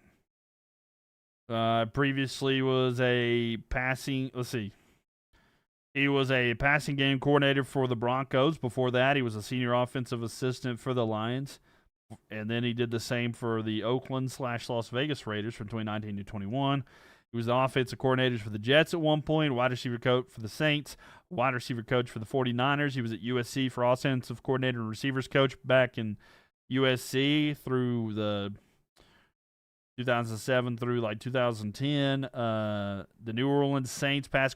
Previously was a passing. Let's see. He was a passing game coordinator for the Broncos. Before that, he was a senior offensive assistant for the Lions. And then he did the same for the Oakland/Las Vegas Raiders from 2019 to 21. He was the offensive coordinator for the Jets at one point, wide receiver coach for the Saints, wide receiver coach for the 49ers. He was at USC for offensive coordinator and receivers coach back in USC through the 2007 through like 2010. The New Orleans Saints pass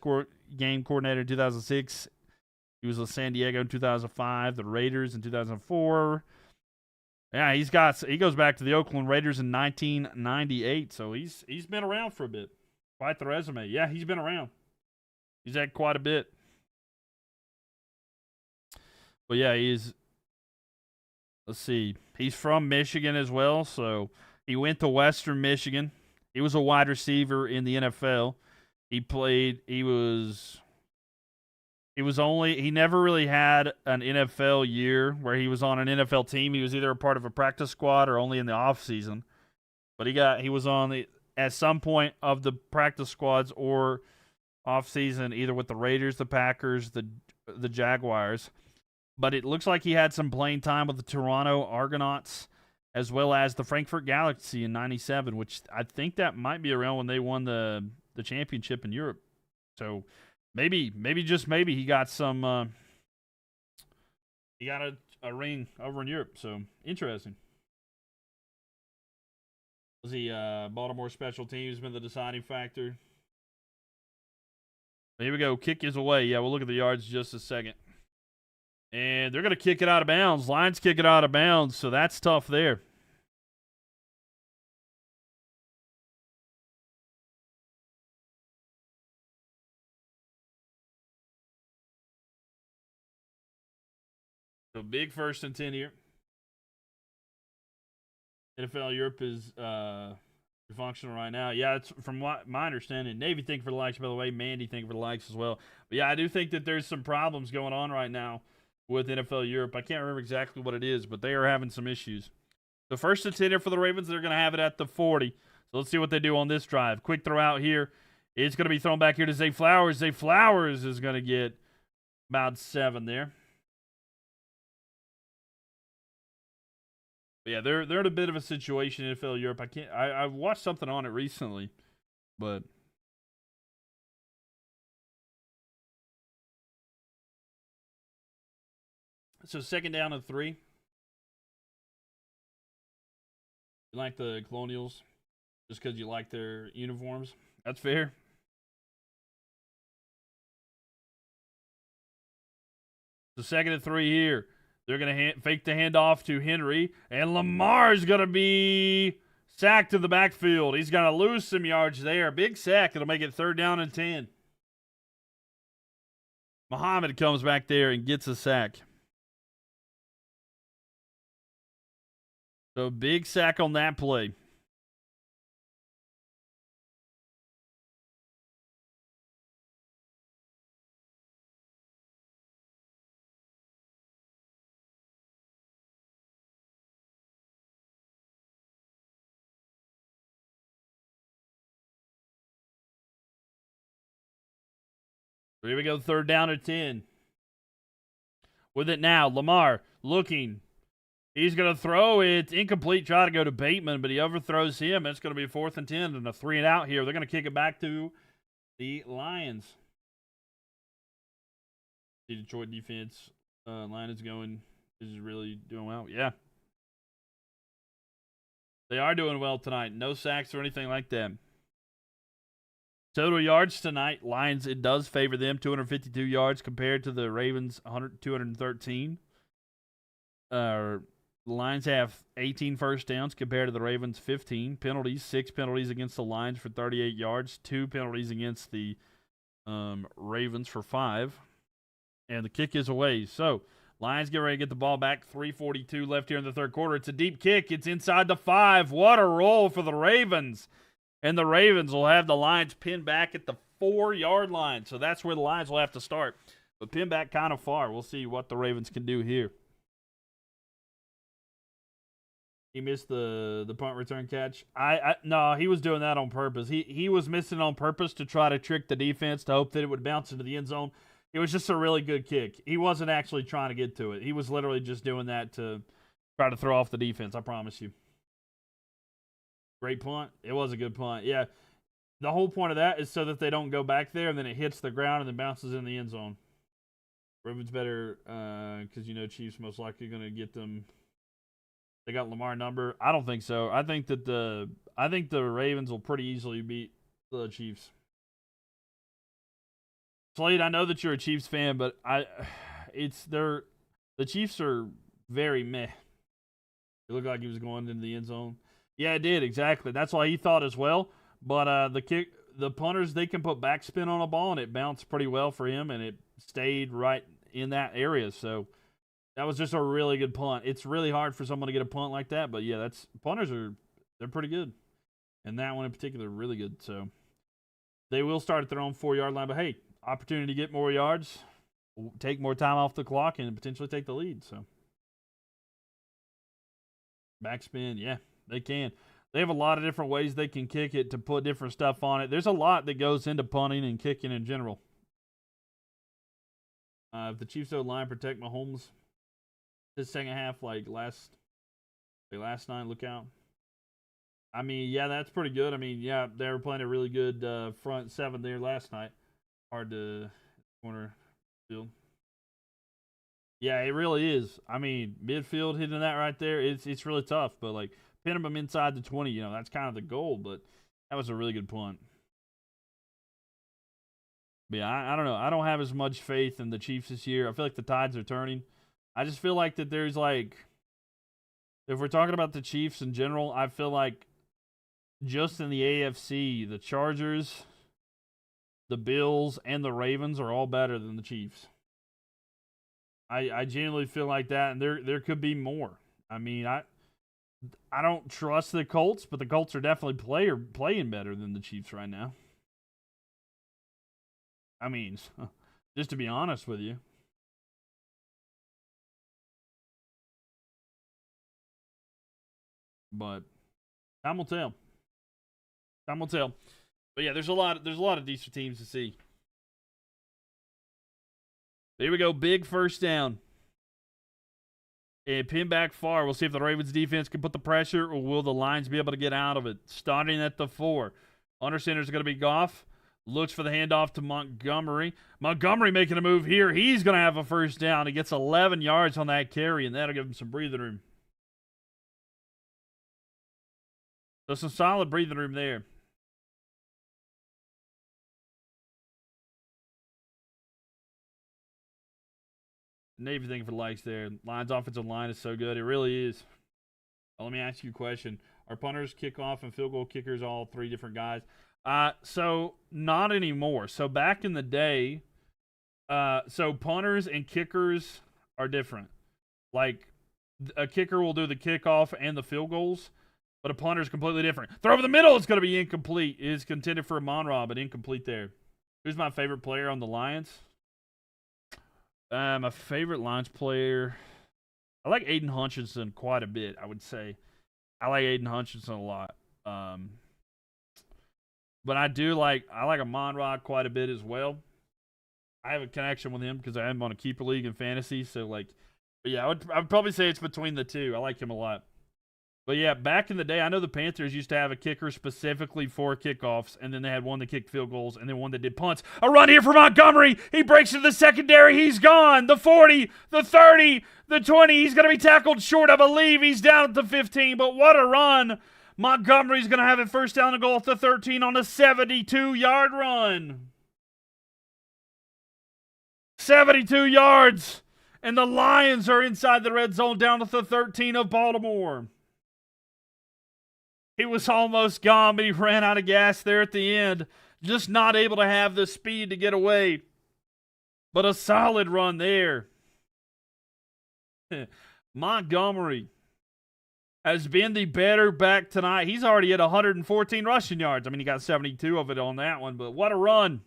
game coordinator in 2006. He was with San Diego in 2005. The Raiders in 2004. Yeah, he goes back to the Oakland Raiders in 1998. So he's been around for a bit. Quite the resume. Yeah, he's been around. He's had quite a bit. But yeah, let's see. He's from Michigan as well, so he went to Western Michigan. He was a wide receiver in the NFL. He never really had an NFL year where he was on an NFL team. He was either a part of a practice squad or only in the offseason. But he was on at some point of the practice squads or offseason, either with the Raiders, the Packers, the Jaguars. But it looks like he had some playing time with the Toronto Argonauts as well as the Frankfurt Galaxy in 97, which I think that might be around when they won the championship in Europe. So maybe just maybe he got some he got a ring over in Europe. So interesting. Was he Baltimore special teams been the deciding factor? Here we go. Kick is away. Yeah, we'll look at the yards in just a second. And they're going to kick it out of bounds. Lions kick it out of bounds, so that's tough there. So big 1st and 10 here. NFL Europe is functional right now. Yeah, it's from my understanding. Navy, thank you for the likes, by the way. Mandy, thank you for the likes as well. But yeah, I do think that there's some problems going on right now with NFL Europe. I can't remember exactly what it is, but they are having some issues. The 1st and 10 here for the Ravens, they're going to have it at the 40. So let's see what they do on this drive. Quick throw out here. It's going to be thrown back here to Zay Flowers. Zay Flowers is going to get about 7 there. But yeah, they're in a bit of a situation in NFL Europe. I've watched something on it recently, but so 2nd down and 3. You like the Colonials just because you like their uniforms? That's fair. So 2nd and 3 here. They're going to fake the handoff to Henry, and Lamar's going to be sacked to the backfield. He's going to lose some yards there. Big sack. It'll make it 3rd down and 10. Muhammad comes back there and gets a sack. So big sack on that play. Here we go, 3rd down and 10. With it now, Lamar looking. He's going to throw it. Incomplete. Try to go to Bateman, but he overthrows him. It's going to be 4th and 10 and a 3 and out here. They're going to kick it back to the Lions. The Detroit defense line is really doing well. Yeah. They are doing well tonight. No sacks or anything like that. Total yards tonight, Lions, it does favor them. 252 yards compared to the Ravens, 213. The Lions have 18 first downs compared to the Ravens, 15. Penalties, 6 penalties against the Lions for 38 yards. 2 penalties against the Ravens for 5. And the kick is away. So, Lions get ready to get the ball back. 3:42 left here in the 3rd quarter. It's a deep kick. It's inside the 5. What a roll for the Ravens. And the Ravens will have the Lions pinned back at the 4-yard line. So that's where the Lions will have to start. But pinned back kind of far. We'll see what the Ravens can do here. He missed the punt return catch. No, he was doing that on purpose. He was missing on purpose to try to trick the defense to hope that it would bounce into the end zone. It was just a really good kick. He wasn't actually trying to get to it. He was literally just doing that to try to throw off the defense, I promise you. Great punt. It was a good punt. Yeah. The whole point of that is so that they don't go back there and then it hits the ground and then bounces in the end zone. Ravens better because, Chiefs most likely going to get them. They got Lamar number. I don't think so. I think the Ravens will pretty easily beat the Chiefs. Slade, I know that you're a Chiefs fan, but the Chiefs are very meh. It looked like he was going into the end zone. Yeah, it did, exactly. That's why he thought as well. But the punters, they can put backspin on a ball, and it bounced pretty well for him, and it stayed right in that area. So that was just a really good punt. It's really hard for someone to get a punt like that, but yeah, they're pretty good. And that one in particular, really good. So they will start at their own 4-yard line, but hey, opportunity to get more yards, take more time off the clock, and potentially take the lead. So backspin, yeah. They can. They have a lot of different ways they can kick it to put different stuff on it. There's a lot that goes into punting and kicking in general. If the Chiefs O-line protect Mahomes this second half like last night, look out. I mean, yeah, that's pretty good. I mean, yeah, they were playing a really good front 7 there last night. Hard to corner field. Yeah, it really is. I mean, midfield hitting that right there, it's really tough. But, like, pinning them inside the 20, that's kind of the goal. But that was a really good punt. But yeah, I don't know. I don't have as much faith in the Chiefs this year. I feel like the tides are turning. I just feel like that there's, like, if we're talking about the Chiefs in general, I feel like just in the AFC, the Chargers, the Bills, and the Ravens are all better than the Chiefs. I genuinely feel like that, and there could be more. I mean, I don't trust the Colts, but the Colts are definitely playing better than the Chiefs right now. I mean, just to be honest with you. But time will tell. Time will tell. But yeah, there's a lot of decent teams to see. Here we go. Big first down. And pin back far. We'll see if the Ravens defense can put the pressure or will the Lions be able to get out of it. Starting at the 4. Under center is going to be Goff. Looks for the handoff to Montgomery. Montgomery making a move here. He's going to have a first down. He gets 11 yards on that carry, and that'll give him some breathing room. So some solid breathing room there. And everything for the likes there. Lions offensive line is so good. It really is. Well, let me ask you a question. Are punters, kickoff, and field goal kickers all 3 different guys? So not anymore. So back in the day, so punters and kickers are different. Like, a kicker will do the kickoff and the field goals, but a punter is completely different. Throw over the middle, it's going to be incomplete. It is contended for Amon-Ra, but incomplete there. Who's my favorite player on the Lions? My favorite Lions player, I like Aiden Hutchinson quite a bit, I would say. I like Aiden Hutchinson a lot. But I like Amon-Ra quite a bit as well. I have a connection with him because I am on a keeper league in fantasy. So, like, but yeah, I would probably say it's between the two. I like him a lot. But yeah, back in the day, I know the Panthers used to have a kicker specifically for kickoffs, and then they had one that kicked field goals, and then one that did punts. A run here for Montgomery. He breaks into the secondary. He's gone. The 40, the 30, the 20. He's going to be tackled short, I believe. He's down at the 15, but what a run. Montgomery's going to have it first down and goal at the 13 on a 72-yard run. 72 yards, and the Lions are inside the red zone down at the 13 of Baltimore. He was almost gone, but he ran out of gas there at the end. Just not able to have the speed to get away. But a solid run there. Montgomery has been the better back tonight. He's already at 114 rushing yards. I mean, he got 72 of it on that one, but what a run.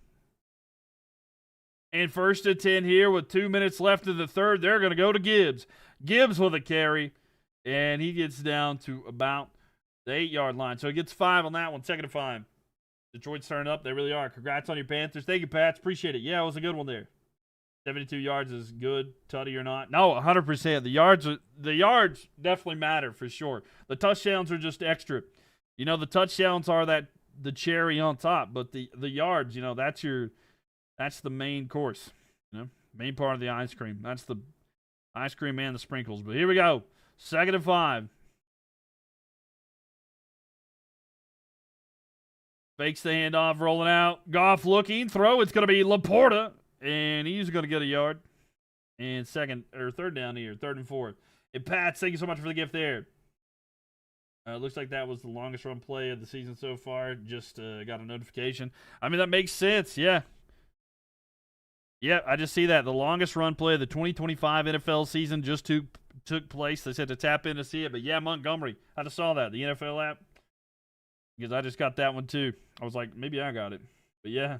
And 1st and 10 here with 2 minutes left in the third. They're going to go to Gibbs. Gibbs with a carry, and he gets down to about the 8-yard line. So he gets 5 on that one. 2nd and 5. Detroit's turning up. They really are. Congrats on your Panthers. Thank you, Pats. Appreciate it. Yeah, it was a good one there. 72 yards is good, tutty or not. No, 100%. The yards definitely matter for sure. The touchdowns are just extra. You know, the touchdowns are the cherry on top, but the yards, you know, that's the main course. You know, main part of the ice cream. That's the ice cream and the sprinkles. But here we go. 2nd and 5. Fakes the handoff, rolling out. Goff looking, throw. It's going to be Laporta, and he's going to get a yard. And 3rd down here, 3rd and 4. And Pats, thank you so much for the gift there. Looks like that was the longest run play of the season so far. Just got a notification. I mean, that makes sense. Yeah. Yeah, I just see that. The longest run play of the 2025 NFL season just took place. They said to tap in to see it. But yeah, Montgomery. I just saw that. The NFL app. Because I just got that one too. I was like, maybe I got it. But yeah.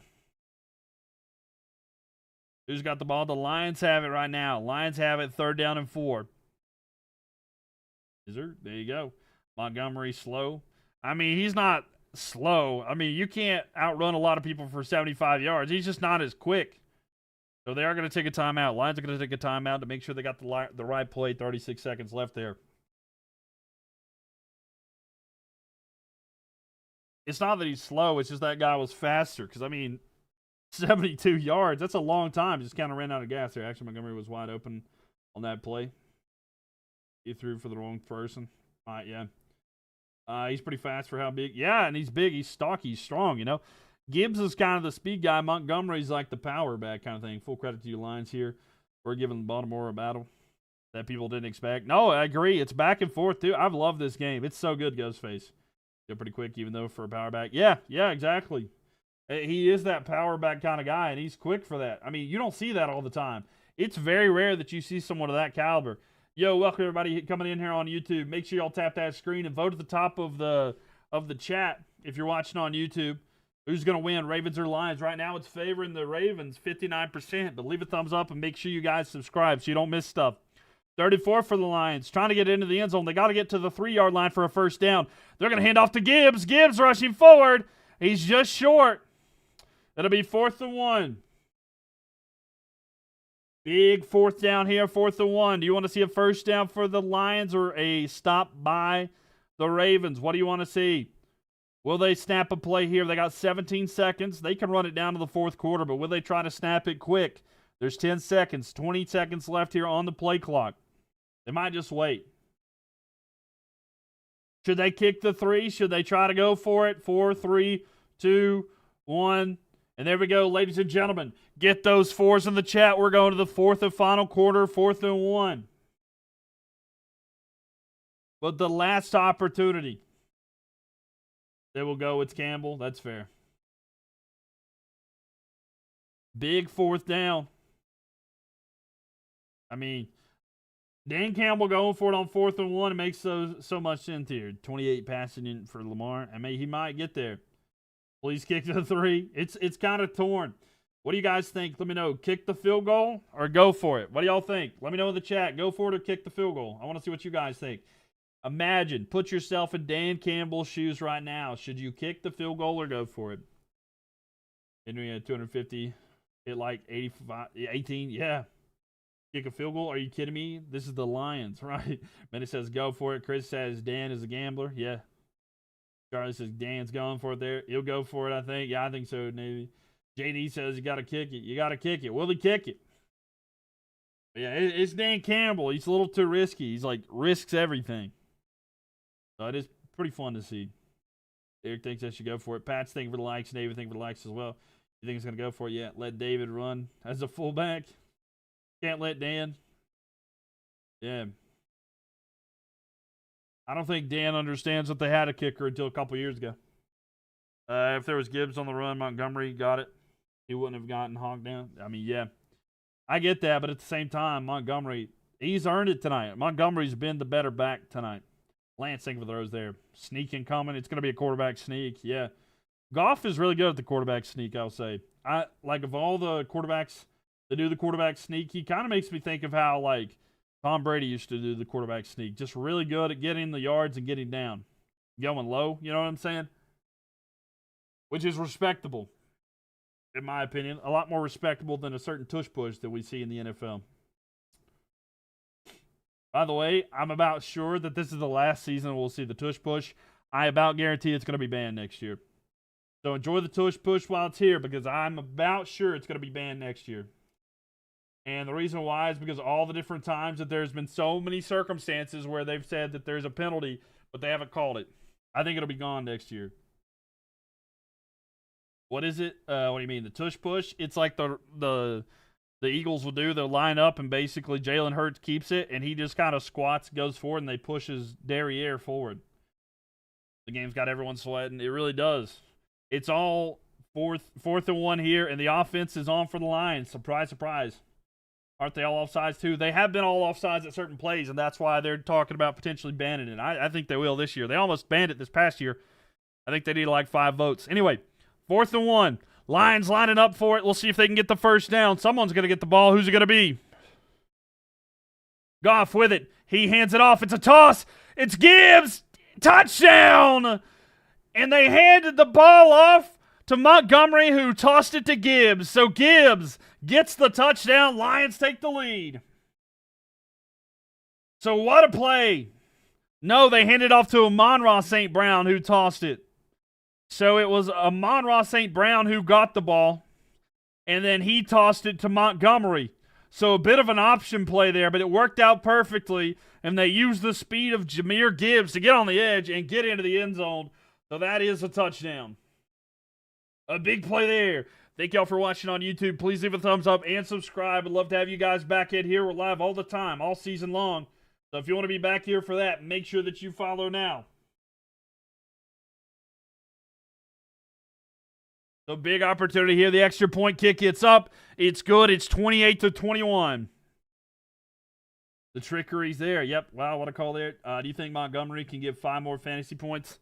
Who's got the ball? The Lions have it right now. Lions have it 3rd down and 4. There you go. Montgomery slow. I mean, he's not slow. I mean, you can't outrun a lot of people for 75 yards. He's just not as quick. So they are going to take a timeout. Lions are going to take a timeout to make sure they got the right play. 36 seconds left there. It's not that he's slow. It's just that guy was faster. Because, I mean, 72 yards. That's a long time. Just kind of ran out of gas there. Actually, Montgomery was wide open on that play. He threw for the wrong person. All right, yeah. He's pretty fast for how big. Yeah, and he's big. He's stocky. He's strong, you know. Gibbs is kind of the speed guy. Montgomery's like the power back kind of thing. Full credit to you Lions here for giving Baltimore a battle that people didn't expect. No, I agree. It's back and forth, too. I've loved this game. It's so good, Ghostface. They're pretty quick, even though for a power back. Yeah, exactly. He is that power back kind of guy, and he's quick for that. I mean, you don't see that all the time. It's very rare that you see someone of that caliber. Yo, welcome everybody coming in here on YouTube. Make sure y'all tap that screen and vote at the top of the chat if you're watching on YouTube. Who's going to win, Ravens or Lions? Right now it's favoring the Ravens, 59%. But leave a thumbs up and make sure you guys subscribe so you don't miss stuff. 34 for the Lions, trying to get into the end zone. They got to get to the 3-yard line for a first down. They're going to hand off to Gibbs. Gibbs rushing forward. He's just short. It'll be 4th and 1. Big 4th down here, 4th and 1. Do you want to see a first down for the Lions or a stop by the Ravens? What do you want to see? Will they snap a play here? They got 17 seconds. They can run it down to the 4th quarter, but will they try to snap it quick? There's 10 seconds, 20 seconds left here on the play clock. They might just wait. Should they kick the 3? Should they try to go for it? 4, 3, 2, 1. And there we go, ladies and gentlemen. Get those 4s in the chat. We're going to the 4th and final quarter, 4th and 1. But the last opportunity. They will go. It's Campbell. That's fair. Big 4th down. I mean, Dan Campbell going for it on 4th and 1. It makes so much sense here. 28 passing in for Lamar. I mean, he might get there. Please kick the 3. It's kind of torn. What do you guys think? Let me know. Kick the field goal or go for it? What do y'all think? Let me know in the chat. Go for it or kick the field goal. I want to see what you guys think. Imagine, put yourself in Dan Campbell's shoes right now. Should you kick the field goal or go for it? Henry had 250 Hit like 18. Yeah. Kick a field goal? Are you kidding me? This is the Lions, right? Benny says, go for it. Chris says, Dan is a gambler. Yeah. Charlie says, Dan's going for it there. He'll go for it, I think. Yeah, I think so, Navy. JD says, you got to kick it. You got to kick it. Will he kick it? But yeah, it's Dan Campbell. He's a little too risky. He's like, risks everything. So it is pretty fun to see. Eric thinks I should go for it. Pat's thinking for the likes. David thinking for the likes as well. You think he's going to go for it? Yeah, let David run as a fullback. Can't let Dan. Yeah. I don't think Dan understands that they had a kicker until a couple years ago. If there was Gibbs on the run, Montgomery got it. He wouldn't have gotten hogged down. I mean, yeah. I get that, but at the same time, Montgomery, he's earned it tonight. Montgomery's been the better back tonight. Lance thinking for the throws there. Sneaking coming. It's going to be a quarterback sneak. Yeah. Goff is really good at the quarterback sneak, I'll say. Like, of all the quarterbacks that do the quarterback sneak, he kind of makes me think of how, like, Tom Brady used to do the quarterback sneak. Just really good at getting the yards and getting down. Going low, you know what I'm saying? Which is respectable, in my opinion. A lot more respectable than a certain tush push that we see in the NFL. By the way, I'm about sure that this is the last season we'll see the tush push. I about guarantee it's going to be banned next year. So enjoy the tush push while it's here, because I'm about sure it's going to be banned next year. And the reason why is because all the different times that there's been so many circumstances where they've said that there's a penalty, but they haven't called it. I think it'll be gone next year. What is it? What do you mean? The tush push? It's like the Eagles will do. They'll line up, and basically Jalen Hurts keeps it, and he just kind of squats, goes forward, and they push his derriere forward. The game's got everyone sweating. It really does. It's all fourth and 1 here, and the offense is on for the Lions. Surprise, surprise. Aren't they all offsides too? They have been all offsides at certain plays, and that's why they're talking about potentially banning it. I think they will this year. They almost banned it this past year. I think they need like 5 votes. Anyway, 4th and 1. Lions lining up for it. We'll see if they can get the first down. Someone's going to get the ball. Who's it going to be? Goff with it. He hands it off. It's a toss. It's Gibbs. Touchdown! And they handed the ball off to Montgomery, who tossed it to Gibbs. So Gibbs gets the touchdown. Lions take the lead. So what a play. No, they handed it off to Amon-Ra St. Brown, who tossed it. So it was Amon-Ra St. Brown who got the ball, and then he tossed it to Montgomery. So a bit of an option play there, but it worked out perfectly, and they used the speed of Jahmyr Gibbs to get on the edge and get into the end zone. So that is a touchdown. A big play there. Thank y'all for watching on YouTube. Please leave a thumbs up and subscribe. I'd love to have you guys back in here. We're live all the time, all season long. So if you want to be back here for that, make sure that you follow now. So big opportunity here. The extra point kick gets up. It's good. It's 28-21. The trickery's there. Yep. Wow, what a call there. Do you think Montgomery can get 5 more fantasy points?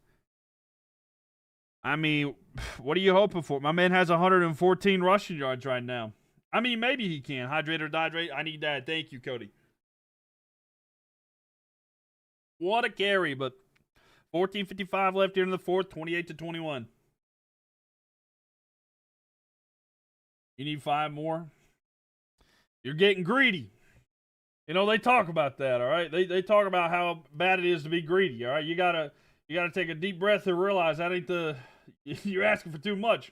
I mean, what are you hoping for? My man has 114 rushing yards right now. I mean, maybe he can. Hydrate or dihydrate. I need that. Thank you, Cody. What a carry, but 14:55 left here in the 4th, 28-21. You need 5 more? You're getting greedy. You know, they talk about that, all right? They talk about how bad it is to be greedy, all right? You gotta take a deep breath and realize that ain't you're asking for too much.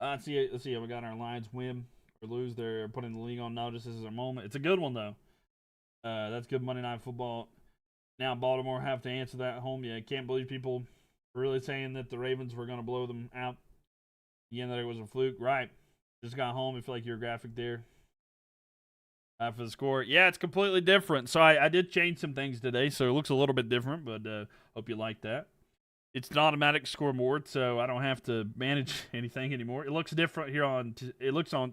Let's see how we got our Lions win or lose. They're putting the league on notice. This is their moment. It's a good one, though. That's good Monday Night Football. Now Baltimore have to answer that at home. Yeah, I can't believe people were really saying that the Ravens were going to blow them out. Again, that it was a fluke. Right. Just got home. I feel like your graphic there for the score. Yeah, it's completely different. So I did change some things today, so it looks a little bit different, but hope you like that. It's an automatic scoreboard, so I don't have to manage anything anymore. It looks different here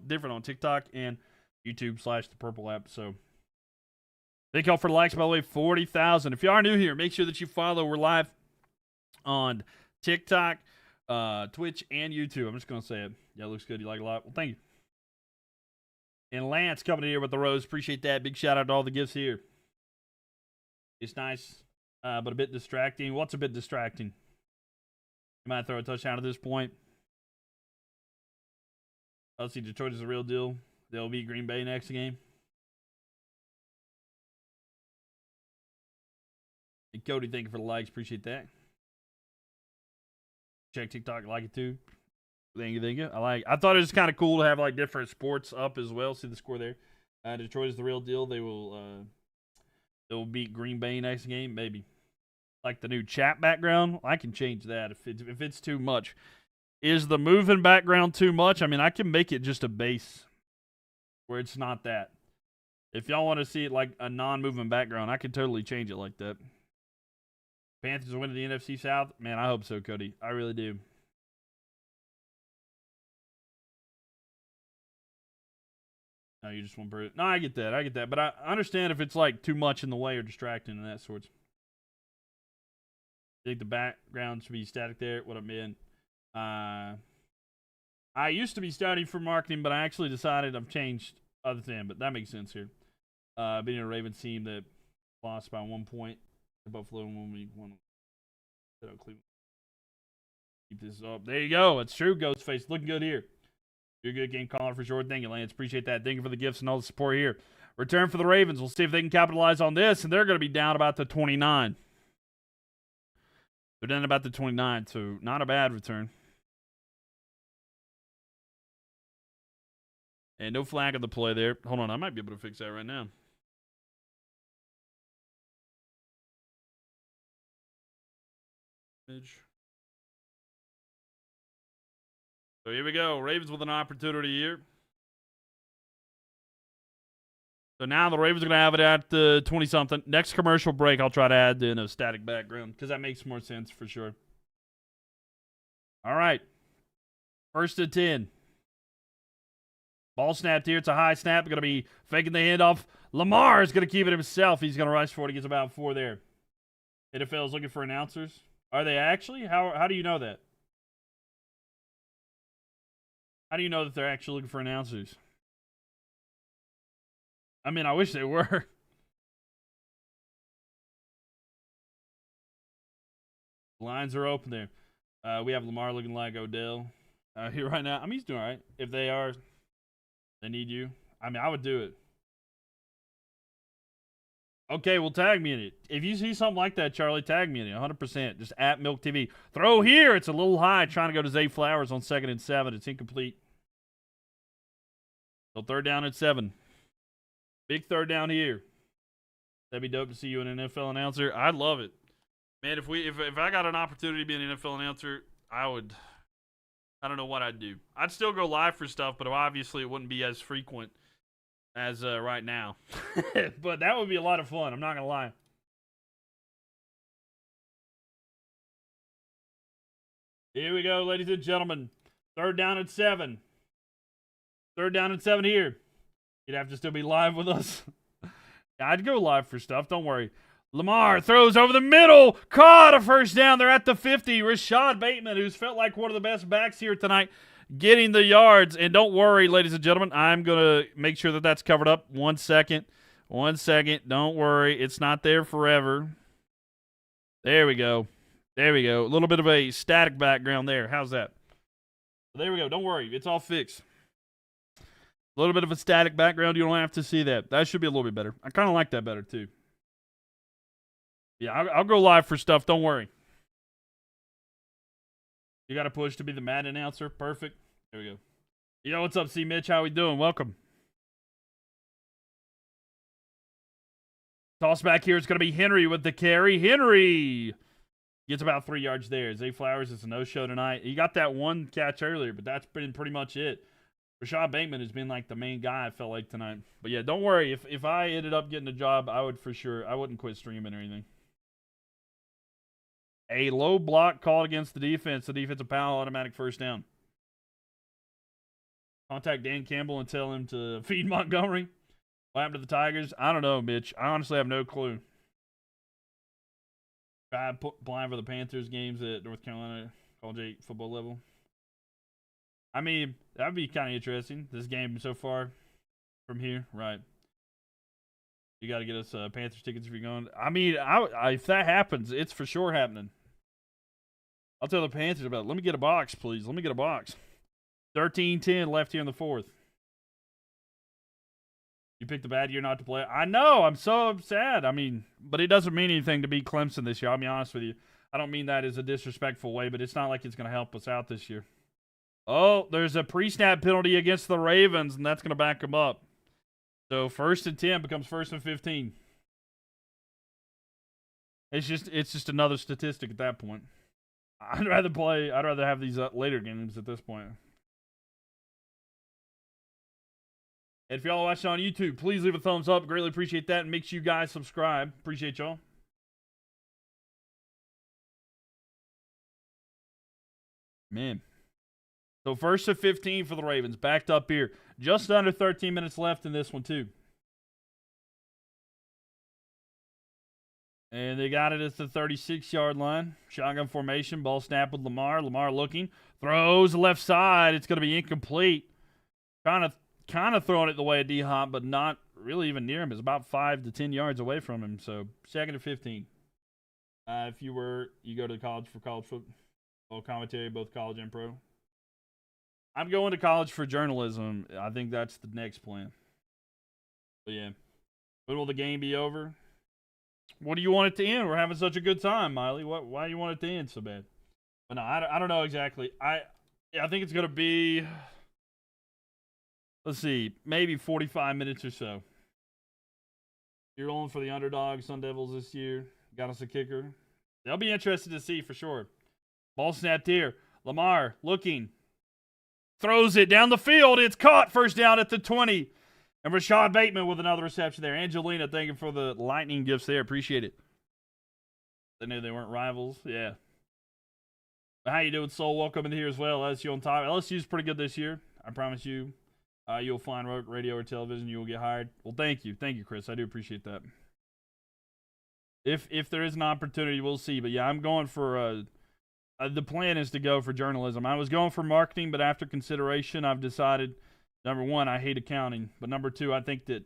different on TikTok and YouTube / the Purple app. So thank y'all for the likes. By the way, 40,000. If you are new here, make sure that you follow. We're live on TikTok, Twitch, and YouTube. I'm just gonna say it. Yeah, it looks good. You like it a lot. Well, thank you. And Lance coming in here with the rose. Appreciate that. Big shout out to all the gifts here. It's nice, but a bit distracting. What's a bit distracting? You might throw a touchdown at this point. I'll see Detroit is the real deal. They'll beat Green Bay next game. And Cody, thank you for the likes. Appreciate that. Check TikTok, like it too. Thank you. I thought it was kind of cool to have like different sports up as well. See the score there. Detroit is the real deal. They will beat Green Bay next game, maybe. Like the new chat background, I can change that if it's too much. Is the moving background too much? I mean, I can make it just a base where it's not that. If y'all want to see it like a non-moving background, I can totally change it like that. Panthers winning the NFC South? Man, I hope so, Cody. I really do. No, you just want to. No, I get that. But I understand if it's like too much in the way or distracting and that sorts. I think the background should be static there. What up, man? I used to be studying for marketing, but I actually decided I've changed other thing. But that makes sense here. Being a Ravens team that lost by 1 point to Buffalo when we won. Cleveland. Keep this up. There you go. It's true, Ghostface. Looking good here. You're a good game caller for sure. Thank you, Lance. Appreciate that. Thank you for the gifts and all the support here. Return for the Ravens. We'll see if they can capitalize on this, and they're going to be down about the 29. They're down about the 29, so not a bad return. And no flag on the play there. Hold on, I might be able to fix that right now. So here we go. Ravens with an opportunity here. So now the Ravens are going to have it at the 20-something. Next commercial break, I'll try to add in a static background because that makes more sense for sure. All right. 1st and 10. Ball snapped here. It's a high snap. Going to be faking the handoff. Lamar is going to keep it himself. He's going to rush for it. He gets about 4 there. NFL is looking for announcers. Are they actually? How do you know that? How do you know that they're actually looking for announcers? I mean, I wish they were. Lines are open there. We have Lamar looking like Odell here right now. I mean, he's doing all right. If they are, they need you. I mean, I would do it. Okay, well, tag me in it. If you see something like that, Charlie, tag me in it. 100%. Just at MylkTV. Throw here. It's a little high. Trying to go to Zay Flowers on 2nd and 7. It's incomplete. So 3rd down and 7. Big 3rd down here. That'd be dope to see you an NFL announcer. I'd love it. Man, if I got an opportunity to be an NFL announcer, I don't know what I'd do. I'd still go live for stuff, but obviously it wouldn't be as frequent as right now. But that would be a lot of fun. I'm not going to lie. Here we go, ladies and gentlemen. 3rd down and 7. 3rd down and 7 here. You'd have to still be live with us. I'd go live for stuff. Don't worry. Lamar throws over the middle. Caught a 1st down. They're at the 50. Rashad Bateman, who's felt like one of the best backs here tonight, getting the yards. And don't worry, ladies and gentlemen. I'm going to make sure that that's covered up. 1 second. 1 second. Don't worry. It's not there forever. There we go. There we go. A little bit of a static background there. How's that? There we go. Don't worry. It's all fixed. A little bit of a static background. You don't have to see that. That should be a little bit better. I kind of like that better, too. Yeah, I'll go live for stuff. Don't worry. You got to push to be the Madden announcer. Perfect. There we go. Yo, what's up, C. Mitch? How we doing? Welcome. Toss back here. It's going to be Henry with the carry. Henry gets about 3 yards there. Zay Flowers is a no-show tonight. He got that one catch earlier, but that's been pretty much it. Rashad Bateman has been like the main guy, I felt like, tonight. But yeah, don't worry. If I ended up getting a job, I would for sure. I wouldn't quit streaming or anything. A low block called against the defense. The defensive foul, automatic 1st down. Contact Dan Campbell and tell him to feed Montgomery. What happened to the Tigers? I don't know, Mitch. I honestly have no clue. Bad blind for the Panthers games at North Carolina College football level. I mean, that would be kind of interesting. This game so far from here, right? You got to get us Panthers tickets if you're going. I mean, if that happens, it's for sure happening. I'll tell the Panthers about it. Let me get a box, please. Let me get a box. 13-10 left here in the fourth. You picked a bad year not to play. I know. I'm so sad. I mean, but it doesn't mean anything to beat Clemson this year. I'll be honest with you. I don't mean that as a disrespectful way, but it's not like it's going to help us out this year. Oh, there's a pre-snap penalty against the Ravens, and that's going to back them up. So 1st and 10 becomes 1st and 15. It's just another statistic at that point. I'd rather have these later games at this point. And if y'all are watching on YouTube, please leave a thumbs up. Greatly appreciate that. And make sure you guys subscribe. Appreciate y'all. Man. So 1st and 15 for the Ravens. Backed up here. Just under 13 minutes left in this one, too. And they got it at the 36-yard line. Shotgun formation. Ball snap with Lamar. Lamar looking. Throws the left side. It's going to be incomplete. Kind of throwing it the way of D-Hop, but not really even near him. It's about 5 to 10 yards away from him. So 2nd and 15. If you go to college for college football commentary, both college and pro. I'm going to college for journalism. I think that's the next plan. But yeah. When will the game be over? What do you want it to end? We're having such a good time, Miley. Why do you want it to end so bad? But no, I don't know exactly. I think it's going to be, let's see, maybe 45 minutes or so. You're rolling for the underdog, Sun Devils this year. Got us a kicker. They'll be interested to see for sure. Ball snapped here. Lamar looking. Throws it down the field. It's caught. 1st down at the 20. And Rashad Bateman with another reception there. Angelina, thank you for the lightning gifts there. Appreciate it. They knew they weren't rivals. Yeah. But how you doing, Soul? Welcome in here as well. LSU on top. LSU's pretty good this year. I promise you. You'll find radio or television. You will get hired. Well, thank you. Thank you, Chris. I do appreciate that. If there is an opportunity, we'll see. But, yeah, I'm going for the plan is to go for journalism. I was going for marketing, but after consideration, I've decided, number one, I hate accounting. But number two, I think that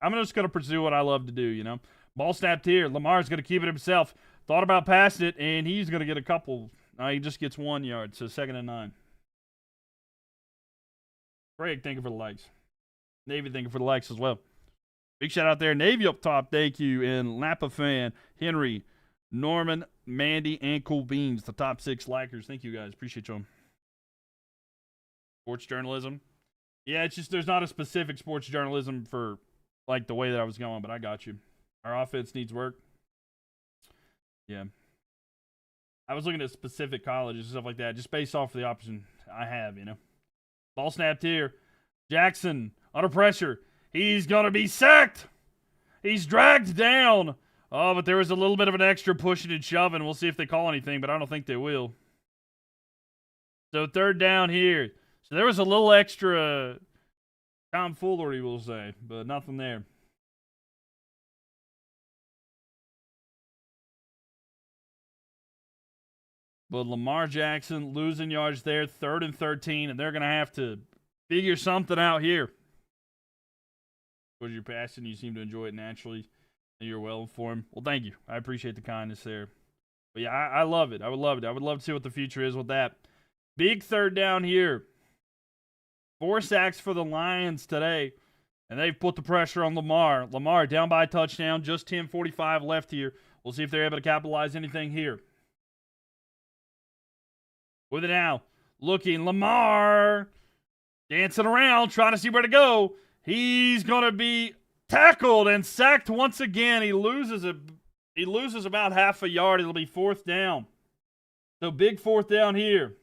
I'm just going to pursue what I love to do, you know. Ball snapped here. Lamar's going to keep it himself. Thought about passing it, and he's going to get a couple. He just gets 1 yard, so 2nd and 9. Craig, thank you for the likes. Navy, thank you for the likes as well. Big shout out there. Navy up top, thank you. And Lapa fan, Henry, Norman, Mandy, and Cool Beans, the top 6 likers. Thank you, guys. Appreciate you. Sports journalism. Yeah, it's just there's not a specific sports journalism for, like, the way that I was going, but I got you. Our offense needs work. Yeah. I was looking at specific colleges and stuff like that, just based off of the option I have, you know. Ball snapped here. Jackson under pressure. He's going to be sacked. He's dragged down. Oh, but there was a little bit of an extra pushing and shoving. We'll see if they call anything, but I don't think they will. So 3rd down here. So there was a little extra tomfoolery, we'll say, but nothing there. But Lamar Jackson losing yards there, 3rd and 13, and they're going to have to figure something out here. Because you're passing, you seem to enjoy it naturally, and you're well informed. Well, thank you. I appreciate the kindness there. But yeah, I love it. I would love it. I would love to see what the future is with that. Big 3rd down here. 4 sacks for the Lions today, and they've put the pressure on Lamar. Lamar down by a touchdown, just 10:45 left here. We'll see if they're able to capitalize anything here. With it now, looking, Lamar dancing around, trying to see where to go. He's going to be tackled and sacked once again. He loses about half a yard. It'll be 4th down. So big 4th down here.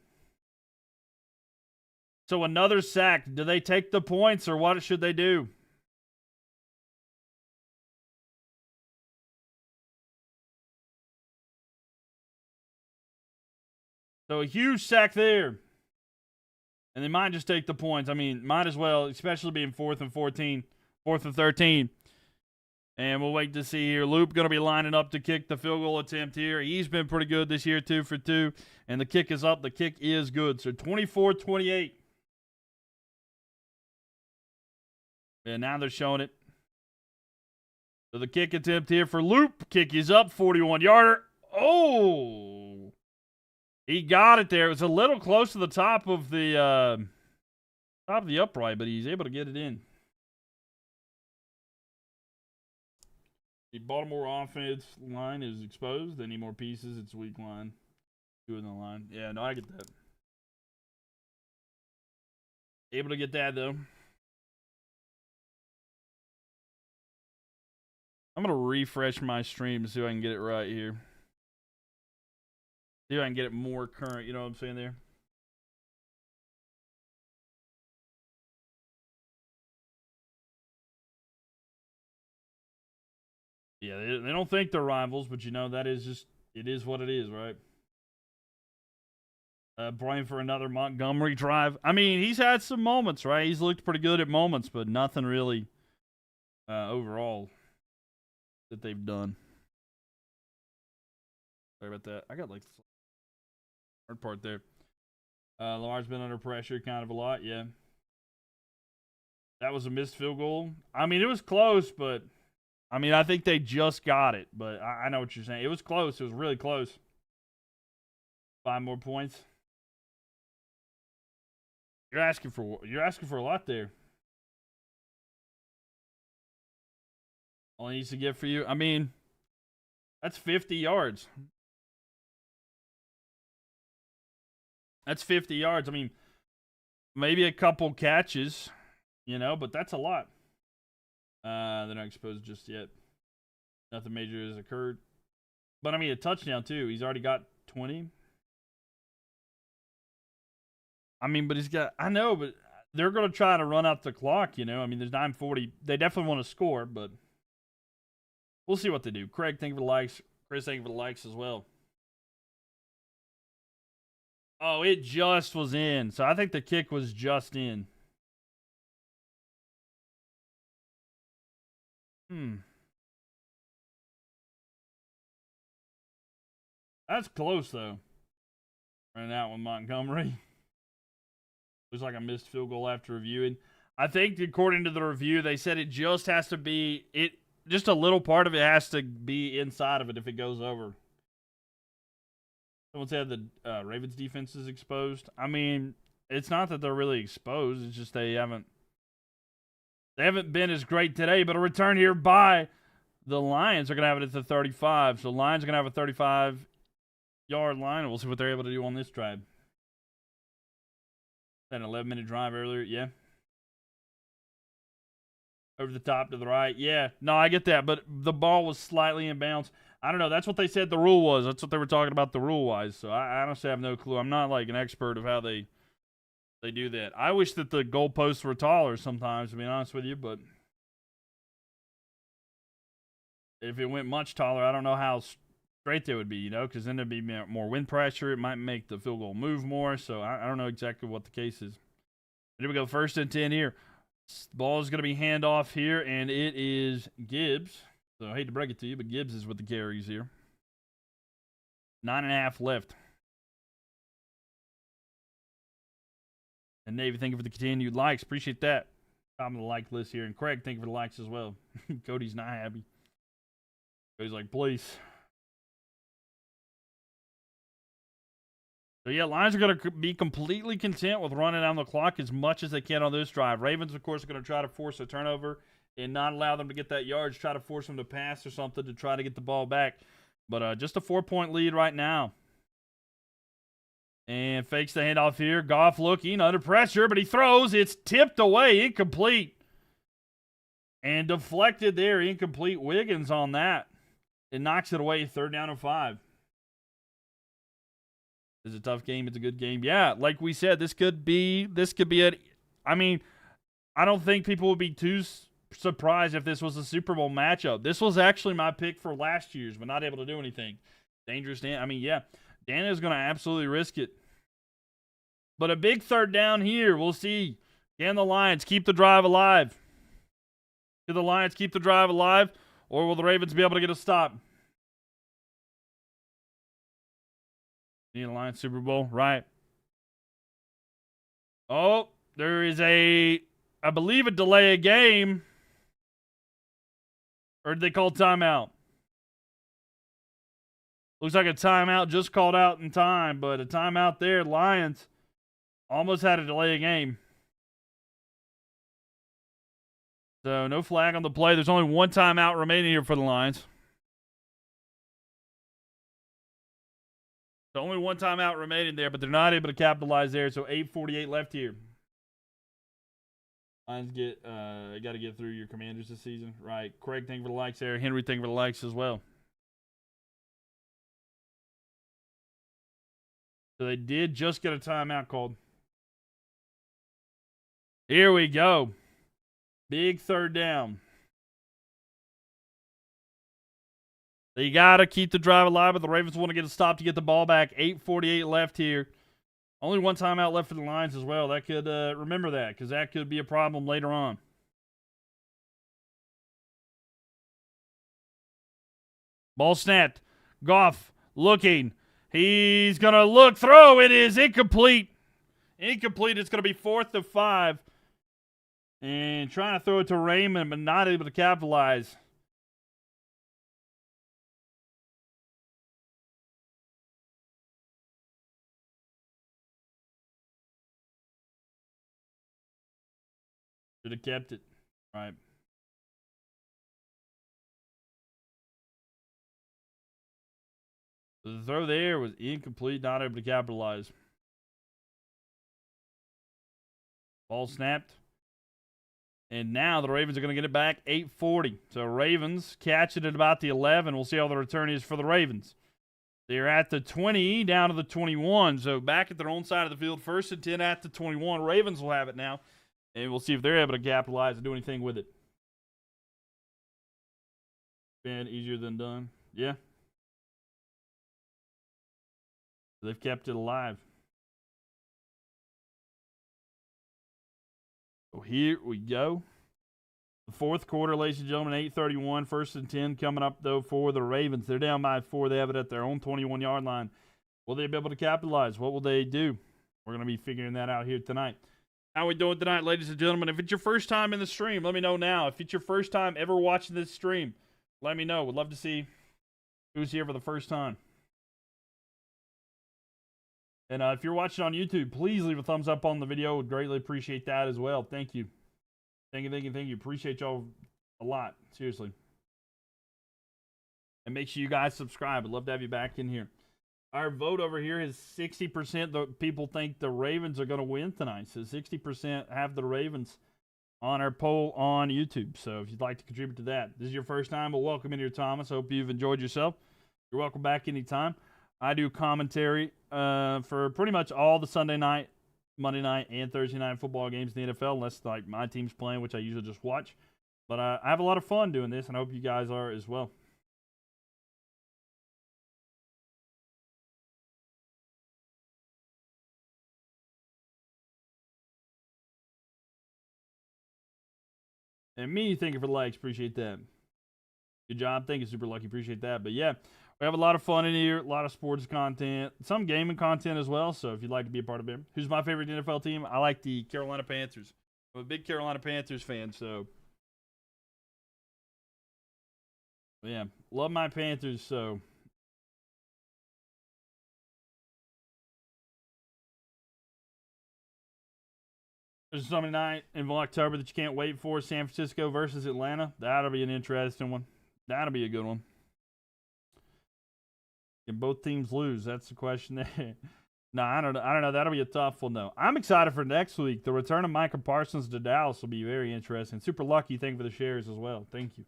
So another sack. Do they take the points or what should they do? So a huge sack there. And they might just take the points. I mean, might as well, especially being 4th and 14, 4th and 13. And we'll wait to see here. Loop going to be lining up to kick the field goal attempt here. He's been pretty good this year, 2 for 2. And the kick is up. The kick is good. So 24-28. And now they're showing it. So the kick attempt here for Loop. Kick is up, 41-yarder. Oh! He got it there. It was a little close to the top of the Top of the upright, but he's able to get it in. The Baltimore offense line is exposed. They need more pieces. It's weak line. Two in the line. Yeah, no, I get that. Able to get that, though. I'm going to refresh my stream to see if I can get it right here. See if I can get it more current. You know what I'm saying there? Yeah, they don't think they're rivals, but you know, that is just, it is what it is, right? Brian for another Montgomery drive. I mean, he's had some moments, right? He's looked pretty good at moments, but nothing really overall that they've done. Sorry about that. I got like the hard part there. Lamar's been under pressure kind of a lot, yeah. That was a missed field goal. I mean, it was close, but I mean, I think they just got it, but I know what you're saying. It was close. It was really close. 5 more points. You're asking for a lot there. All he needs to get for you. I mean, that's 50 yards. That's 50 yards. I mean, maybe a couple catches, you know, but that's a lot. They're not exposed just yet. Nothing major has occurred. But, I mean, a touchdown, too. He's already got 20. I mean, but he's got... I know, but they're going to try to run out the clock, you know. I mean, there's 9:40. They definitely want to score, but we'll see what they do. Craig, thank you for the likes. Chris, thank you for the likes as well. Oh, it just was in. So I think the kick was just in. That's close, though. Running out with Montgomery. Looks like a missed field goal after reviewing. I think, according to the review, they said it just has to be... Just a little part of it has to be inside of it if it goes over. Someone said the Ravens defense is exposed. I mean, it's not that they're really exposed. It's just they haven't been as great today. But a return here by the Lions are going to have it at the 35. So Lions are going to have a 35-yard line. We'll see what they're able to do on this drive. That 11-minute drive earlier, yeah. Over the top to the right, yeah. No, I get that, but the ball was slightly in bounds. I don't know. That's what they said the rule was. That's what they were talking about the rule-wise. So I honestly have no clue. I'm not like an expert of how they do that. I wish that the goalposts were taller sometimes, to be honest with you, but if it went much taller, I don't know how straight they would be, you know, because then there'd be more wind pressure. It might make the field goal move more, so I don't know exactly what the case is. Here we go, 1st and 10 here. Ball is going to be handoff here, and it is Gibbs. So I hate to break it to you, but Gibbs is with the carries here. 9.5 left. And Navy, thank you for the continued likes. Appreciate that. Top of the like list here. And Craig, thank you for the likes as well. Cody's not happy. Cody's like, please. So, yeah, Lions are going to be completely content with running down the clock as much as they can on this drive. Ravens, of course, are going to try to force a turnover and not allow them to get that yards, try to force them to pass or something to try to get the ball back. But just a 4-point lead right now. And fakes the handoff here. Goff looking under pressure, but he throws. It's tipped away, incomplete. And deflected there, incomplete. Wiggins on that. It knocks it away, 3rd down and 5. It's a tough game. It's a good game. Yeah, like we said, this could be it. I mean, I don't think people would be too surprised if this was a Super Bowl matchup. This was actually my pick for last year's, but not able to do anything. Dangerous Dan. I mean, yeah, Dan is going to absolutely risk it. But a big 3rd down here. We'll see. Can the Lions keep the drive alive? Can the Lions keep the drive alive, or will the Ravens be able to get a stop? Need a Lions Super Bowl, right? Oh, there is I believe, a delay of game. Or did they call timeout? Looks like a timeout just called out in time, but a timeout there. Lions almost had a delay of game. So no flag on the play. There's only one timeout remaining here for the Lions. So only one timeout remaining there, but they're not able to capitalize there. So 8:48 left here. Lions got to get through your Commanders this season. Right. Craig, thank you for the likes there. Henry, thank you for the likes as well. So they did just get a timeout called. Here we go. Big third down. They got to keep the drive alive, but the Ravens want to get a stop to get the ball back. 8:48 left here. Only one timeout left for the Lions as well. That could, remember that, because that could be a problem later on. Ball snapped. Goff looking. He's going to look, throw. It is incomplete. Incomplete. It's going to be 4th and 5. And trying to throw it to Raymond, but not able to capitalize. Should have kept it. Right. The throw there was incomplete, not able to capitalize. Ball snapped. And now the Ravens are going to get it back, 8:40. So Ravens catch it at about the 11. We'll see how the return is for the Ravens. They're at the 20, down to the 21. So back at their own side of the field, 1st and 10 at the 21. Ravens will have it now. And we'll see if they're able to capitalize and do anything with it. Been easier than done. Yeah. They've kept it alive. So here we go. The 4th quarter, ladies and gentlemen, 8:31. 1st and 10 coming up, though, for the Ravens. They're down by 4. They have it at their own 21-yard line. Will they be able to capitalize? What will they do? We're going to be figuring that out here tonight. How we doing tonight, ladies and gentlemen? If it's your first time in the stream, let me know now. If it's your first time ever watching this stream, let me know. Would love to see who's here for the first time. And if you're watching on YouTube, please leave a thumbs up on the video. Would greatly appreciate that as well. Thank you. Thank you. Appreciate y'all a lot. Seriously. And make sure you guys subscribe. I'd love to have you back in here. Our vote over here is 60%. The people think the Ravens are going to win tonight. So 60% have the Ravens on our poll on YouTube. So if you'd like to contribute to that. This is your first time, but welcome in here, Thomas. Hope you've enjoyed yourself. You're welcome back anytime. I do commentary for pretty much all the Sunday night, Monday night, and Thursday night football games in the NFL, unless like my team's playing, which I usually just watch. But I have a lot of fun doing this, and I hope you guys are as well. And me, thank you for the likes. Appreciate that. Good job. Thank you, Super Lucky. Appreciate that. But yeah, we have a lot of fun in here. A lot of sports content. Some gaming content as well. So if you'd like to be a part of it. Who's my favorite NFL team? I like the Carolina Panthers. I'm a big Carolina Panthers fan. So yeah, love my Panthers. So there's a Sunday night in October that you can't wait for. San Francisco versus Atlanta. That'll be an interesting one. That'll be a good one. Can both teams lose? That's the question there. No, I don't know. That'll be a tough one, though. I'm excited for next week. The return of Micah Parsons to Dallas will be very interesting. Super lucky. Thank you for the shares as well. Thank you.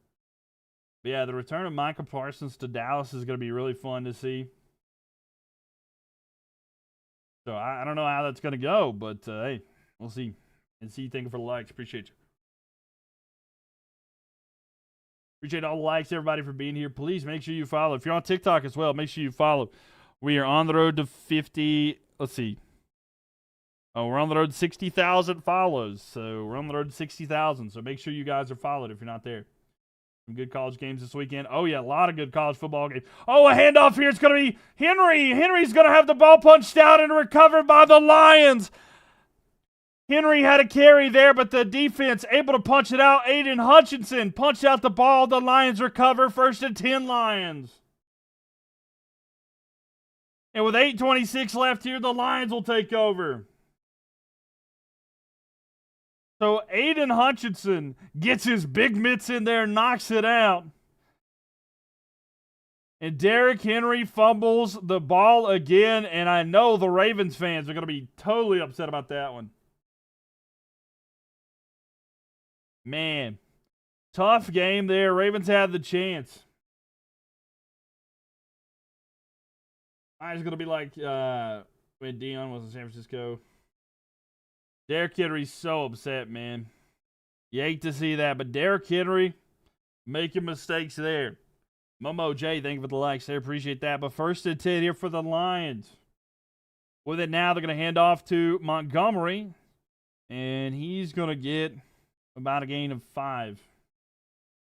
But yeah, the return of Micah Parsons to Dallas is going to be really fun to see. So I don't know how that's going to go, but hey, we'll see. And see, thank you for the likes. Appreciate you. Appreciate all the likes, everybody, for being here. Please make sure you follow. If you're on TikTok as well, make sure you follow. We are on the road to 50. Let's see. Oh, we're on the road to 60,000 follows. So we're on the road to 60,000. So make sure you guys are followed if you're not there. Some good college games this weekend. Oh, yeah, a lot of good college football games. Oh, a handoff here. It's going to be Henry. Henry's going to have the ball punched out and recovered by the Lions. Henry had a carry there, but the defense able to punch it out. Aiden Hutchinson punched out the ball. The Lions recover. 1st and 10 Lions. And with 8:26 left here, the Lions will take over. So Aiden Hutchinson gets his big mitts in there, knocks it out. And Derrick Henry fumbles the ball again, and I know the Ravens fans are going to be totally upset about that one. Man, tough game there. Ravens had the chance. I was going to be like when Dion was in San Francisco. Derrick Henry's so upset, man. You hate to see that, but Derrick Henry making mistakes there. Momo J, thank you for the likes there. Appreciate that. But first and 10 here for the Lions. With it now, they're going to hand off to Montgomery. And he's going to get about a gain of 5.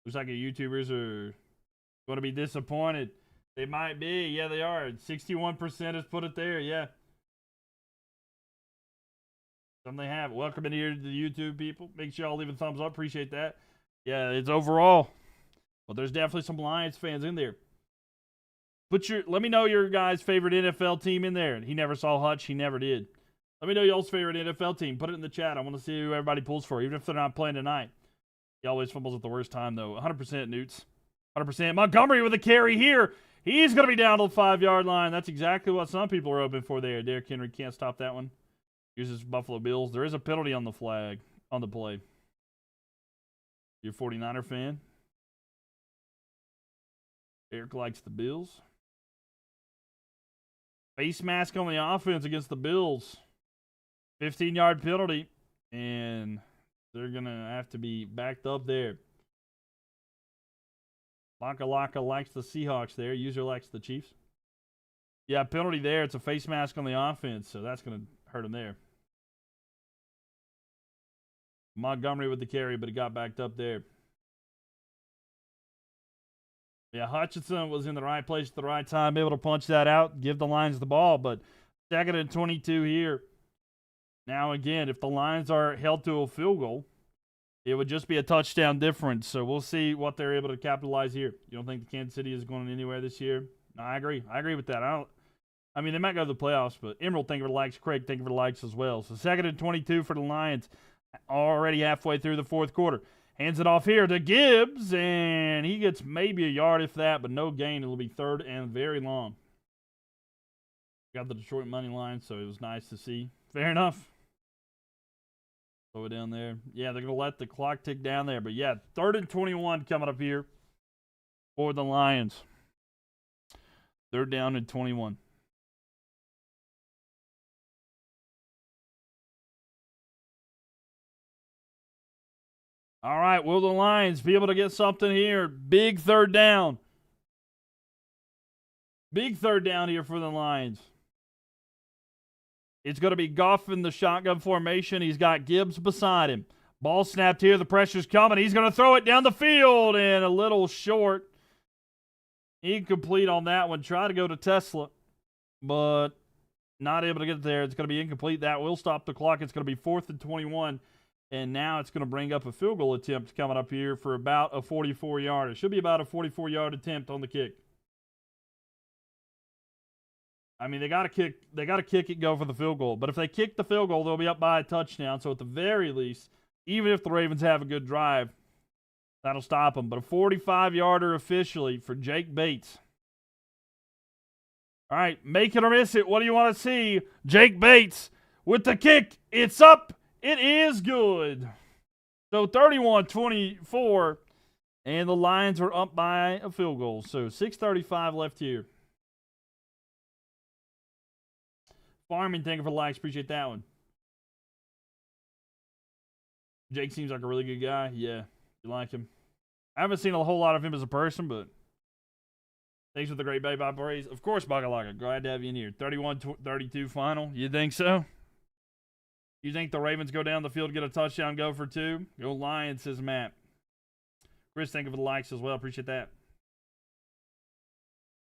Looks like the YouTubers are going to be disappointed. They might be. Yeah, they are. 61% has put it there. Yeah. Something they have. Welcome in here to the YouTube people. Make sure y'all leave a thumbs up. Appreciate that. Yeah, it's overall. Well, there's definitely some Lions fans in there. Let me know your guys' favorite NFL team in there. He never saw Hutch. He never did. Let me know y'all's favorite NFL team. Put it in the chat. I want to see who everybody pulls for, even if they're not playing tonight. He always fumbles at the worst time, though. 100% Newts. 100%. Montgomery with a carry here. He's going to be down to the 5-yard line. That's exactly what some people are hoping for there. Derrick Henry can't stop that one. Uses Buffalo Bills. There is a penalty on the flag, on the play. You're a 49er fan? Eric likes the Bills. Face mask on the offense against the Bills. 15-yard penalty. And they're going to have to be backed up there. Laka likes the Seahawks there. User likes the Chiefs. Yeah, penalty there. It's a face mask on the offense, so that's going to hurt him there. Montgomery with the carry, but he got backed up there. Yeah, Hutchinson was in the right place at the right time, able to punch that out, give the Lions the ball, but 2nd and 22 here. Now, again, if the Lions are held to a field goal, it would just be a touchdown difference. So we'll see what they're able to capitalize here. You don't think the Kansas City is going anywhere this year? No, I agree. I agree with that. I mean, they might go to the playoffs, but Emerald, thank you for the likes. Craig, thank you for the likes as well. So 2nd and 22 for the Lions, already halfway through the 4th quarter. Hands it off here to Gibbs, and he gets maybe a yard, if that, but no gain. It'll be 3rd and very long. Got the Detroit money line, so it was nice to see. Fair enough. Throw it down there. Yeah, they're going to let the clock tick down there. But, yeah, 3rd and 21 coming up here for the Lions. 3rd down and 21. All right, will the Lions be able to get something here? Big 3rd down. Big 3rd down here for the Lions. It's going to be Goff in the shotgun formation. He's got Gibbs beside him. Ball snapped here. The pressure's coming. He's going to throw it down the field, and a little short. Incomplete on that one. Try to go to Tesla, but not able to get there. It's going to be incomplete. That will stop the clock. It's going to be 4th and 21. And now it's going to bring up a field goal attempt coming up here for about a 44-yard. It should be about a 44-yard attempt on the kick. I mean, they got to kick it, go for the field goal. But if they kick the field goal, they'll be up by a touchdown. So at the very least, even if the Ravens have a good drive, that'll stop them. But a 45-yarder officially for Jake Bates. All right, make it or miss it. What do you want to see? Jake Bates with the kick. It's up. It is good. So 31-24, and the Lions are up by a field goal. So 6:35 left here. Farming, thank you for the likes. Appreciate that one. Jake seems like a really good guy. Yeah, you like him. I haven't seen a whole lot of him as a person, but thanks for the great baby praise. Of course, Bakalaka. Glad to have you in here. 31-32 final. You think so? You think the Ravens go down the field, get a touchdown, go for 2? Go Lions, says Matt. Chris, thank you for the likes as well. Appreciate that.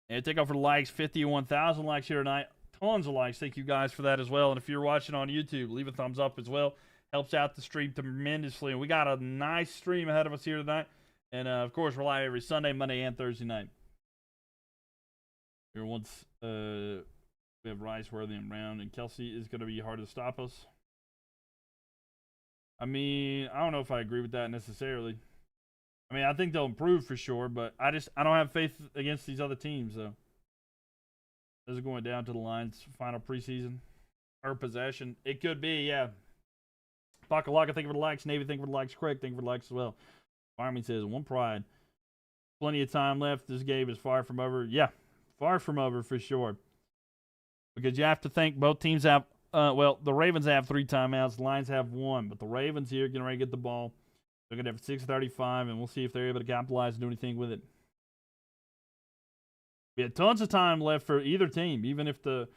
And take off for the likes. 51,000 likes here tonight. Tons of likes. Thank you guys for that as well. And if you're watching on YouTube, leave a thumbs up as well. Helps out the stream tremendously. And we got a nice stream ahead of us here tonight. And, of course, we're live every Sunday, Monday, and Thursday night. Here once we have Rice, Worthy, and Brown. And Kelsey is going to be hard to stop us. I mean, I don't know if I agree with that necessarily. I mean, I think they'll improve for sure, but I don't have faith against these other teams, though. This is going down to the Lions' final preseason or possession. It could be, yeah. Pakalaka, think of it likes. Navy, think of it likes. Craig, think of it likes as well. Fireman says, one pride. Plenty of time left. This game is far from over. Yeah, far from over for sure. Because you have to think both teams have, the Ravens have 3 timeouts. The Lions have 1. But the Ravens here getting ready to get the ball. They're going to have 6:35, and we'll see if they're able to capitalize and do anything with it. We had tons of time left for either team, even if the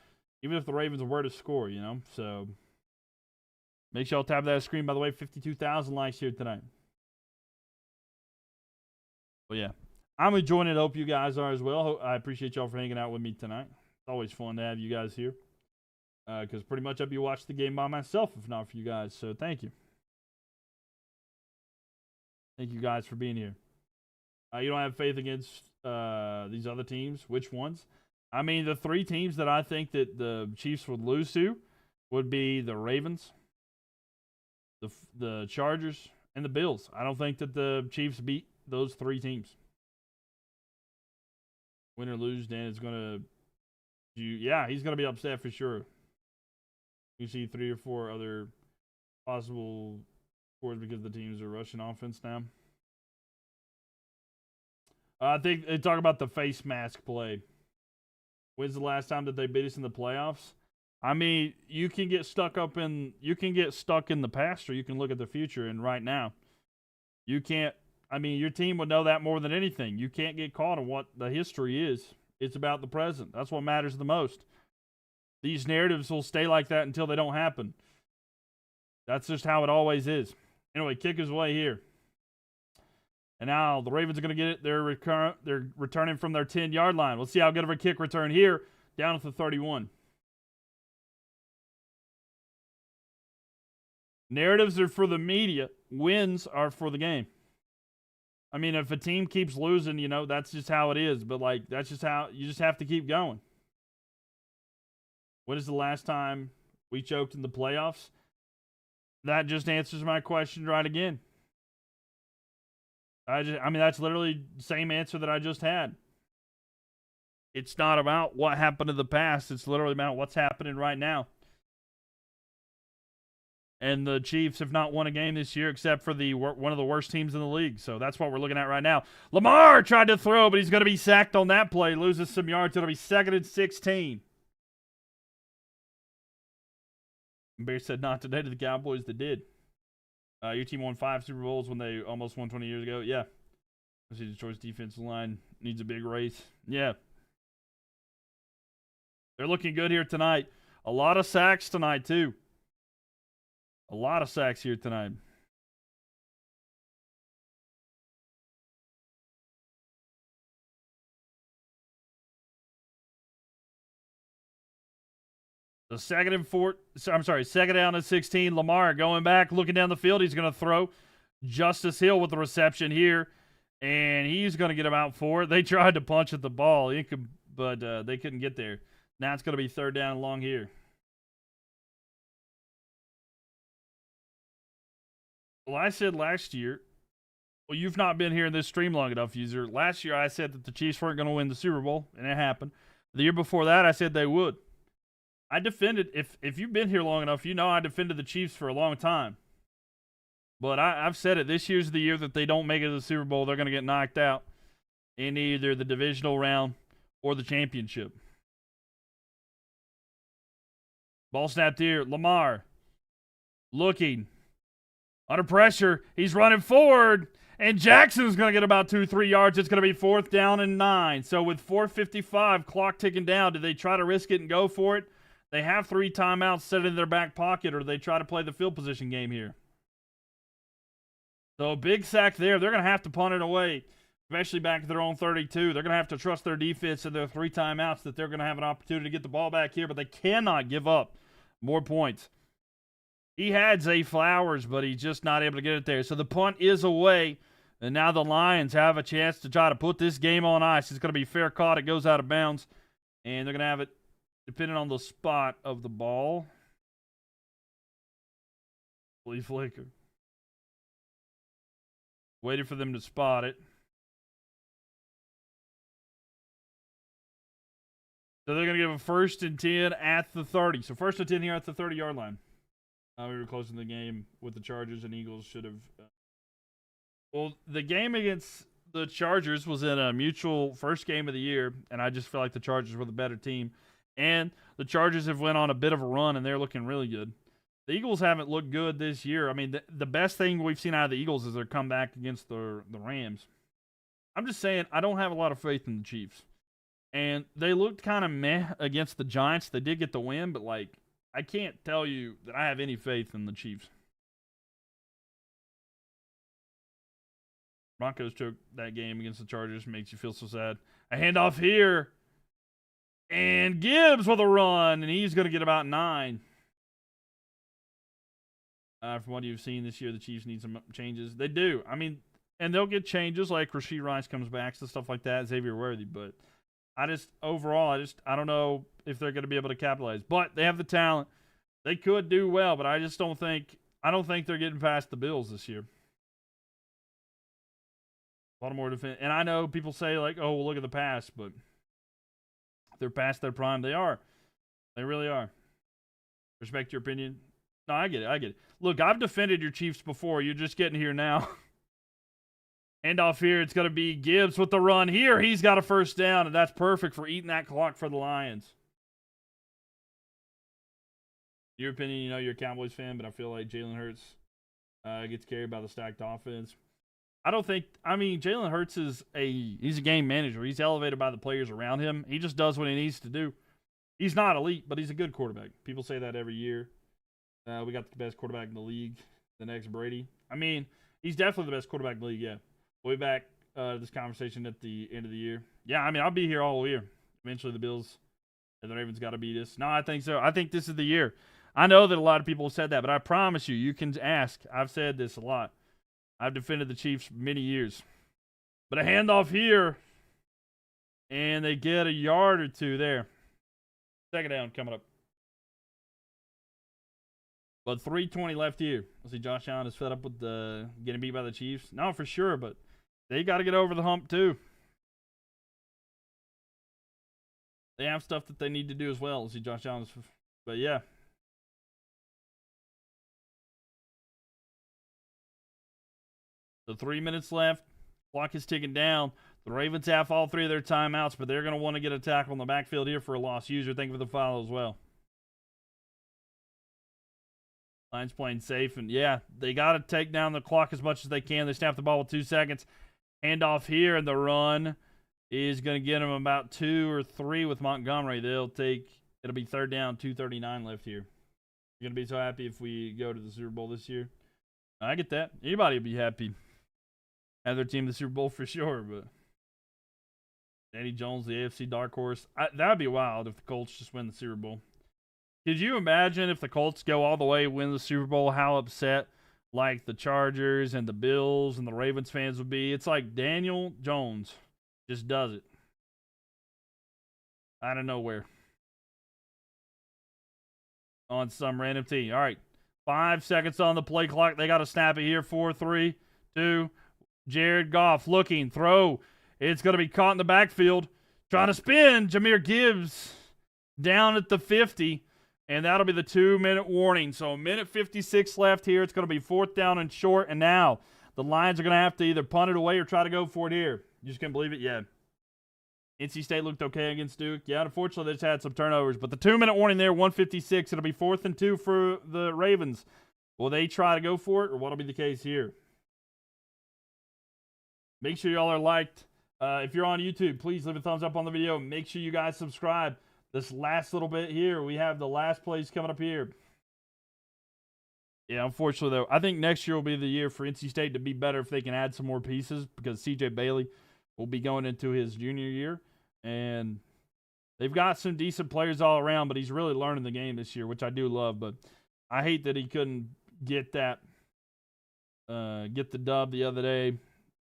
Ravens were to score, you know. So make sure y'all tap that screen. By the way, 52,000 likes here tonight. But yeah, I'm enjoying it. Hope you guys are as well. I appreciate y'all for hanging out with me tonight. It's always fun to have you guys here. Because pretty much I'd be watching the game by myself if not for you guys. So thank you. Thank you guys for being here. You don't have faith against these other teams. Which ones? I mean, the 3 teams that I think that the Chiefs would lose to would be the Ravens, the Chargers, and the Bills. I don't think that the Chiefs beat those 3 teams. Win or lose, Dan is going to... Yeah, he's going to be upset for sure. You see 3 or 4 other possible scores because the teams are rushing offense now. I think they talk about the face mask play. When's the last time that they beat us in the playoffs? I mean, you can get stuck in the past, or you can look at the future. And right now, you can't. I mean, your team would know that more than anything. You can't get caught on what the history is. It's about the present. That's what matters the most. These narratives will stay like that until they don't happen. That's just how it always is. Anyway, kick his way here. And now the Ravens are going to get it. They're returning from their 10-yard line. We'll see how good of a kick return here. Down at the 31. Narratives are for the media. Wins are for the game. I mean, if a team keeps losing, you know, that's just how it is. But, like, that's just how you just have to keep going. When is the last time we choked in the playoffs? That just answers my question right again. I mean, that's literally the same answer that I just had. It's not about what happened in the past. It's literally about what's happening right now. And the Chiefs have not won a game this year except for one of the worst teams in the league. So that's what we're looking at right now. Lamar tried to throw, but he's going to be sacked on that play. Loses some yards. It'll be 2nd and 16. Bear said not today to the Cowboys that did. Your team won 5 Super Bowls when they almost won 20 years ago. Yeah. I see Detroit's defensive line needs a big race. Yeah. They're looking good here tonight. A lot of sacks tonight, too. A lot of sacks here tonight. The 2nd down and 16. Lamar going back, looking down the field. He's going to throw. Justice Hill with the reception here. And he's going to get about 4. They tried to punch at the ball, but they couldn't get there. Now it's going to be 3rd down and long here. Well, I said last year, well, you've not been here in this stream long enough, user. Last year I said that the Chiefs weren't going to win the Super Bowl, and it happened. The year before that, I said they would. I defended, if you've been here long enough, you know I defended the Chiefs for a long time. But I've said it, this year's the year that they don't make it to the Super Bowl. They're going to get knocked out in either the divisional round or the championship. Ball snapped here. Lamar looking. Under pressure. He's running forward. And Jackson's going to get about 2-3 yards. It's going to be 4th down and 9. So with 4:55, clock ticking down, do they try to risk it and go for it? They have 3 timeouts set in their back pocket, or do they try to play the field position game here? So a big sack there. They're going to have to punt it away, especially back at their own 32. They're going to have to trust their defense and their 3 timeouts that they're going to have an opportunity to get the ball back here, but they cannot give up more points. He had Zay Flowers, but he's just not able to get it there. So the punt is away, and now the Lions have a chance to try to put this game on ice. It's going to be fair caught. It goes out of bounds, and they're going to have it depending on the spot of the ball. Flea flicker. Waiting for them to spot it. So they're going to give a 1st and 10 at the 30. So 1st and 10 here at the 30-yard line. We were closing the game with the Chargers, and Eagles should have. Well, the game against the Chargers was in a mutual first game of the year, and I just feel like the Chargers were the better team. And the Chargers have went on a bit of a run, and they're looking really good. The Eagles haven't looked good this year. I mean, the best thing we've seen out of the Eagles is their comeback against the Rams. I'm just saying, I don't have a lot of faith in the Chiefs. And they looked kind of meh against the Giants. They did get the win, but, like, I can't tell you that I have any faith in the Chiefs. Broncos took that game against the Chargers. Makes you feel so sad. A handoff here. And Gibbs with a run, and he's going to get about 9. From what you've seen this year, the Chiefs need some changes. They do. I mean, and they'll get changes like Rashee Rice comes back, so stuff like that, Xavier Worthy, but overall, I don't know if they're going to be able to capitalize. But they have the talent. They could do well, but I don't think they're getting past the Bills this year. Baltimore defense. And I know people say, like, oh, well, look at the past, but they're past their prime. They are. They really are. Respect your opinion. No, I get it. Look, I've defended your Chiefs before. You're just getting here now. Handoff here. It's going to be Gibbs with the run here. He's got a 1st down, and that's perfect for eating that clock for the Lions. Your opinion, you know you're a Cowboys fan, but I feel like Jalen Hurts gets carried by the stacked offense. Jalen Hurts he's a game manager. He's elevated by the players around him. He just does what he needs to do. He's not elite, but he's a good quarterback. People say that every year. We got the best quarterback in the league, the next Brady. I mean, he's definitely the best quarterback in the league, yeah. We'll be back to this conversation at the end of the year. Yeah, I mean, I'll be here all year. Eventually the Bills and the Ravens got to beat us. No, I think so. I think this is the year. I know that a lot of people have said that, but I promise you can ask. I've said this a lot. I've defended the Chiefs many years. But a handoff here, and they get a yard or two there. 2nd down coming up. But 3:20 left here. Let's see, Josh Allen is fed up with getting beat by the Chiefs. No, for sure, but they got to get over the hump too. They have stuff that they need to do as well. Let's see, Josh Allen. But yeah. So 3 minutes left. Clock is ticking down. The Ravens have all 3 of their timeouts, but they're going to want to get a tackle in the backfield here for a lost user. Thank you for the follow as well. Lions playing safe, and yeah, they got to take down the clock as much as they can. They snap the ball with 2 seconds. Handoff here, and the run is going to get them about 2 or 3 with Montgomery. It'll be 3rd down, 2:39 left here. You're going to be so happy if we go to the Super Bowl this year. I get that. Anybody would be happy. Have their team the Super Bowl for sure, but Danny Jones, the AFC dark horse. That would be wild if the Colts just win the Super Bowl. Could you imagine if the Colts go all the way, win the Super Bowl, how upset like the Chargers and the Bills and the Ravens fans would be? It's like Daniel Jones just does it out of nowhere on some random team. All right, 5 seconds on the play clock. They got to snap it here. 4, 3, 2. Jared Goff looking, throw. It's going to be caught in the backfield. Trying to spin. Jahmyr Gibbs down at the 50. And that'll be the 2-minute warning. So 1:56 left here. It's going to be 4th down and short. And now the Lions are going to have to either punt it away or try to go for it here. You just can't believe it? Yeah. NC State looked okay against Duke. Yeah, unfortunately, they just had some turnovers. But the 2-minute warning there, 1:56. It'll be 4th and 2 for the Ravens. Will they try to go for it, or what'll be the case here? Make sure y'all are liked. If you're on YouTube, please leave a thumbs up on the video. Make sure you guys subscribe. This last little bit here, we have the last plays coming up here. Yeah, unfortunately, though, I think next year will be the year for NC State to be better if they can add some more pieces, because C.J. Bailey will be going into his junior year. And they've got some decent players all around, but he's really learning the game this year, which I do love. But I hate that he couldn't get the dub the other day.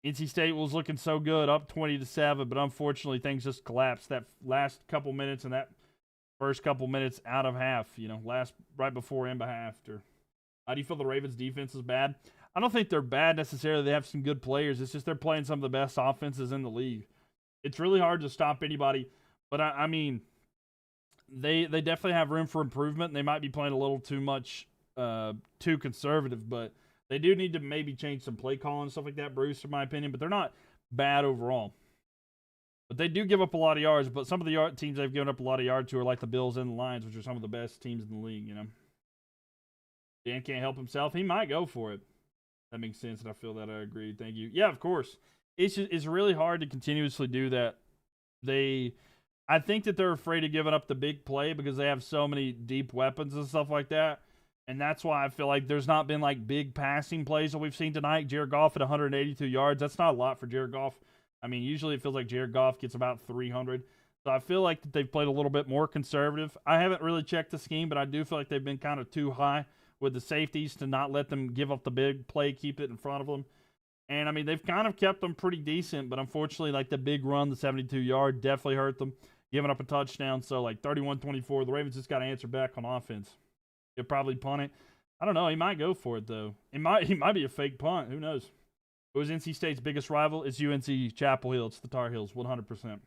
NC State was looking so good, up 20-7, but unfortunately things just collapsed that last couple minutes and that first couple minutes out of half, right before and after. How do you feel the Ravens defense is bad? I don't think they're bad necessarily. They have some good players. It's just they're playing some of the best offenses in the league. It's really hard to stop anybody. But, I mean, they definitely have room for improvement. And they might be playing a little too much, too conservative. But they do need to maybe change some play calling and stuff like that, Bruce, in my opinion. But they're not bad overall. But they do give up a lot of yards. But some of the teams they've given up a lot of yards to are like the Bills and the Lions, which are some of the best teams in the league, you know. Dan can't help himself. He might go for it. That makes sense, and I feel that I agree. Thank you. Yeah, of course. It's really hard to continuously do that. I think that they're afraid of giving up the big play because they have so many deep weapons and stuff like that. And that's why I feel like there's not been like big passing plays that we've seen tonight. Jared Goff at 182 yards. That's not a lot for Jared Goff. I mean, usually it feels like Jared Goff gets about 300. So I feel like they've played a little bit more conservative. I haven't really checked the scheme, but I do feel like they've been kind of too high with the safeties to not let them give up the big play, keep it in front of them. And, I mean, they've kind of kept them pretty decent, but unfortunately, like the big run, the 72-yard, definitely hurt them, giving up a touchdown. So, like, 31-24, the Ravens just got to answer back on offense. He'll probably punt it. I don't know. He might go for it, though. He might be a fake punt. Who knows? It was NC State's biggest rival. It's UNC Chapel Hill. It's the Tar Heels, 100%.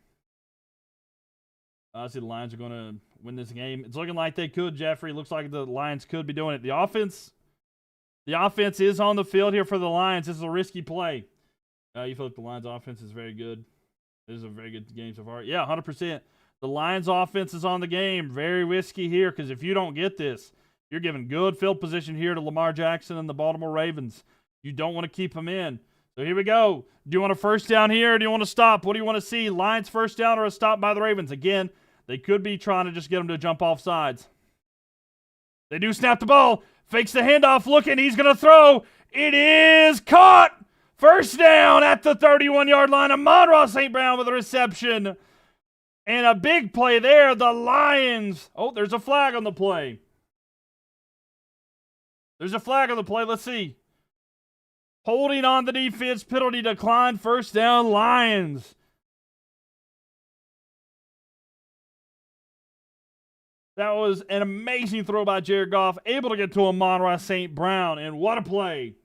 I see the Lions are going to win this game. It's looking like they could, Jeffrey. Looks like the Lions could be doing it. The offense is on the field here for the Lions. This is a risky play. You feel like the Lions' offense is very good. This is a very good game so far. Yeah, 100%. The Lions' offense is on the game. Very risky here because if you don't get this, you're giving good field position here to Lamar Jackson and the Baltimore Ravens. You don't want to keep him in. So here we go. Do you want a first down here or do you want to stop? What do you want to see? Lions first down or a stop by the Ravens? Again, they could be trying to just get them to jump off sides. They do snap the ball. Fakes the handoff. Looking. He's going to throw. It is caught. First down at the 31-yard line. Amon-Ra St. Brown with a reception. And a big play there. The Lions. Oh, there's a flag on the play. There's a flag on the play. Let's see. Holding on the defense. Penalty declined. First down, Lions. That was an amazing throw by Jared Goff. Able to get to Amon-Ra St. Brown. And what a play.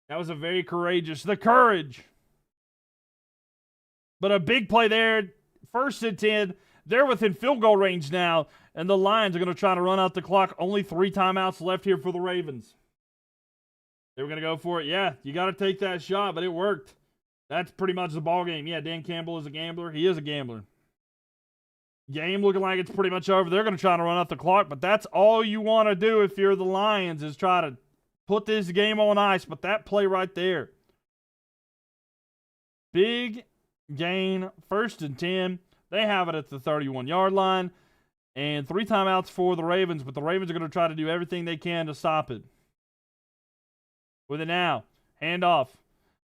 That was a very courageous. The courage. But a big play there. First and 10. They're within field goal range now. And the Lions are going to try to run out the clock. Only 3 timeouts left here for the Ravens. They were going to go for it. Yeah, you got to take that shot, but it worked. That's pretty much the ball game. Yeah, Dan Campbell is a gambler. He is a gambler. Game looking like it's pretty much over. They're going to try to run out the clock, but that's all you want to do if you're the Lions is try to put this game on ice. But that play right there. Big gain, first and 10. They have it at the 31-yard line. And 3 timeouts for the Ravens, but the Ravens are going to try to do everything they can to stop it. With it now. Handoff.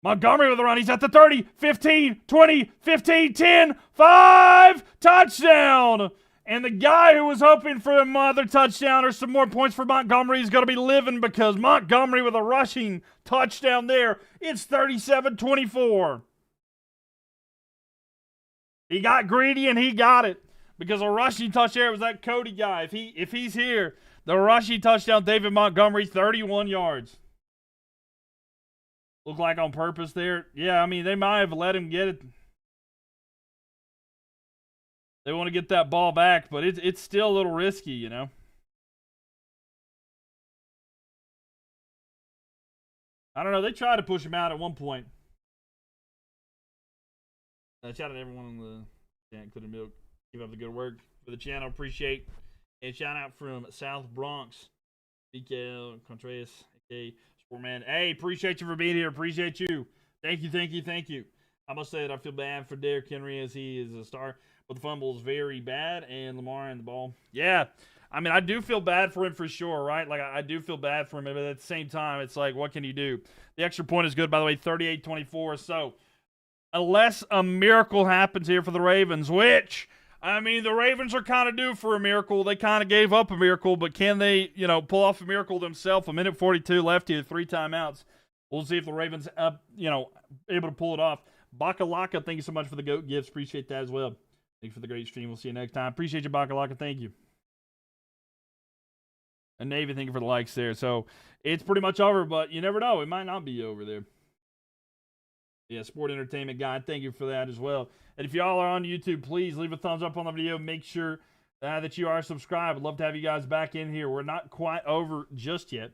Montgomery with a run. He's at the 30, 15, 20, 15, 10, 5. Touchdown. And the guy who was hoping for another touchdown or some more points for Montgomery is going to be living because Montgomery with a rushing touchdown there. It's 37-24. He got greedy and he got it. Because a rushing touchdown was that Cody guy. If he's here, the rushing touchdown, David Montgomery, 31 yards. Looked like on purpose there. Yeah, I mean, they might have let him get it. They want to get that ball back, but it's still a little risky, you know. I don't know. They tried to push him out at one point. Shout out to everyone on the including Mylk. Keep up the good work for the channel. Appreciate. And shout out from South Bronx. BKL Contreras. Okay. Sportman. Hey, appreciate you for being here. Appreciate you. Thank you, thank you, thank you. I must say that I feel bad for Derrick Henry as he is a star. But the fumble is very bad. And Lamar and the ball. Yeah. I mean, I do feel bad for him for sure, right? Like, I do feel bad for him. But at the same time, it's like, what can you do? The extra point is good, by the way, 38-24. So, unless a miracle happens here for the Ravens, which... I mean, the Ravens are kind of due for a miracle. They kind of gave up a miracle, but can they, pull off a miracle themselves? 1:42 left here, 3 timeouts. We'll see if the Ravens, able to pull it off. Bakalaka, thank you so much for the GOAT gifts. Appreciate that as well. Thanks for the great stream. We'll see you next time. Appreciate you, Bakalaka. Thank you. And Navy, thank you for the likes there. So it's pretty much over, but you never know. It might not be over there. Yeah, Sport Entertainment Guy, thank you for that as well. And if y'all are on YouTube, please leave a thumbs up on the video. Make sure that you are subscribed. I'd love to have you guys back in here. We're not quite over just yet.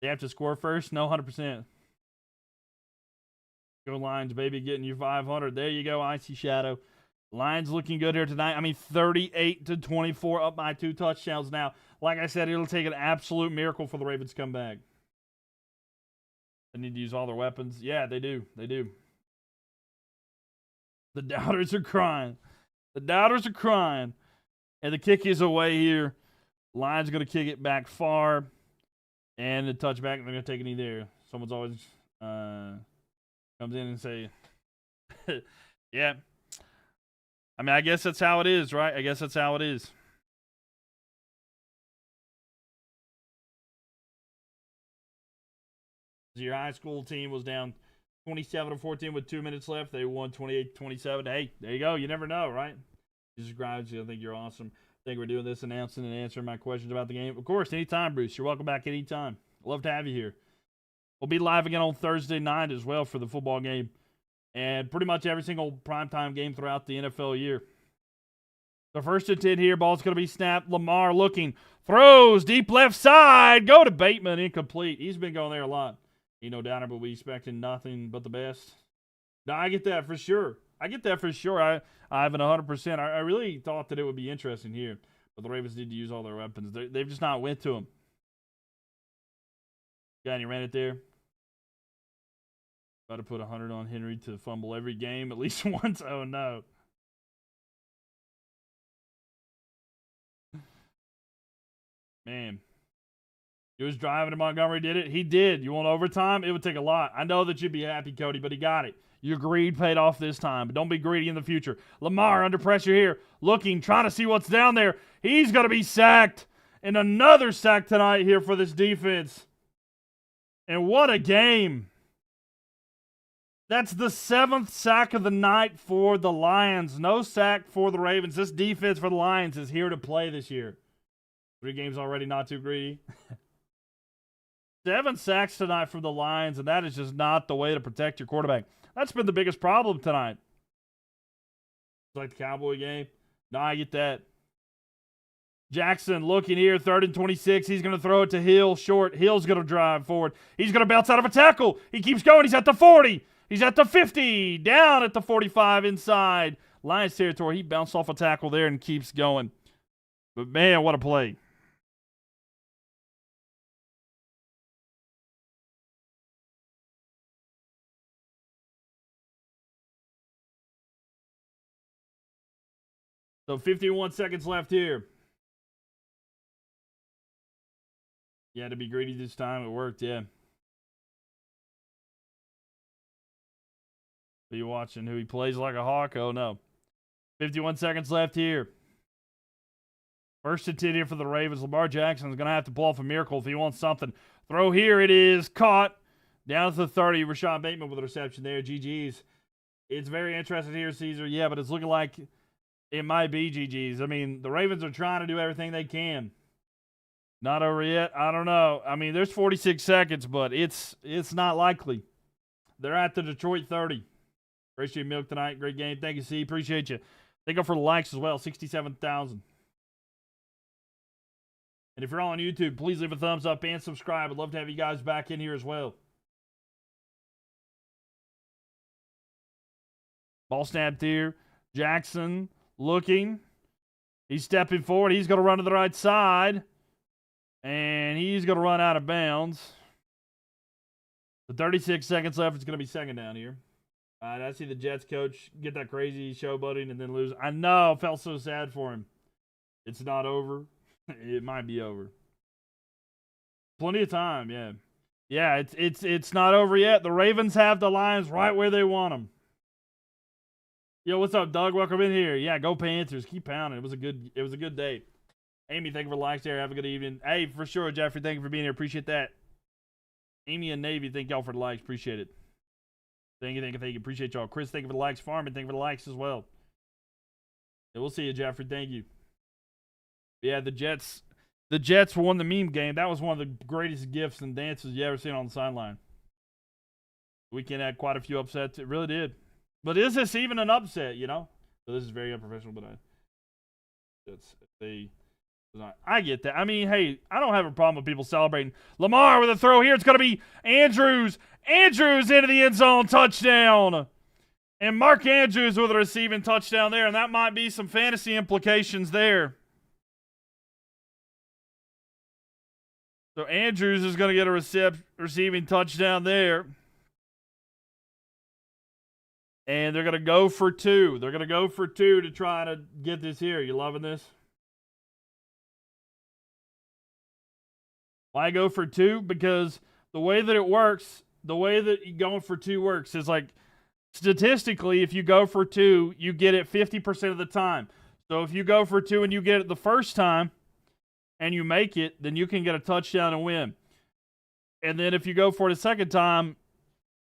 They have to score first? No, 100%. Go Lions, baby, getting you 500. There you go, Icy Shadow. Lions looking good here tonight. I mean, 38-24, up by 2 touchdowns now. Like I said, it'll take an absolute miracle for the Ravens to come back. They need to use all their weapons. Yeah, they do. They do. The doubters are crying. The doubters are crying. And the kick is away here. Lions going to kick it back far. And the touchback, they're going to take it in there. Someone's always comes in and say, yeah. I mean, I guess that's how it is, right? I guess that's how it is. Your high school team was down 27-14 with 2 minutes left. They won 28-27. Hey, there you go. You never know, right? Subscribe. I think you're awesome. I think we're doing this, announcing and answering my questions about the game. Of course, anytime, Bruce. You're welcome back anytime. Love to have you here. We'll be live again on Thursday night as well for the football game. And pretty much every single primetime game throughout the NFL year. The first and 10 here. Ball's going to be snapped. Lamar looking. Throws deep left side. Go to Bateman. Incomplete. He's been going there a lot. No doubter, but we expecting nothing but the best. No, I get that for sure. I get that for sure. I have an 100%. I really thought that it would be interesting here. But the Ravens need to use all their weapons. They've just not went to him. Got any ran it there? Got to put 100 on Henry to fumble every game at least once. Oh, no. Man. He was driving to Montgomery, did it? He did. You want overtime? It would take a lot. I know that you'd be happy, Cody, but he got it. Your greed paid off this time, but don't be greedy in the future. Lamar under pressure here, looking, trying to see what's down there. He's going to be sacked. And another sack tonight here for this defense. And what a game. That's the 7th sack of the night for the Lions. No sack for the Ravens. This defense for the Lions is here to play this year. 3 games already, not too greedy. 7 sacks tonight from the Lions, and that is just not the way to protect your quarterback. That's been the biggest problem tonight. It's like the Cowboy game. No, I get that. Jackson looking here, 3rd and 26. He's going to throw it to Hill, short. Hill's going to drive forward. He's going to bounce out of a tackle. He keeps going. He's at the 40. He's at the 50. Down at the 45 inside. Lions territory. He bounced off a tackle there and keeps going. But, man, what a play. So 51 seconds left here. You had to be greedy this time. It worked, yeah. Are you watching who he plays like a hawk? Oh, no. 51 seconds left here. First and 10 here for the Ravens. Lamar Jackson is going to have to pull off a miracle if he wants something. Throw here. It is caught. Down to the 30. Rashad Bateman with a reception there. GG's. It's very interesting here, Caesar. Yeah, but it's looking like it might be GG's. I mean, the Ravens are trying to do everything they can. Not over yet. I don't know. I mean, there's 46 seconds, but it's not likely. They're at the Detroit 30. Appreciate Mylk tonight. Great game. Thank you, C. Appreciate you. Thank you for the likes as well. 67,000. And if you're all on YouTube, please leave a thumbs up and subscribe. I'd love to have you guys back in here as well. Ball snapped here. Jackson looking. He's stepping forward. He's going to run to the right side. And he's going to run out of bounds. The 36 seconds left. It's going to be second down here. I see the Jets coach get that crazy showboating and then lose. I know. I felt so sad for him. It's not over. It might be over. Plenty of time, yeah. Yeah, it's not over yet. The Ravens have the Lions right where they want them. Yo, what's up, Doug? Welcome in here. Yeah, go Panthers. Keep pounding. It was a good day. Amy, thank you for the likes there. Have a good evening. Hey, for sure, Jeffrey. Thank you for being here. Appreciate that. Amy and Navy, thank y'all for the likes. Appreciate it. Thank you. Appreciate y'all. Chris, thank you for the likes. Farman, thank you for the likes as well. Yeah, we'll see you, Jeffrey. Thank you. Yeah, the Jets the Jets won the meme game. That was one of the greatest gifts and dances you ever seen on the sideline. The weekend had quite a few upsets. It really did. But is this even an upset, you know? So this is very unprofessional, but I get that. I mean, hey, I don't have a problem with people celebrating. Lamar with a throw here. It's going to be Andrews. Andrews into the end zone. Touchdown. And Mark Andrews with a receiving touchdown there. And that might be some fantasy implications there. So Andrews is going to get a receiving touchdown there. And they're going to go for 2. They're going to go for 2 to try to get this here. You loving this? Why go for 2? Because the way that it works, the way that going for 2 works is like statistically, if you go for 2, you get it 50% of the time. So if you go for 2 and you get it the first time and you make it, then you can get a touchdown and win. And then if you go for it a second time,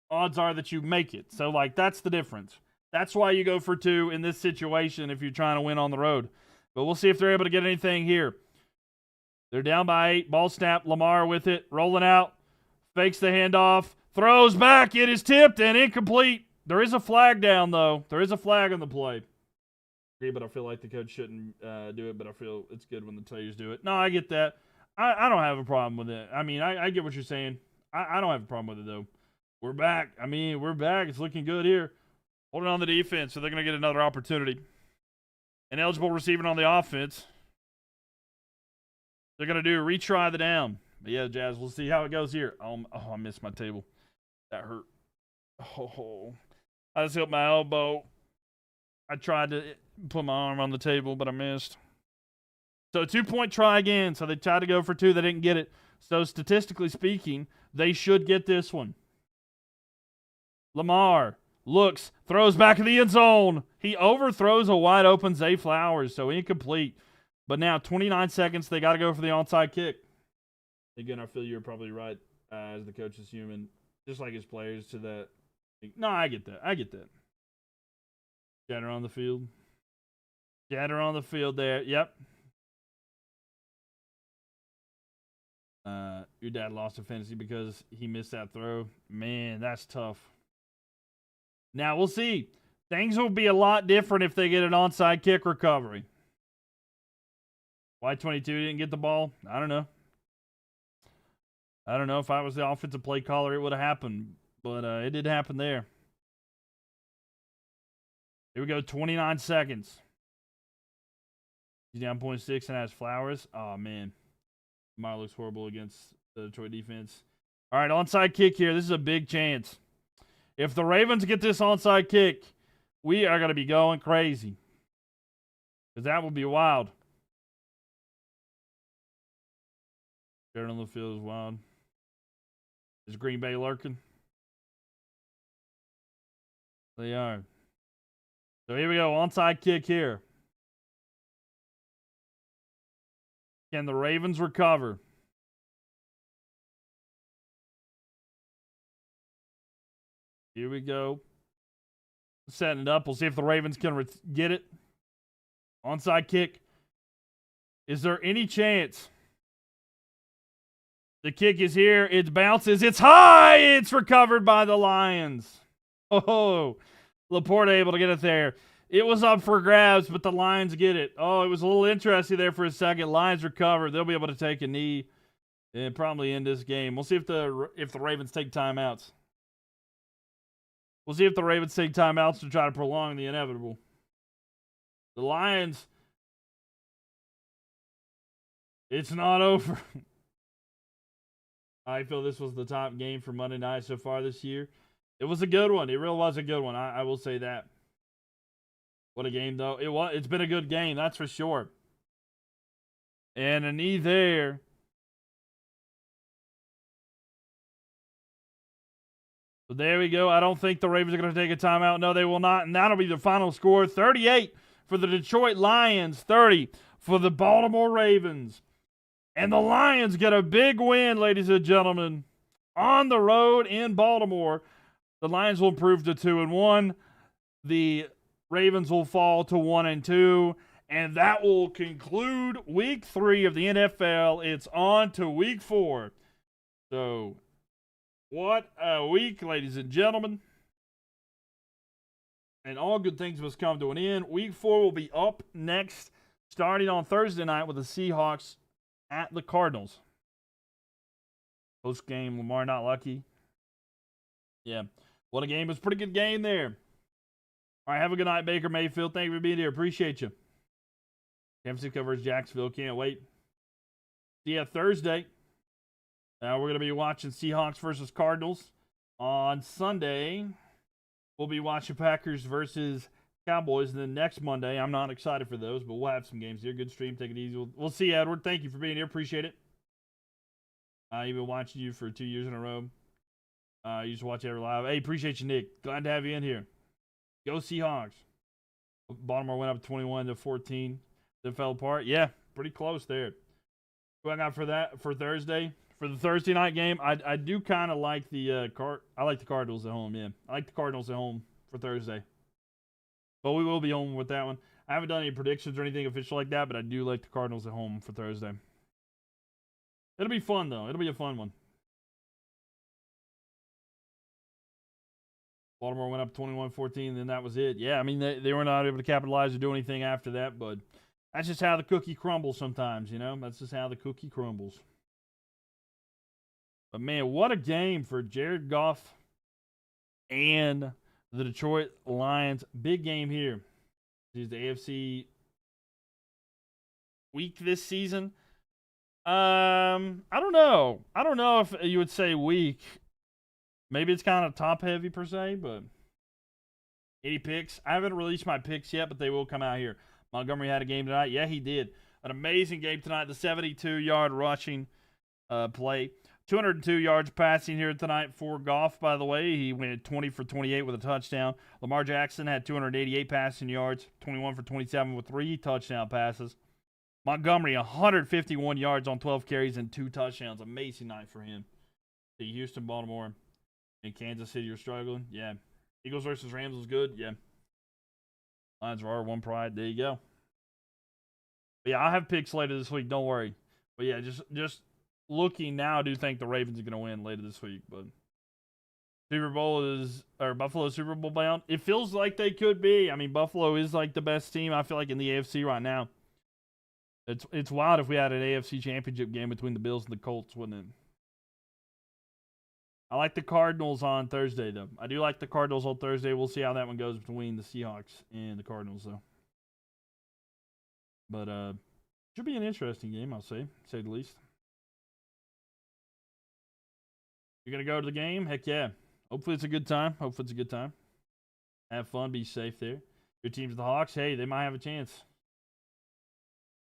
odds are that you make it. So, like, that's the difference. That's why you go for 2 in this situation if you're trying to win on the road. But we'll see if they're able to get anything here. They're down by 8. Ball snap. Lamar with it. Rolling out. Fakes the handoff. Throws back. It is tipped and incomplete. There is a flag down, though. There is a flag on the play. But I feel like the coach shouldn't do it, but I feel it's good when the players do it. No, I get that. I don't have a problem with it. I mean, I get what you're saying. I don't have a problem with it, though. We're back. I mean, we're back. It's looking good here. Holding on the defense, so they're going to get another opportunity. Ineligible receiving on the offense. They're going to do a retry the down. But yeah, Jazz, we'll see how it goes here. Oh, I missed my table. That hurt. Oh, I just hit my elbow. I tried to put my arm on the table, but I missed. So 2-point try again. So they tried to go for 2. They didn't get it. So statistically speaking, they should get this one. Lamar looks, throws back in the end zone. He overthrows a wide open Zay Flowers, so incomplete. But now 29 seconds, they got to go for the onside kick. Again, I feel you're probably right as the coach is human, just like his players to that. No, I get that. I get that. Shatter on the field. Shatter on the field there. Yep. Your dad lost to fantasy because he missed that throw. Man, that's tough. Now, we'll see. Things will be a lot different if they get an onside kick recovery. Why 22 didn't get the ball? I don't know. I don't know. If I was the offensive play caller, it would have happened. But it did happen there. Here we go, 29 seconds. He's down 0.6 and has Flowers. Oh, man. Lamar looks horrible against the Detroit defense. All right, onside kick here. This is a big chance. If the Ravens get this onside kick, we are going to be going crazy. Because that would be wild. Jared on the field is wild. Is Green Bay lurking? They are. So here we go. Onside kick here. Can the Ravens recover? Here we go. Setting it up. We'll see if the Ravens can get it. Onside kick. Is there any chance? The kick is here. It bounces. It's high. It's recovered by the Lions. Oh, Laporte able to get it there. It was up for grabs, but the Lions get it. Oh, it was a little interesting there for a second. Lions recover. They'll be able to take a knee and probably end this game. We'll see if the Ravens take timeouts. We'll see if the Ravens take timeouts to try to prolong the inevitable. The Lions, it's not over. I feel this was the top game for Monday night so far this year. It was a good one. It really was a good one. I will say that. What a game, though. It's been a good game, that's for sure. And a knee there. So there we go. I don't think the Ravens are going to take a timeout. No, they will not. And that'll be the final score. 38 for the Detroit Lions. 30 for the Baltimore Ravens. And the Lions get a big win, ladies and gentlemen, on the road in Baltimore. The Lions will improve to 2-1. The Ravens will fall to 1-2. And that will conclude week 3 of the NFL. It's on to week 4. So, what a week, ladies and gentlemen. And all good things must come to an end. Week 4 will be up next, starting on Thursday night with the Seahawks at the Cardinals. Post game, Lamar not lucky. Yeah. What a game. It was a pretty good game there. All right, have a good night, Baker Mayfield. Thank you for being here. Appreciate you. Kansas City covers Jacksonville. Can't wait. See ya Thursday. We're going to be watching Seahawks versus Cardinals. On Sunday, we'll be watching Packers versus Cowboys. And then next Monday, I'm not excited for those, but we'll have some games here. Good stream. Take it easy. We'll see you, Edward. Thank you for being here. Appreciate it. I've been watching you for 2 years in a row. You used to watch every live. Hey, appreciate you, Nick. Glad to have you in here. Go Seahawks. Baltimore went up 21-14. Then fell apart. Yeah, pretty close there. Who I got for that for Thursday? For the Thursday night game, I do kind of like the I like the Cardinals at home. Yeah, I like the Cardinals at home for Thursday. But we will be home with that one. I haven't done any predictions or anything official like that, but I do like the Cardinals at home for Thursday. It'll be fun though. It'll be a fun one. Baltimore went up 21-14, and then that was it. Yeah, I mean, they were not able to capitalize or do anything after that, but that's just how the cookie crumbles sometimes, you know? That's just how the cookie crumbles. But, man, what a game for Jared Goff and the Detroit Lions. Big game here. This is the AFC week this season. I don't know. I don't know if you would say weak. Maybe it's kind of top-heavy per se, but 80 picks. I haven't released my picks yet, but they will come out here. Montgomery had a game tonight. Yeah, he did. An amazing game tonight. The 72-yard rushing play. 202 yards passing here tonight for Goff, by the way. He went 20 for 28 with a touchdown. Lamar Jackson had 288 passing yards, 21 for 27 with 3 touchdown passes. Montgomery, 151 yards on 12 carries and 2 touchdowns. Amazing night for him. The Houston, Baltimore, and Kansas City are struggling. Yeah. Eagles versus Rams was good. Yeah. Lions are R1 pride. There you go. But yeah, I'll have picks later this week. Don't worry. But yeah, just looking now, I do think the Ravens are going to win later this week. But Buffalo Super Bowl bound. It feels like they could be. I mean, Buffalo is like the best team, I feel like, in the AFC right now. It's wild if we had an AFC championship game between the Bills and the Colts, wouldn't it? I like the Cardinals on Thursday, though. I do like the Cardinals on Thursday. We'll see how that one goes between the Seahawks and the Cardinals, though. But should be an interesting game, I'll say the least. You're going to go to the game? Heck yeah. Hopefully it's a good time. Have fun. Be safe there. Your team's the Hawks. Hey, they might have a chance.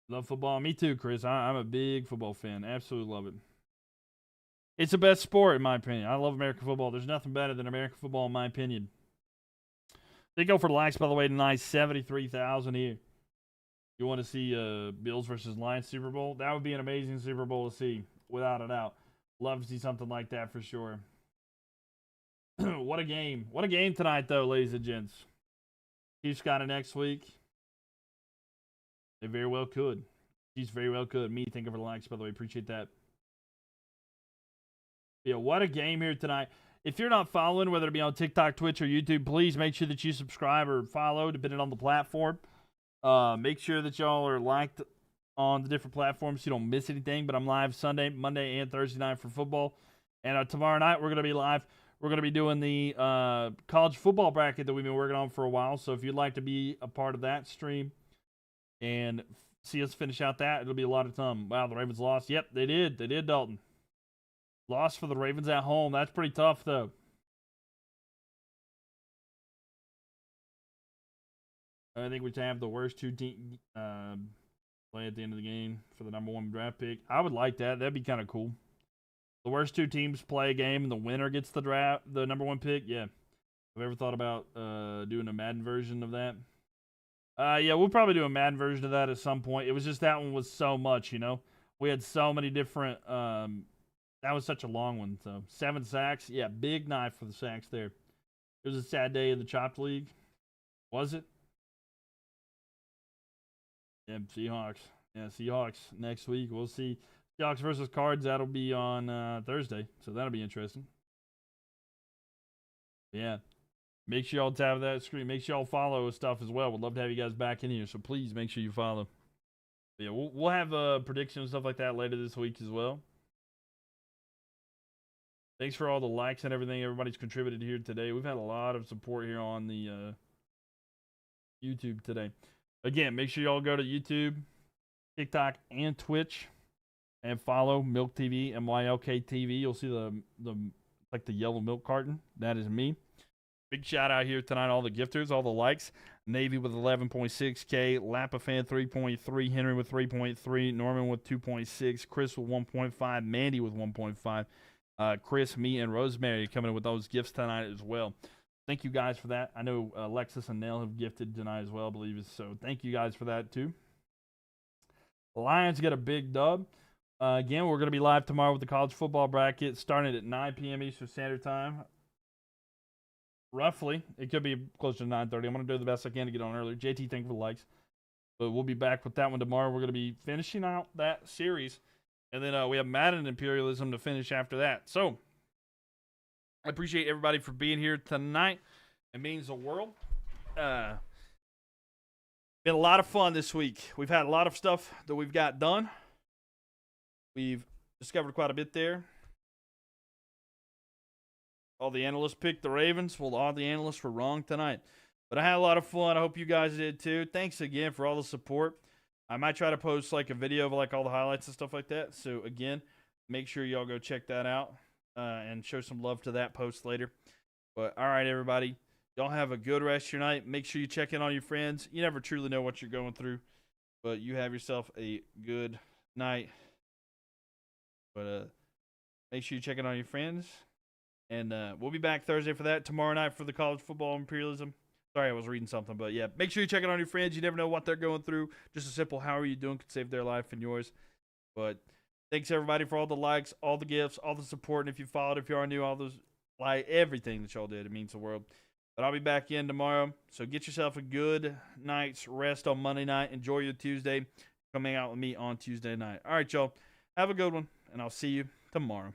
Love football. Me too, Chris. I'm a big football fan. Absolutely love it. It's the best sport, in my opinion. I love American football. There's nothing better than American football, in my opinion. They go for the likes, by the way, tonight. 73,000 here. You want to see Bills versus Lions Super Bowl? That would be an amazing Super Bowl to see, without a doubt. Love to see something like that for sure. What a game. What a game tonight, though, ladies and gents. Chiefs got it next week. They very well could. Chiefs very well could. Me thinking for the likes, by the way. Appreciate that. Yeah, what a game here tonight. If you're not following, whether it be on TikTok, Twitch, or YouTube, please make sure that you subscribe or follow, depending on the platform. Make sure that y'all are liked on the different platforms so you don't miss anything. But I'm live Sunday, Monday, and Thursday night for football. And tomorrow night, we're going to be live. We're going to be doing the college football bracket that we've been working on for a while. So if you'd like to be a part of that stream and see us finish out that, it'll be a lot of fun. Wow, the Ravens lost. Yep, they did. They did, Dalton. Loss for the Ravens at home. That's pretty tough, though. I think we should have the worst two teams play at the end of the game for the #1 draft pick. I would like that. That'd be kind of cool. The worst two teams play a game, and the winner gets the #1 pick. Yeah. Have you ever thought about doing a Madden version of that? Yeah, we'll probably do a Madden version of that at some point. It was just that one was so much, you know. We had so many different. That was such a long one. So 7 sacks. Yeah, big night for the sacks there. It was a sad day in the Chopped League. Was it? Yeah, Seahawks. Yeah, Seahawks next week. We'll see. Seahawks versus Cards. That'll be on Thursday, so that'll be interesting. Yeah. Make sure y'all tap that screen. Make sure y'all follow stuff as well. We'd love to have you guys back in here, so please make sure you follow. But yeah, we'll have predictions and stuff like that later this week as well. Thanks for all the likes and everything everybody's contributed here today. We've had a lot of support here on the YouTube today. Again, make sure y'all go to YouTube, TikTok, and Twitch, and follow MylkTV, MylkTV. You'll see the like the yellow milk carton. That is me. Big shout out here tonight, all the gifters, all the likes. Navy with 11.6K, Lapafan 3.3, Henry with 3.3, Norman with 2.6, Chris with 1.5, Mandy with 1.5. Chris, me, and Rosemary coming in with those gifts tonight as well. Thank you guys for that. I know Alexis and Nell have gifted tonight as well, I believe. So thank you guys for that too. Lions get a big dub. Again, we're going to be live tomorrow with the college football bracket starting at 9 p.m. Eastern Standard Time. Roughly. It could be closer to 9:30. I'm going to do the best I can to get on earlier. JT, thank you for the likes. But we'll be back with that one tomorrow. We're going to be finishing out that series. And then we have Madden Imperialism to finish after that. So, I appreciate everybody for being here tonight. It means the world. Been a lot of fun this week. We've had a lot of stuff that we've got done. We've discovered quite a bit there. All the analysts picked the Ravens. Well, all the analysts were wrong tonight. But I had a lot of fun. I hope you guys did too. Thanks again for all the support. I might try to post like a video of like all the highlights and stuff like that. So again, make sure y'all go check that out and show some love to that post later. But all right, everybody. Y'all have a good rest of your night. Make sure you check in on your friends. You never truly know what you're going through. But you have yourself a good night. But make sure you check in on your friends. And we'll be back Thursday for that. Tomorrow night for the college football imperialism. Sorry, I was reading something. But, yeah, make sure you check in on your friends. You never know what they're going through. Just a simple how are you doing could save their life and yours. But thanks, everybody, for all the likes, all the gifts, all the support. And if you followed, if you are new, all those, like, everything that y'all did. It means the world. But I'll be back in tomorrow. So get yourself a good night's rest on Monday night. Enjoy your Tuesday. Come hang out with me on Tuesday night. All right, y'all. Have a good one. And I'll see you tomorrow.